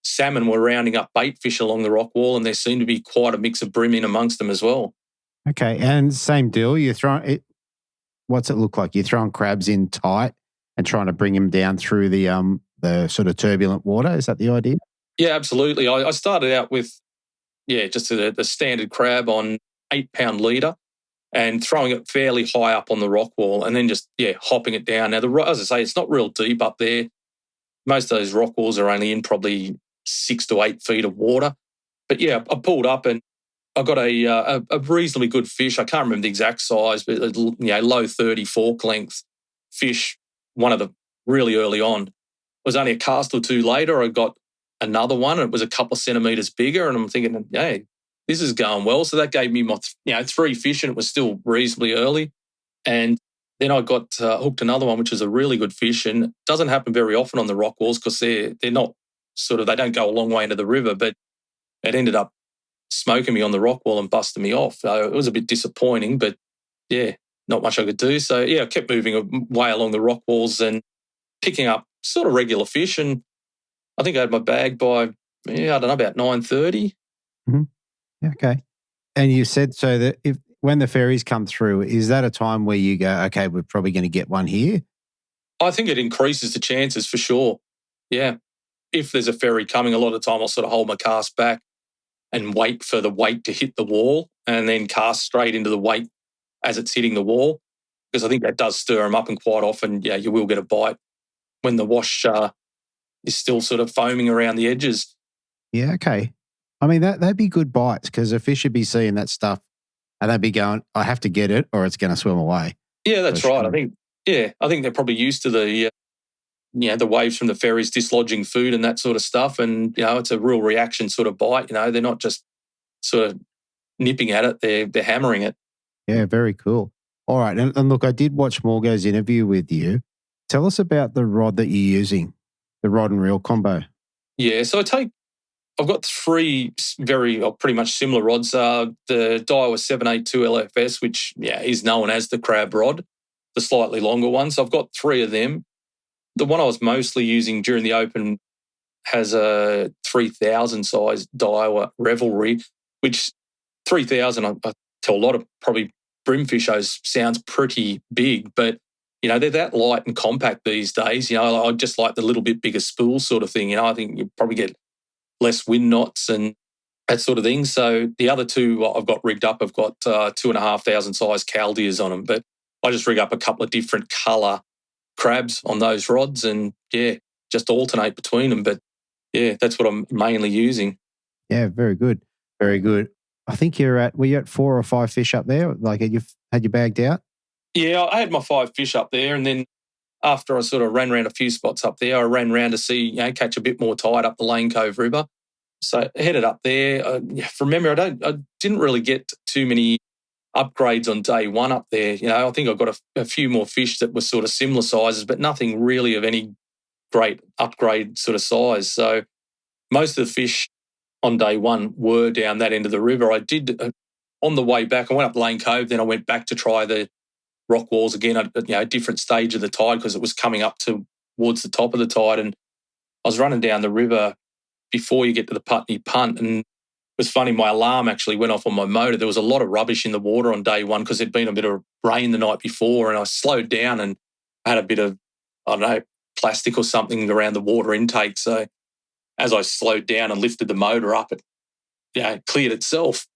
salmon were rounding up bait fish along the rock wall, and there seemed to be quite a mix of bream in amongst them as well. Okay, and same deal. You're throwing it. What's it look like? You're throwing crabs in tight and trying to bring them down through the sort of turbulent water. Is that the idea? Yeah, absolutely. I started out with just the standard crab on 8-pound leader and throwing it fairly high up on the rock wall, and then just hopping it down. Now, as I say, it's not real deep up there. Most of those rock walls are only in probably 6 to 8 feet of water. But I pulled up and I got a reasonably good fish. I can't remember the exact size, but low 30 fork length fish. One of the really early on. It was only a cast or two later, I got another one, and it was a couple of centimetres bigger. And I'm thinking, hey, this is going well. So that gave me my 3 fish, and it was still reasonably early. And then I got hooked another one, which is a really good fish, and it doesn't happen very often on the rock walls, because they're not they don't go a long way into the river, but it ended up smoking me on the rock wall and busting me off. So it was a bit disappointing, but not much I could do. So I kept moving way along the rock walls and picking up sort of regular fish. And I think I had my bag by, I don't know, about 9:30. Yeah, okay. And you said so that when the ferries come through, is that a time where you go, okay, we're probably going to get one here? I think it increases the chances for sure. Yeah. If there's a ferry coming, a lot of the time I'll sort of hold my cast back and wait for the weight to hit the wall and then cast straight into the weight as it's hitting the wall, because I think that does stir them up, and quite often, yeah, you will get a bite when the wash is still sort of foaming around the edges. Yeah, okay. I mean, that'd be good bites, because a fish should be seeing that stuff and they'd be going, I have to get it or it's going to swim away. Yeah, that's For right. sure. I think they're probably used to the waves from the ferries dislodging food and that sort of stuff. And, it's a real reaction sort of bite. They're not just sort of nipping at it, they're hammering it. Yeah, very cool. All right. And look, I did watch Morgo's interview with you. Tell us about the rod that you're using, the rod and reel combo. Yeah, so I've got three pretty much similar rods. The Daiwa 782 LFS, which is known as the crab rod, the slightly longer one. So I've got three of them. The one I was mostly using during the Open has a 3,000 size Daiwa Revelry, which 3,000, I tell a lot of probably brimfish sounds pretty big, but they're that light and compact these days. I just like the little bit bigger spool sort of thing. I think you probably get less wind knots and that sort of thing. So the other two I've got rigged up, I've got 2,500 size Chaldeas on them, but I just rig up a couple of different colour crabs on those rods and, just alternate between them. But, that's what I'm mainly using. Yeah, very good. Very good. I think were you at 4 or 5 fish up there? Like, had you bagged out? Yeah, I had my 5 fish up there, and then after I sort of ran around a few spots up there, I ran around to see, catch a bit more tide up the Lane Cove River. So headed up there. From memory, I didn't really get too many upgrades on day one up there. I think I got a few more fish that were sort of similar sizes, but nothing really of any great upgrade sort of size. So most of the fish on day one were down that end of the river. I did, on the way back, I went up Lane Cove, then I went back to try the rock walls again at a different stage of the tide, because it was coming up towards the top of the tide. And I was running down the river before you get to the Putney Punt, and it was funny, my alarm actually went off on my motor. There was a lot of rubbish in the water on day one because there'd been a bit of rain the night before, and I slowed down and had a bit of, plastic or something around the water intake. So as I slowed down and lifted the motor up, it cleared itself.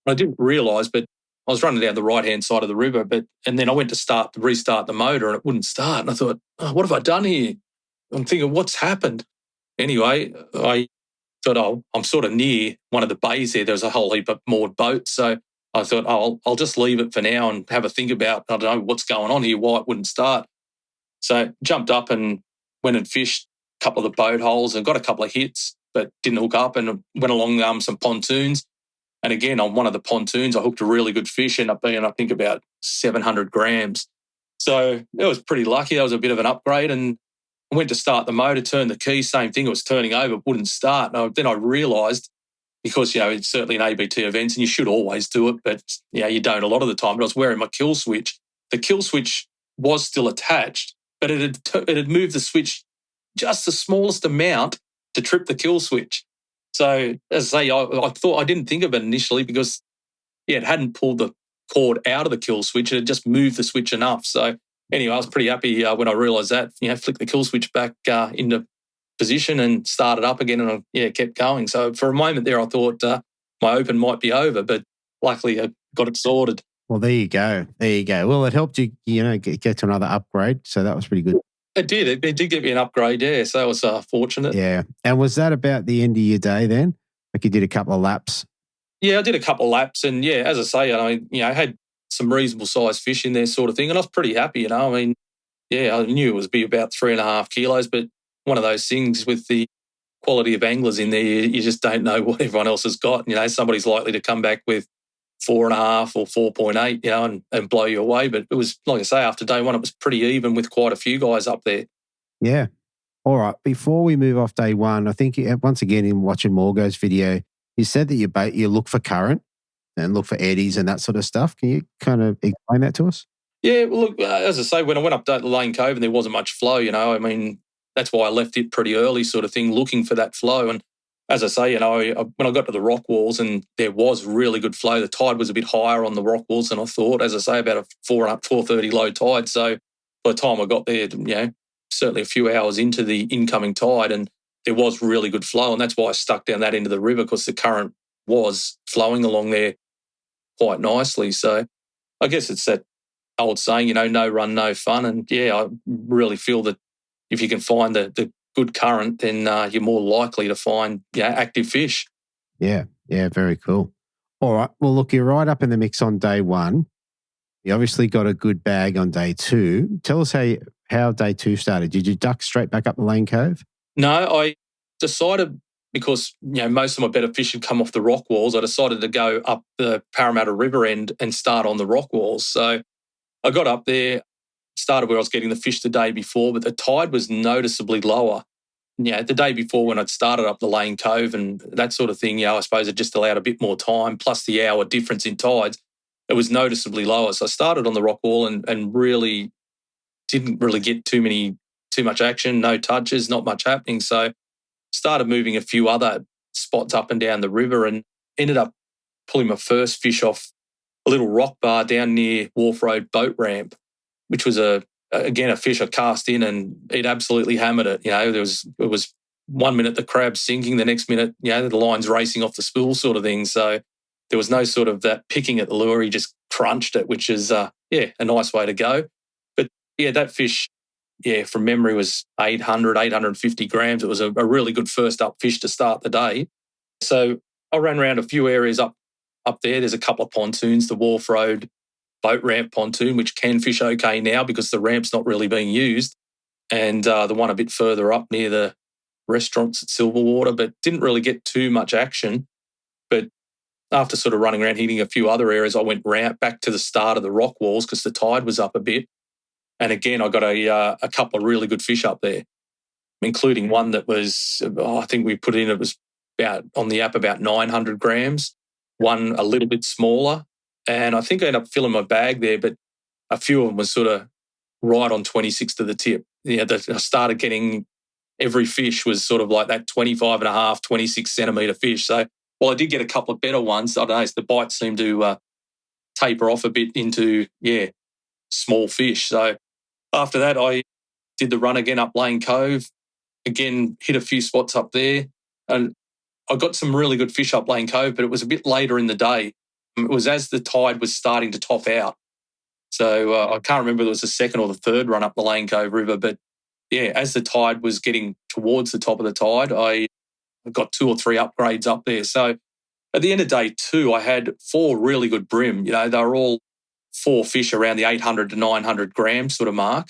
I didn't realise, but I was running down the right-hand side of the river, and then I went to restart the motor and it wouldn't start. And I thought, what have I done here? I'm thinking, what's happened? Anyway, I thought, I'm sort of near one of the bays there. There was a whole heap of moored boats. So I thought, I'll just leave it for now and have a think about, I don't know what's going on here, why it wouldn't start. So jumped up and went and fished a couple of the boat holes and got a couple of hits, but didn't hook up, and went along some pontoons. And again, on one of the pontoons, I hooked a really good fish, ended up being, I think, about 700 grams. So that was pretty lucky. That was a bit of an upgrade. And I went to start the motor, turned the key, same thing. It was turning over, wouldn't start. And then I realised, because, it's certainly an ABT events and you should always do it, but, you don't a lot of the time. But I was wearing my kill switch. The kill switch was still attached, but it had moved the switch just the smallest amount to trip the kill switch. So, as I say, I didn't think of it initially because, it hadn't pulled the cord out of the kill switch. It had just moved the switch enough. So, anyway, I was pretty happy when I realised that. Flicked the kill switch back into position and started up again, and I kept going. So, for a moment there, I thought my Open might be over, but luckily I got it sorted. Well, there you go. There you go. Well, it helped you, get to another upgrade. So that was pretty good. It did. It did get me an upgrade, yeah. So I was fortunate. Yeah. And was that about the end of your day then? Like you did a couple of laps? Yeah, I did a couple of laps. And, as I say, I had some reasonable sized fish in there sort of thing. And I was pretty happy, I mean, I knew it was be about 3.5 kilos. But one of those things with the quality of anglers in there, you just don't know what everyone else has got. Somebody's likely to come back with 4.5 or 4.8, and blow you away. But it was, like I say, after day one, it was pretty even with quite a few guys up there. Yeah. All right. Before we move off day one, I think once again in watching Morgo's video, you said that you look for current and look for eddies and that sort of stuff. Can you kind of explain that to us? Yeah, well, look, as I say, when I went up to Lane Cove and there wasn't much flow, I mean, that's why I left it pretty early sort of thing, looking for that flow. And as I say, when I got to the rock walls and there was really good flow, the tide was a bit higher on the rock walls than I thought. As I say, about a 4:30 low tide. So by the time I got there, certainly a few hours into the incoming tide, and there was really good flow. And that's why I stuck down that end of the river, because the current was flowing along there quite nicely. So I guess it's that old saying, no run, no fun. And yeah, I really feel that if you can find the good current, then you're more likely to find active fish. Yeah, very cool. All right. Well, look, you're right up in the mix on day one. You obviously got a good bag on day two. Tell us how day two started. Did you duck straight back up the Lane Cove? No, I decided, because most of my better fish had come off the rock walls, I decided to go up the Parramatta River end and start on the rock walls. So I got up there, started where I was getting the fish the day before, but the tide was noticeably lower. The day before when I'd started up the Lane Cove and that sort of thing, I suppose it just allowed a bit more time, plus the hour difference in tides, it was noticeably lower. So I started on the rock wall and really didn't really get too much action, no touches, not much happening. So started moving a few other spots up and down the river and ended up pulling my first fish off a little rock bar down near Wharf Road boat ramp, which was again a fish I cast in, and it absolutely hammered it. It was 1 minute the crab's sinking, the next minute, the line's racing off the spool sort of thing. So there was no sort of that picking at the lure. He just crunched it, which is, a nice way to go. But that fish, from memory was 850 grams. It was a really good first up fish to start the day. So I ran around a few areas up there. There's a couple of pontoons, the Wharf Road boat ramp pontoon, which can fish okay now because the ramp's not really being used, and the one a bit further up near the restaurants at Silverwater, but didn't really get too much action. But after sort of running around hitting a few other areas, I went back to the start of the rock walls because the tide was up a bit. And again, I got a couple of really good fish up there, including one that was, I think we put in, it was about on the app about 900 grams, one a little bit smaller. And I think I ended up filling my bag there, but a few of them was sort of right on 26 to the tip. I started getting, every fish was sort of like that 25 and a half, 26 centimetre fish. So while I did get a couple of better ones, I don't know, the bites seemed to taper off a bit into, small fish. So after that, I did the run again up Lane Cove, again, hit a few spots up there. And I got some really good fish up Lane Cove, but it was a bit later in the day. It was as the tide was starting to top out. So I can't remember if it was the second or the third run up the Lane Cove River, but as the tide was getting towards the top of the tide, I got 2 or 3 upgrades up there. So at the end of day two, I had 4 really good bream. They were all 4 fish around the 800 to 900 gram sort of mark.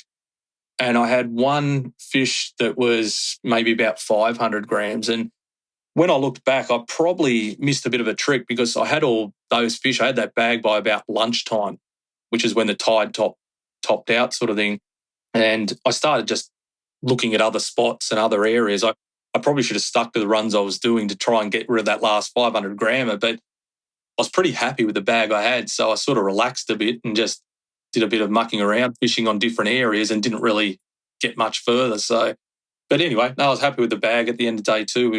And I had one fish that was maybe about 500 grams. And when I looked back, I probably missed a bit of a trick because I had all those fish. I had that bag by about lunchtime, which is when the tide topped out sort of thing. And I started just looking at other spots and other areas. I probably should have stuck to the runs I was doing to try and get rid of that last 500 grammer, but I was pretty happy with the bag I had. So I sort of relaxed a bit and just did a bit of mucking around, fishing on different areas, and didn't really get much further. So, but anyway, I was happy with the bag at the end of day two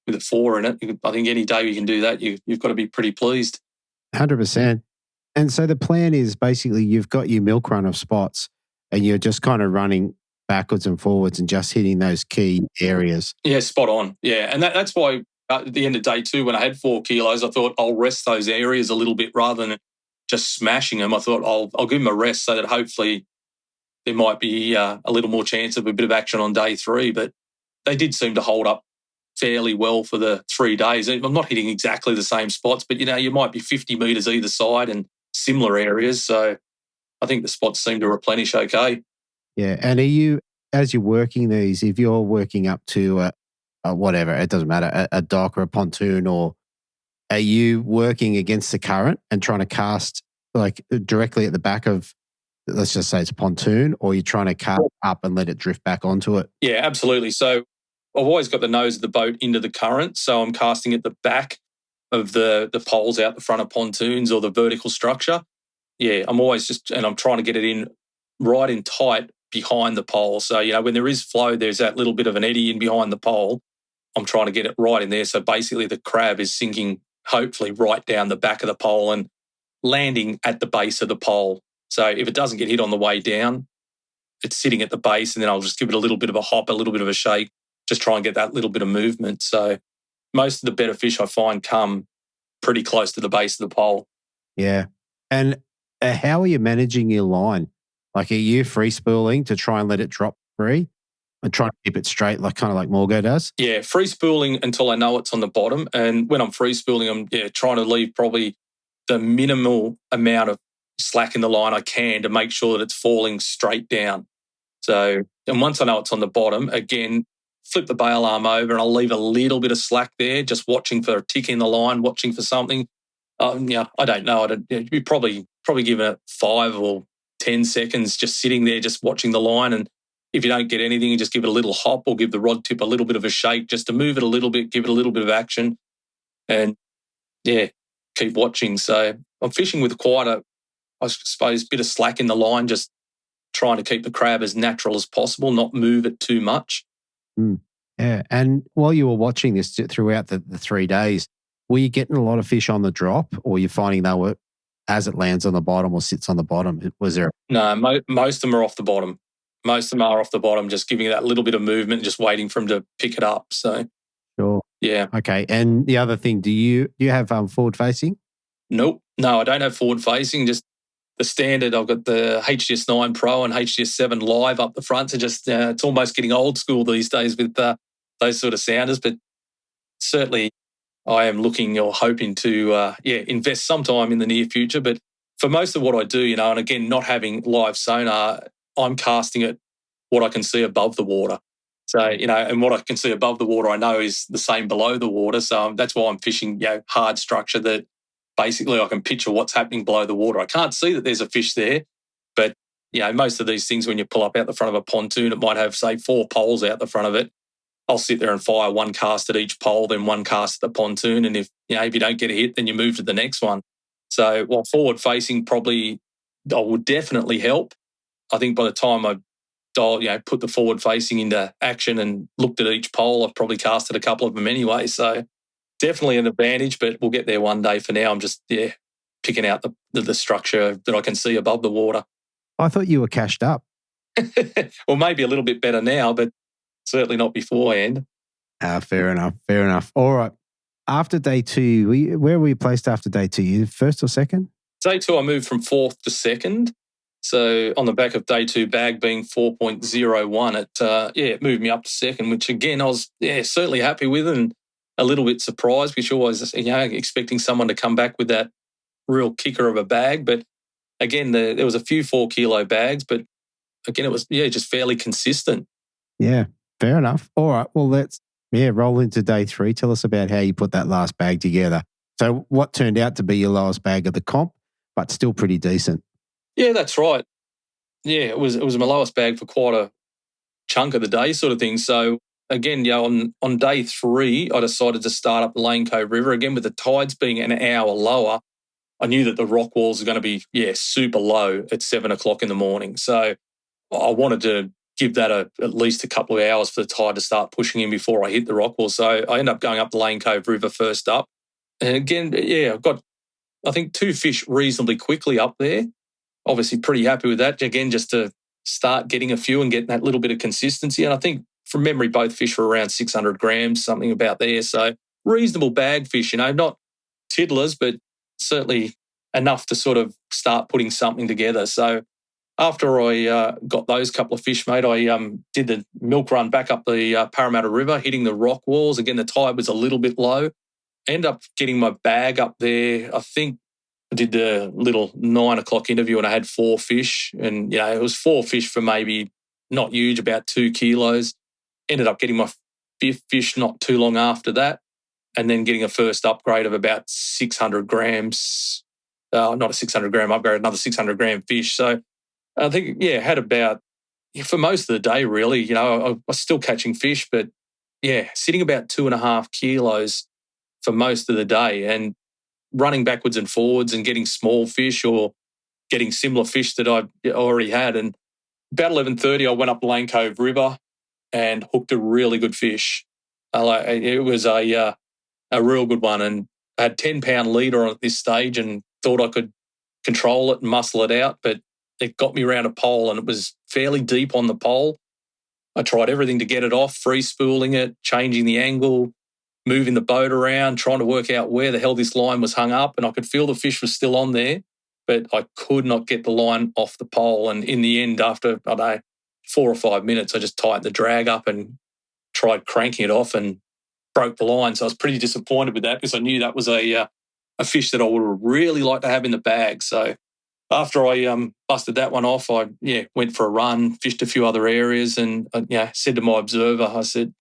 with a 4 in it. I think any day you can do that, you've got to be pretty pleased. 100%. And so the plan is basically you've got your milk run of spots and you're just kind of running backwards and forwards and just hitting those key areas. Yeah, spot on. Yeah, and that's why at the end of day two, when I had 4 kilos, I thought I'll rest those areas a little bit rather than just smashing them. I thought I'll give them a rest so that hopefully there might be a little more chance of a bit of action on day 3. But they did seem to hold up fairly well for the 3 days. I'm not hitting exactly the same spots, but you might be 50 metres either side and similar areas. So I think the spots seem to replenish okay. Yeah, and are you, as you're working these, if you're working up to whatever, it doesn't matter, a dock or a pontoon, or are you working against the current and trying to cast like directly at the back of, let's just say it's a pontoon, or you're trying to cast up and let it drift back onto it? Yeah, absolutely. So I've always got the nose of the boat into the current, so I'm casting at the back of the poles out the front of pontoons or the vertical structure. I'm always and I'm trying to get it in right in tight behind the pole. So, when there is flow, there's that little bit of an eddy in behind the pole. I'm trying to get it right in there. So basically the crab is sinking hopefully right down the back of the pole and landing at the base of the pole. So if it doesn't get hit on the way down, it's sitting at the base, and then I'll just give it a little bit of a hop, a little bit of a shake, just try and get that little bit of movement. So most of the better fish I find come pretty close to the base of the pole. Yeah. And how are you managing your line? Like, are you free spooling to try and let it drop free and try to keep it straight, like kind of like Morgo does? Yeah, free spooling until I know it's on the bottom. And when I'm free spooling, I'm trying to leave probably the minimal amount of slack in the line I can to make sure that it's falling straight down. So, and once I know it's on the bottom, again, flip the bail arm over and I'll leave a little bit of slack there, just watching for a tick in the line, watching for something. I don't know. You're probably giving it 5 or 10 seconds just sitting there, just watching the line. And if you don't get anything, you just give it a little hop or give the rod tip a little bit of a shake just to move it a little bit, give it a little bit of action. And, keep watching. So I'm fishing with quite I suppose, bit of slack in the line, just trying to keep the crab as natural as possible, not move it too much. Yeah. And while you were watching this throughout the 3 days, were you getting a lot of fish on the drop, or you're finding they were as it lands on the bottom or sits on the bottom? Was there? No, most of them are off the bottom. Most of them are off the bottom, just giving it that little bit of movement, just waiting for them to pick it up. So, Sure. Yeah. Okay. And the other thing, do you have forward facing? Nope. No, I don't have forward facing. Just the standard. I've got the HDS 9 Pro and HDS 7 Live up the front. So just it's almost getting old school these days with those sort of sounders. But certainly, I am looking or hoping to invest sometime in the near future. But for most of what I do, and again, not having live sonar, I'm casting it what I can see above the water. So, and what I can see above the water, I know is the same below the water. So that's why I'm fishing, hard structure that basically I can picture what's happening below the water. I can't see that there's a fish there, but, most of these things, when you pull up out the front of a pontoon, it might have, say, 4 poles out the front of it. I'll sit there and fire one cast at each pole, then one cast at the pontoon. And if you don't get a hit, then you move to the next one. So while forward facing probably would definitely help, I think by the time I put the forward facing into action and looked at each pole, I've probably casted a couple of them anyway. So definitely an advantage, but we'll get there one day. For now, I'm just, picking out the structure that I can see above the water. I thought you were cashed up. Well, maybe a little bit better now, but certainly not beforehand. Fair enough. All right. After day 2, where were you placed after day 2? You first or second? Day 2, I moved from 4th to 2nd. So on the back of day 2 bag being 4.01, it moved me up to 2nd, which again, I was certainly happy with and a little bit surprised, which always, expecting someone to come back with that real kicker of a bag. But again, there was a few 4 kilo bags, but again, it was, just fairly consistent. Yeah, fair enough. All right. Well, let's roll into day 3. Tell us about how you put that last bag together. So what turned out to be your lowest bag of the comp, but still pretty decent. Yeah, that's right. Yeah, it was my lowest bag for quite a chunk of the day sort of thing. So again, on day 3, I decided to start up the Lane Cove River. Again, with the tides being an hour lower, I knew that the rock walls are going to be, super low at 7 o'clock in the morning. So I wanted to give that at least a couple of hours for the tide to start pushing in before I hit the rock wall. So I ended up going up the Lane Cove River first up. And again, I've got, I think, 2 fish reasonably quickly up there. Obviously pretty happy with that. Again, just to start getting a few and getting that little bit of consistency. And I think from memory, both fish were around 600 grams, something about there. So reasonable bag fish, not tiddlers, but certainly enough to sort of start putting something together. So after I got those couple of fish, mate, I did the milk run back up the Parramatta River, hitting the rock walls. Again, the tide was a little bit low. I ended up getting my bag up there. I think I did the little 9 o'clock interview and I had 4 fish. And, it was 4 fish for maybe not huge, about 2 kilos. Ended up getting my 5th fish not too long after that. And then getting a first upgrade of about 600 grams. Not a 600 gram upgrade, another 600 gram fish. So I think, had about, for most of the day, really, I was still catching fish, but sitting about 2.5 kilos for most of the day and running backwards and forwards and getting small fish or getting similar fish that I already had. And about 11:30, I went up Lane Cove River and hooked a really good fish. It was a real good one, and I had 10-pound leader on at this stage and thought I could control it and muscle it out, but it got me around a pole and it was fairly deep on the pole. I tried everything to get it off, free spooling it, changing the angle, moving the boat around, trying to work out where the hell this line was hung up, and I could feel the fish was still on there, but I could not get the line off the pole. And in the end, after, I don't know, 4 or 5 minutes, I just tightened the drag up and tried cranking it off and broke the line. So I was pretty disappointed with that because I knew that was a fish that I would really like to have in the bag. So after I busted that one off, I went for a run, fished a few other areas, and said to my observer, I said,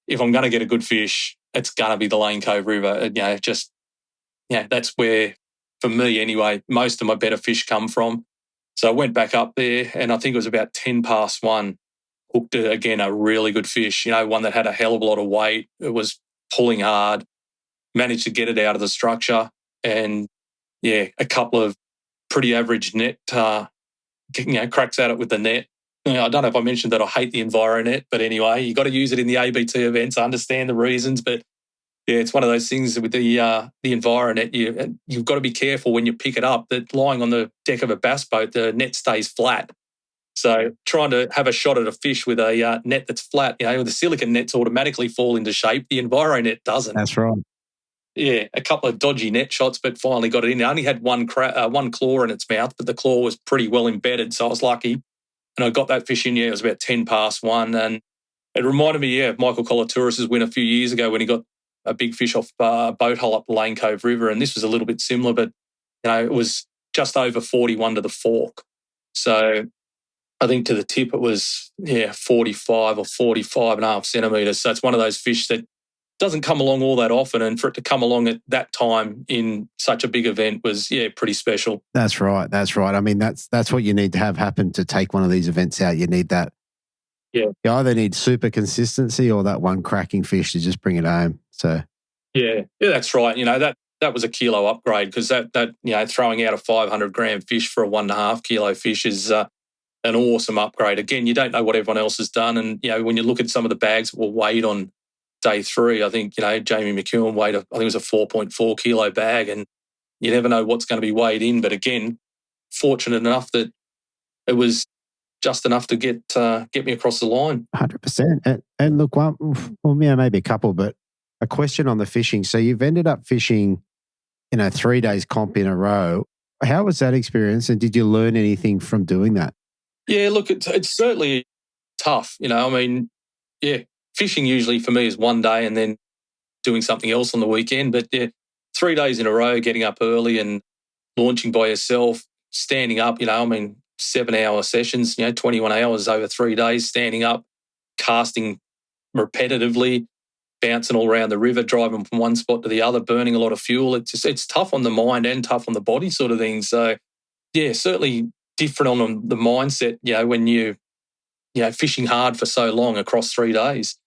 if I'm going to get a good fish, it's going to be the Lane Cove River. That's where, for me anyway, most of my better fish come from. So I went back up there, and I think it was about 1:10, hooked again a really good fish, one that had a hell of a lot of weight. It was pulling hard, managed to get it out of the structure, and a couple of pretty average net cracks at it with the net. I don't know if I mentioned that I hate the EnviroNet, but anyway, you got to use it in the ABT events. I understand the reasons, but it's one of those things with the EnviroNet. You've got to be careful when you pick it up that lying on the deck of a bass boat, the net stays flat. So trying to have a shot at a fish with a net that's flat, the silicone nets automatically fall into shape. The EnviroNet doesn't. That's right. Yeah, a couple of dodgy net shots, but finally got it in. It only had one claw in its mouth, but the claw was pretty well embedded, so I was lucky. And I got that fish in, it was about 1:10, and it reminded me, of Michael Colatouris' win a few years ago when he got a big fish off boat hole up Lane Cove River, and this was a little bit similar, but, it was just over 41 to the fork. So I think to the tip it was, 45 or 45.5 centimetres. So it's one of those fish that doesn't come along all that often, and for it to come along at that time in such a big event was, pretty special. That's right. I mean, that's what you need to have happen to take one of these events out. You need that. Yeah. You either need super consistency or that one cracking fish to just bring it home. So yeah, that's right. That was a kilo upgrade, because that throwing out a 500-gram fish for a 1.5 kilo fish is an awesome upgrade. Again, you don't know what everyone else has done, and when you look at some of the bags that were weighed on day 3, I think, Jamie Mckeown weighed, I think it was a 4.4 kilo bag, and you never know what's going to be weighed in. But again, fortunate enough that it was just enough to get me across the line. 100%. And look, maybe a couple, but a question on the fishing. So you've ended up fishing, 3 days comp in a row. How was that experience, and did you learn anything from doing that? Yeah, look, it's certainly tough. Fishing usually for me is one day and then doing something else on the weekend. But 3 days in a row, getting up early and launching by yourself, standing up, 7-hour sessions, 21 hours over 3 days, standing up, casting repetitively, bouncing all around the river, driving from one spot to the other, burning a lot of fuel. It's tough on the mind and tough on the body sort of thing. So, certainly different on the mindset, when you fishing hard for so long across 3 days.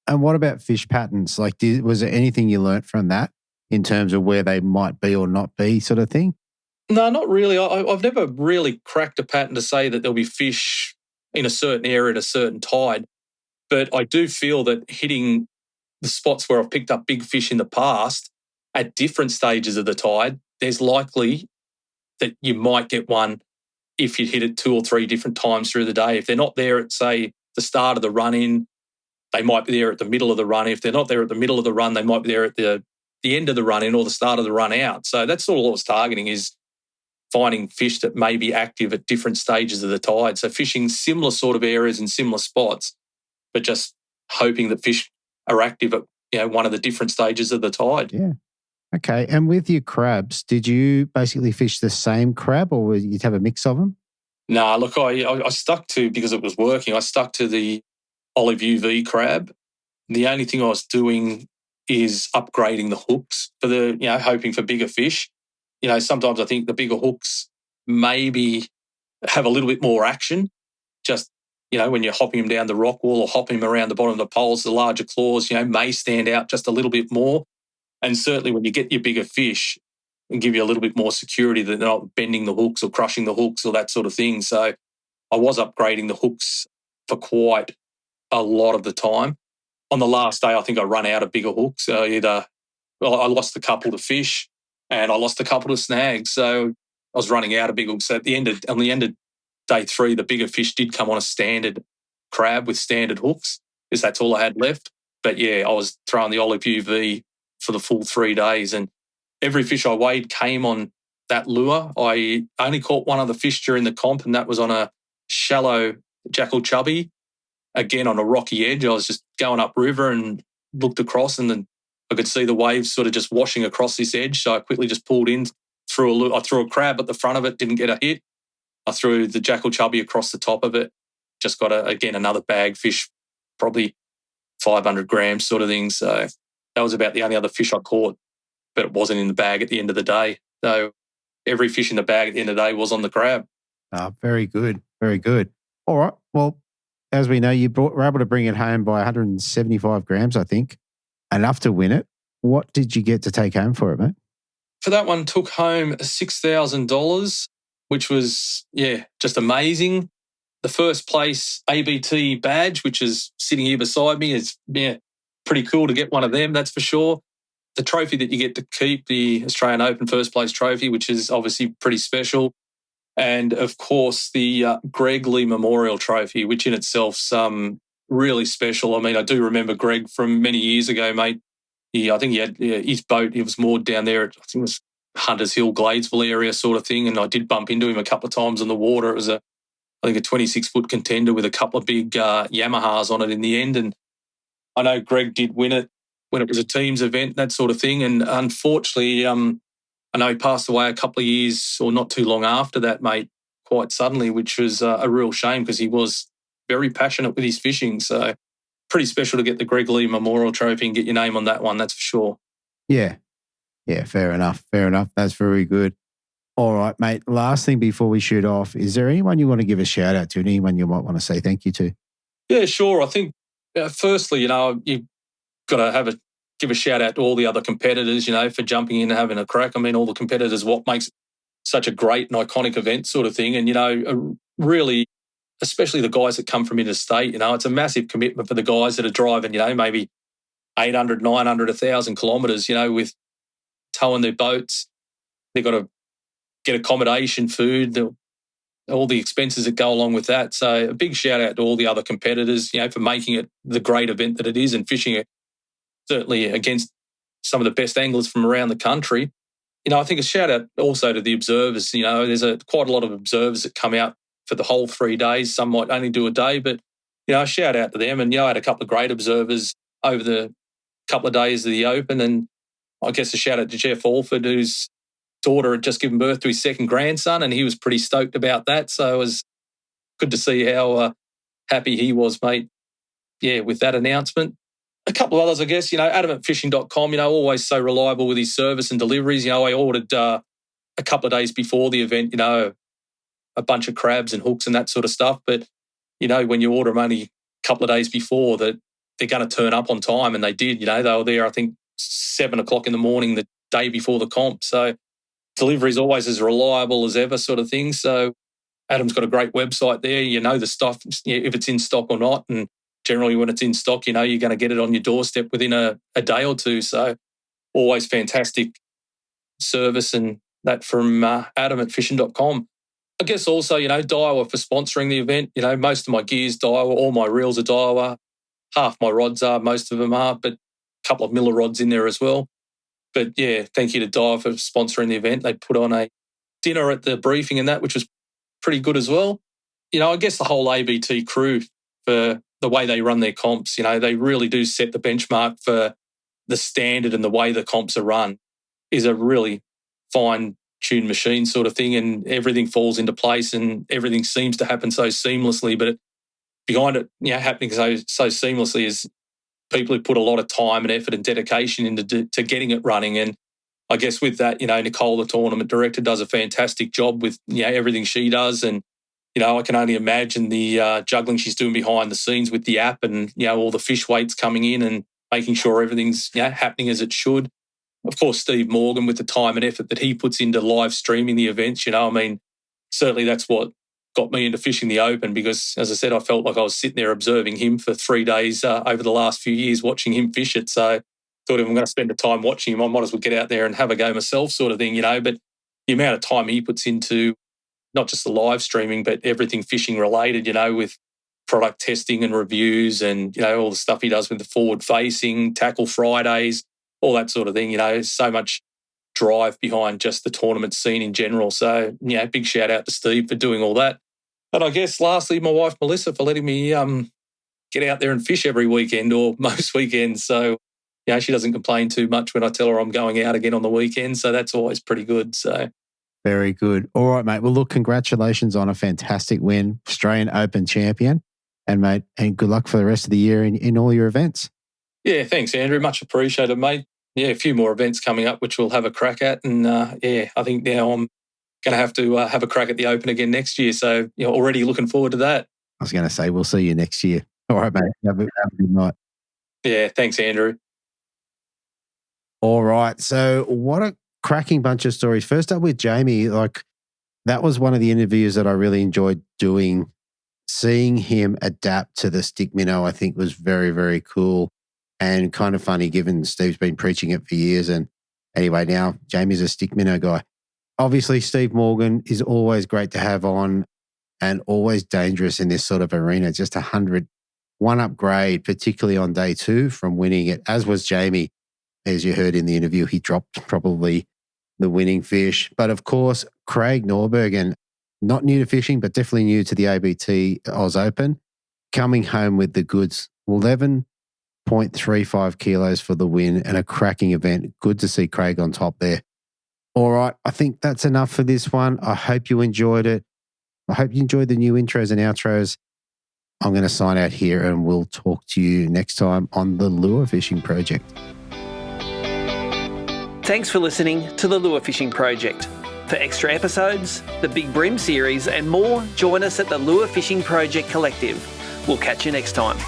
And what about fish patterns? Like, was there anything you learnt from that in terms of where they might be or not be sort of thing? No, not really. I've never really cracked a pattern to say that there'll be fish in a certain area at a certain tide. But I do feel that hitting the spots where I've picked up big fish in the past at different stages of the tide, there's likely that you might get one if you hit it 2 or 3 different times through the day. If they're not there at, say, the start of the run-in, they might be there at the middle of the run. If they're not there at the middle of the run, they might be there at the end of the run-in or the start of the run-out. So that's all I was targeting, is finding fish that may be active at different stages of the tide. So fishing similar sort of areas and similar spots, but just hoping that fish are active at one of the different stages of the tide. Yeah. Okay. And with your crabs, did you basically fish the same crab, or would you have a mix of them? No, look, I stuck to, because it was working, I stuck to the olive UV crab. The only thing I was doing is upgrading the hooks for the, hoping for bigger fish. Sometimes I think the bigger hooks maybe have a little bit more action. Just, when you're hopping them down the rock wall or hopping them around the bottom of the poles, the larger claws, may stand out just a little bit more. And certainly when you get your bigger fish, and give you a little bit more security that they're not bending the hooks or crushing the hooks or that sort of thing. So I was upgrading the hooks for quite a lot of the time. On the last day, I think I run out of bigger hooks. I lost a couple to fish and I lost a couple to snags. So I was running out of big hooks. So on the end of day 3, the bigger fish did come on a standard crab with standard hooks because that's all I had left. But yeah, I was throwing the olive UV for the full 3 days, and every fish I weighed came on that lure. I only caught one other fish during the comp, and that was on a shallow jackal chubby, again on a rocky edge. I was just going upriver and looked across, and then I could see the waves sort of just washing across this edge. So I quickly just pulled in, I threw a crab at the front of it, didn't get a hit. I threw the jackal chubby across the top of it, just got another bag fish, probably 500 grams sort of thing. So that was about the only other fish I caught, but it wasn't in the bag at the end of the day. So every fish in the bag at the end of the day was on the crab. Very good. Very good. All right. Well, as we know, were able to bring it home by 175 grams, I think, enough to win it. What did you get to take home for it, mate? For that one, took home $6,000, which was, just amazing. The first place ABT badge, which is sitting here beside me, is pretty cool to get one of them, that's for sure. The trophy that you get to keep, the Australian Open first place trophy, which is obviously pretty special. And, of course, the Greg Lee Memorial Trophy, which in itself's really special. I mean, I do remember Greg from many years ago, mate. I think he had his boat, he was moored down there at, I think it was Hunters Hill, Gladesville area sort of thing, and I did bump into him a couple of times in the water. It was I think a 26-foot contender with a couple of big Yamahas on it in the end. And I know Greg did win it when it was a teams event, that sort of thing. And unfortunately, I know he passed away a couple of years or not too long after that, mate, quite suddenly, which was a real shame because he was very passionate with his fishing. So pretty special to get the Greg Lee Memorial Trophy and get your name on that one, that's for sure. Yeah. Yeah, fair enough. Fair enough. That's very good. All right, mate. Last thing before we shoot off, is there anyone you want to give a shout out to? Anyone you might want to say thank you to? Yeah, sure. I think firstly, you've got to give a shout out to all the other competitors, for jumping in and having a crack. I mean, all the competitors, what makes such a great and iconic event sort of thing. And, really, especially the guys that come from interstate, it's a massive commitment for the guys that are driving, maybe 800, 900, 1,000 kilometres, with towing their boats. They've got to get accommodation, food, all the expenses that go along with that. So a big shout out to all the other competitors, for making it the great event that it is and fishing it certainly against some of the best anglers from around the country. I think a shout out also to the observers. There's quite a lot of observers that come out for the whole 3 days. Some might only do a day, but, a shout out to them. And, I had a couple of great observers over the couple of days of the Open. And I guess a shout out to Jeff Alford, whose daughter had just given birth to his second grandson, and he was pretty stoked about that. So it was good to see how happy he was, mate, with that announcement. A couple of others, I guess, adamantfishing.com, always so reliable with his service and deliveries. I ordered a couple of days before the event, a bunch of crabs and hooks and that sort of stuff. But, when you order them only a couple of days before, that they're going to turn up on time, and they did. They were there, I think, 7 o'clock in the morning the day before the comp. So delivery is always as reliable as ever sort of thing. So Adam's got a great website there. The stuff, if it's in stock or not. And generally when it's in stock, you're going to get it on your doorstep within a day or two. So always fantastic service, and that from adamantfishing.com. I guess also, Daiwa for sponsoring the event. Most of my gear's Daiwa, all my reels are Daiwa. Half my rods are, most of them are, but a couple of Miller rods in there as well. But yeah, thank you to Daiwa for sponsoring the event. They put on a dinner at the briefing and that, which was pretty good as well. I guess the whole ABT crew for the way they run their comps, they really do set the benchmark for the standard, and the way the comps are run is a really fine-tuned machine sort of thing, and everything falls into place and everything seems to happen so seamlessly. But behind it, happening so seamlessly is people who put a lot of time and effort and dedication into getting it running. And I guess with that, Nicole, the tournament director, does a fantastic job with everything she does. And I can only imagine the juggling she's doing behind the scenes with the app, and all the fish weights coming in and making sure everything's happening as it should. of course, Steve Morgan with the time and effort that he puts into live streaming the events. I mean, certainly that's what got me into fishing the Open because, as I said, I felt like I was sitting there observing him for 3 days over the last few years, watching him fish it. So I thought if I'm going to spend the time watching him, I might as well get out there and have a go myself sort of thing, But the amount of time he puts into not just the live streaming, but everything fishing related, with product testing and reviews and, all the stuff he does with the forward facing, tackle Fridays, all that sort of thing, so much drive behind just the tournament scene in general. So, big shout out to Steve for doing all that. And I guess lastly, my wife, Melissa, for letting me get out there and fish every weekend or most weekends. So, she doesn't complain too much when I tell her I'm going out again on the weekend. So that's always pretty good. So very good. All right, mate. Well, look, congratulations on a fantastic win, Australian Open champion. And, mate, and good luck for the rest of the year in all your events. Yeah, thanks, Andrew. Much appreciated, mate. Yeah, a few more events coming up, which we'll have a crack at. And, I think now I'm going to have a crack at the Open again next year. So, already looking forward to that. I was going to say, we'll see you next year. All right, mate. Have a good night. Yeah, thanks, Andrew. All right. So what a cracking bunch of stories. First up with Jamie, that was one of the interviews that I really enjoyed doing. Seeing him adapt to the stick minnow, I think was very, very cool and kind of funny given Steve's been preaching it for years. And anyway, now Jamie's a stick minnow guy. Obviously, Steve Morgan is always great to have on and always dangerous in this sort of arena. Just 101 upgrade, particularly on day 2 from winning it, as was Jamie. As you heard in the interview, he dropped probably the winning fish. But of course, Craig Noorbergen, not new to fishing, but definitely new to the ABT Oz Open, coming home with the goods, 11.35 kilos for the win and a cracking event. Good to see Craig on top there. All right, I think that's enough for this one. I hope you enjoyed it. I hope you enjoyed the new intros and outros. I'm going to sign out here and we'll talk to you next time on the Lure Fishing Project. Thanks for listening to the Lure Fishing Project. For extra episodes, the Big Bream series and more, join us at the Lure Fishing Project Collective. We'll catch you next time.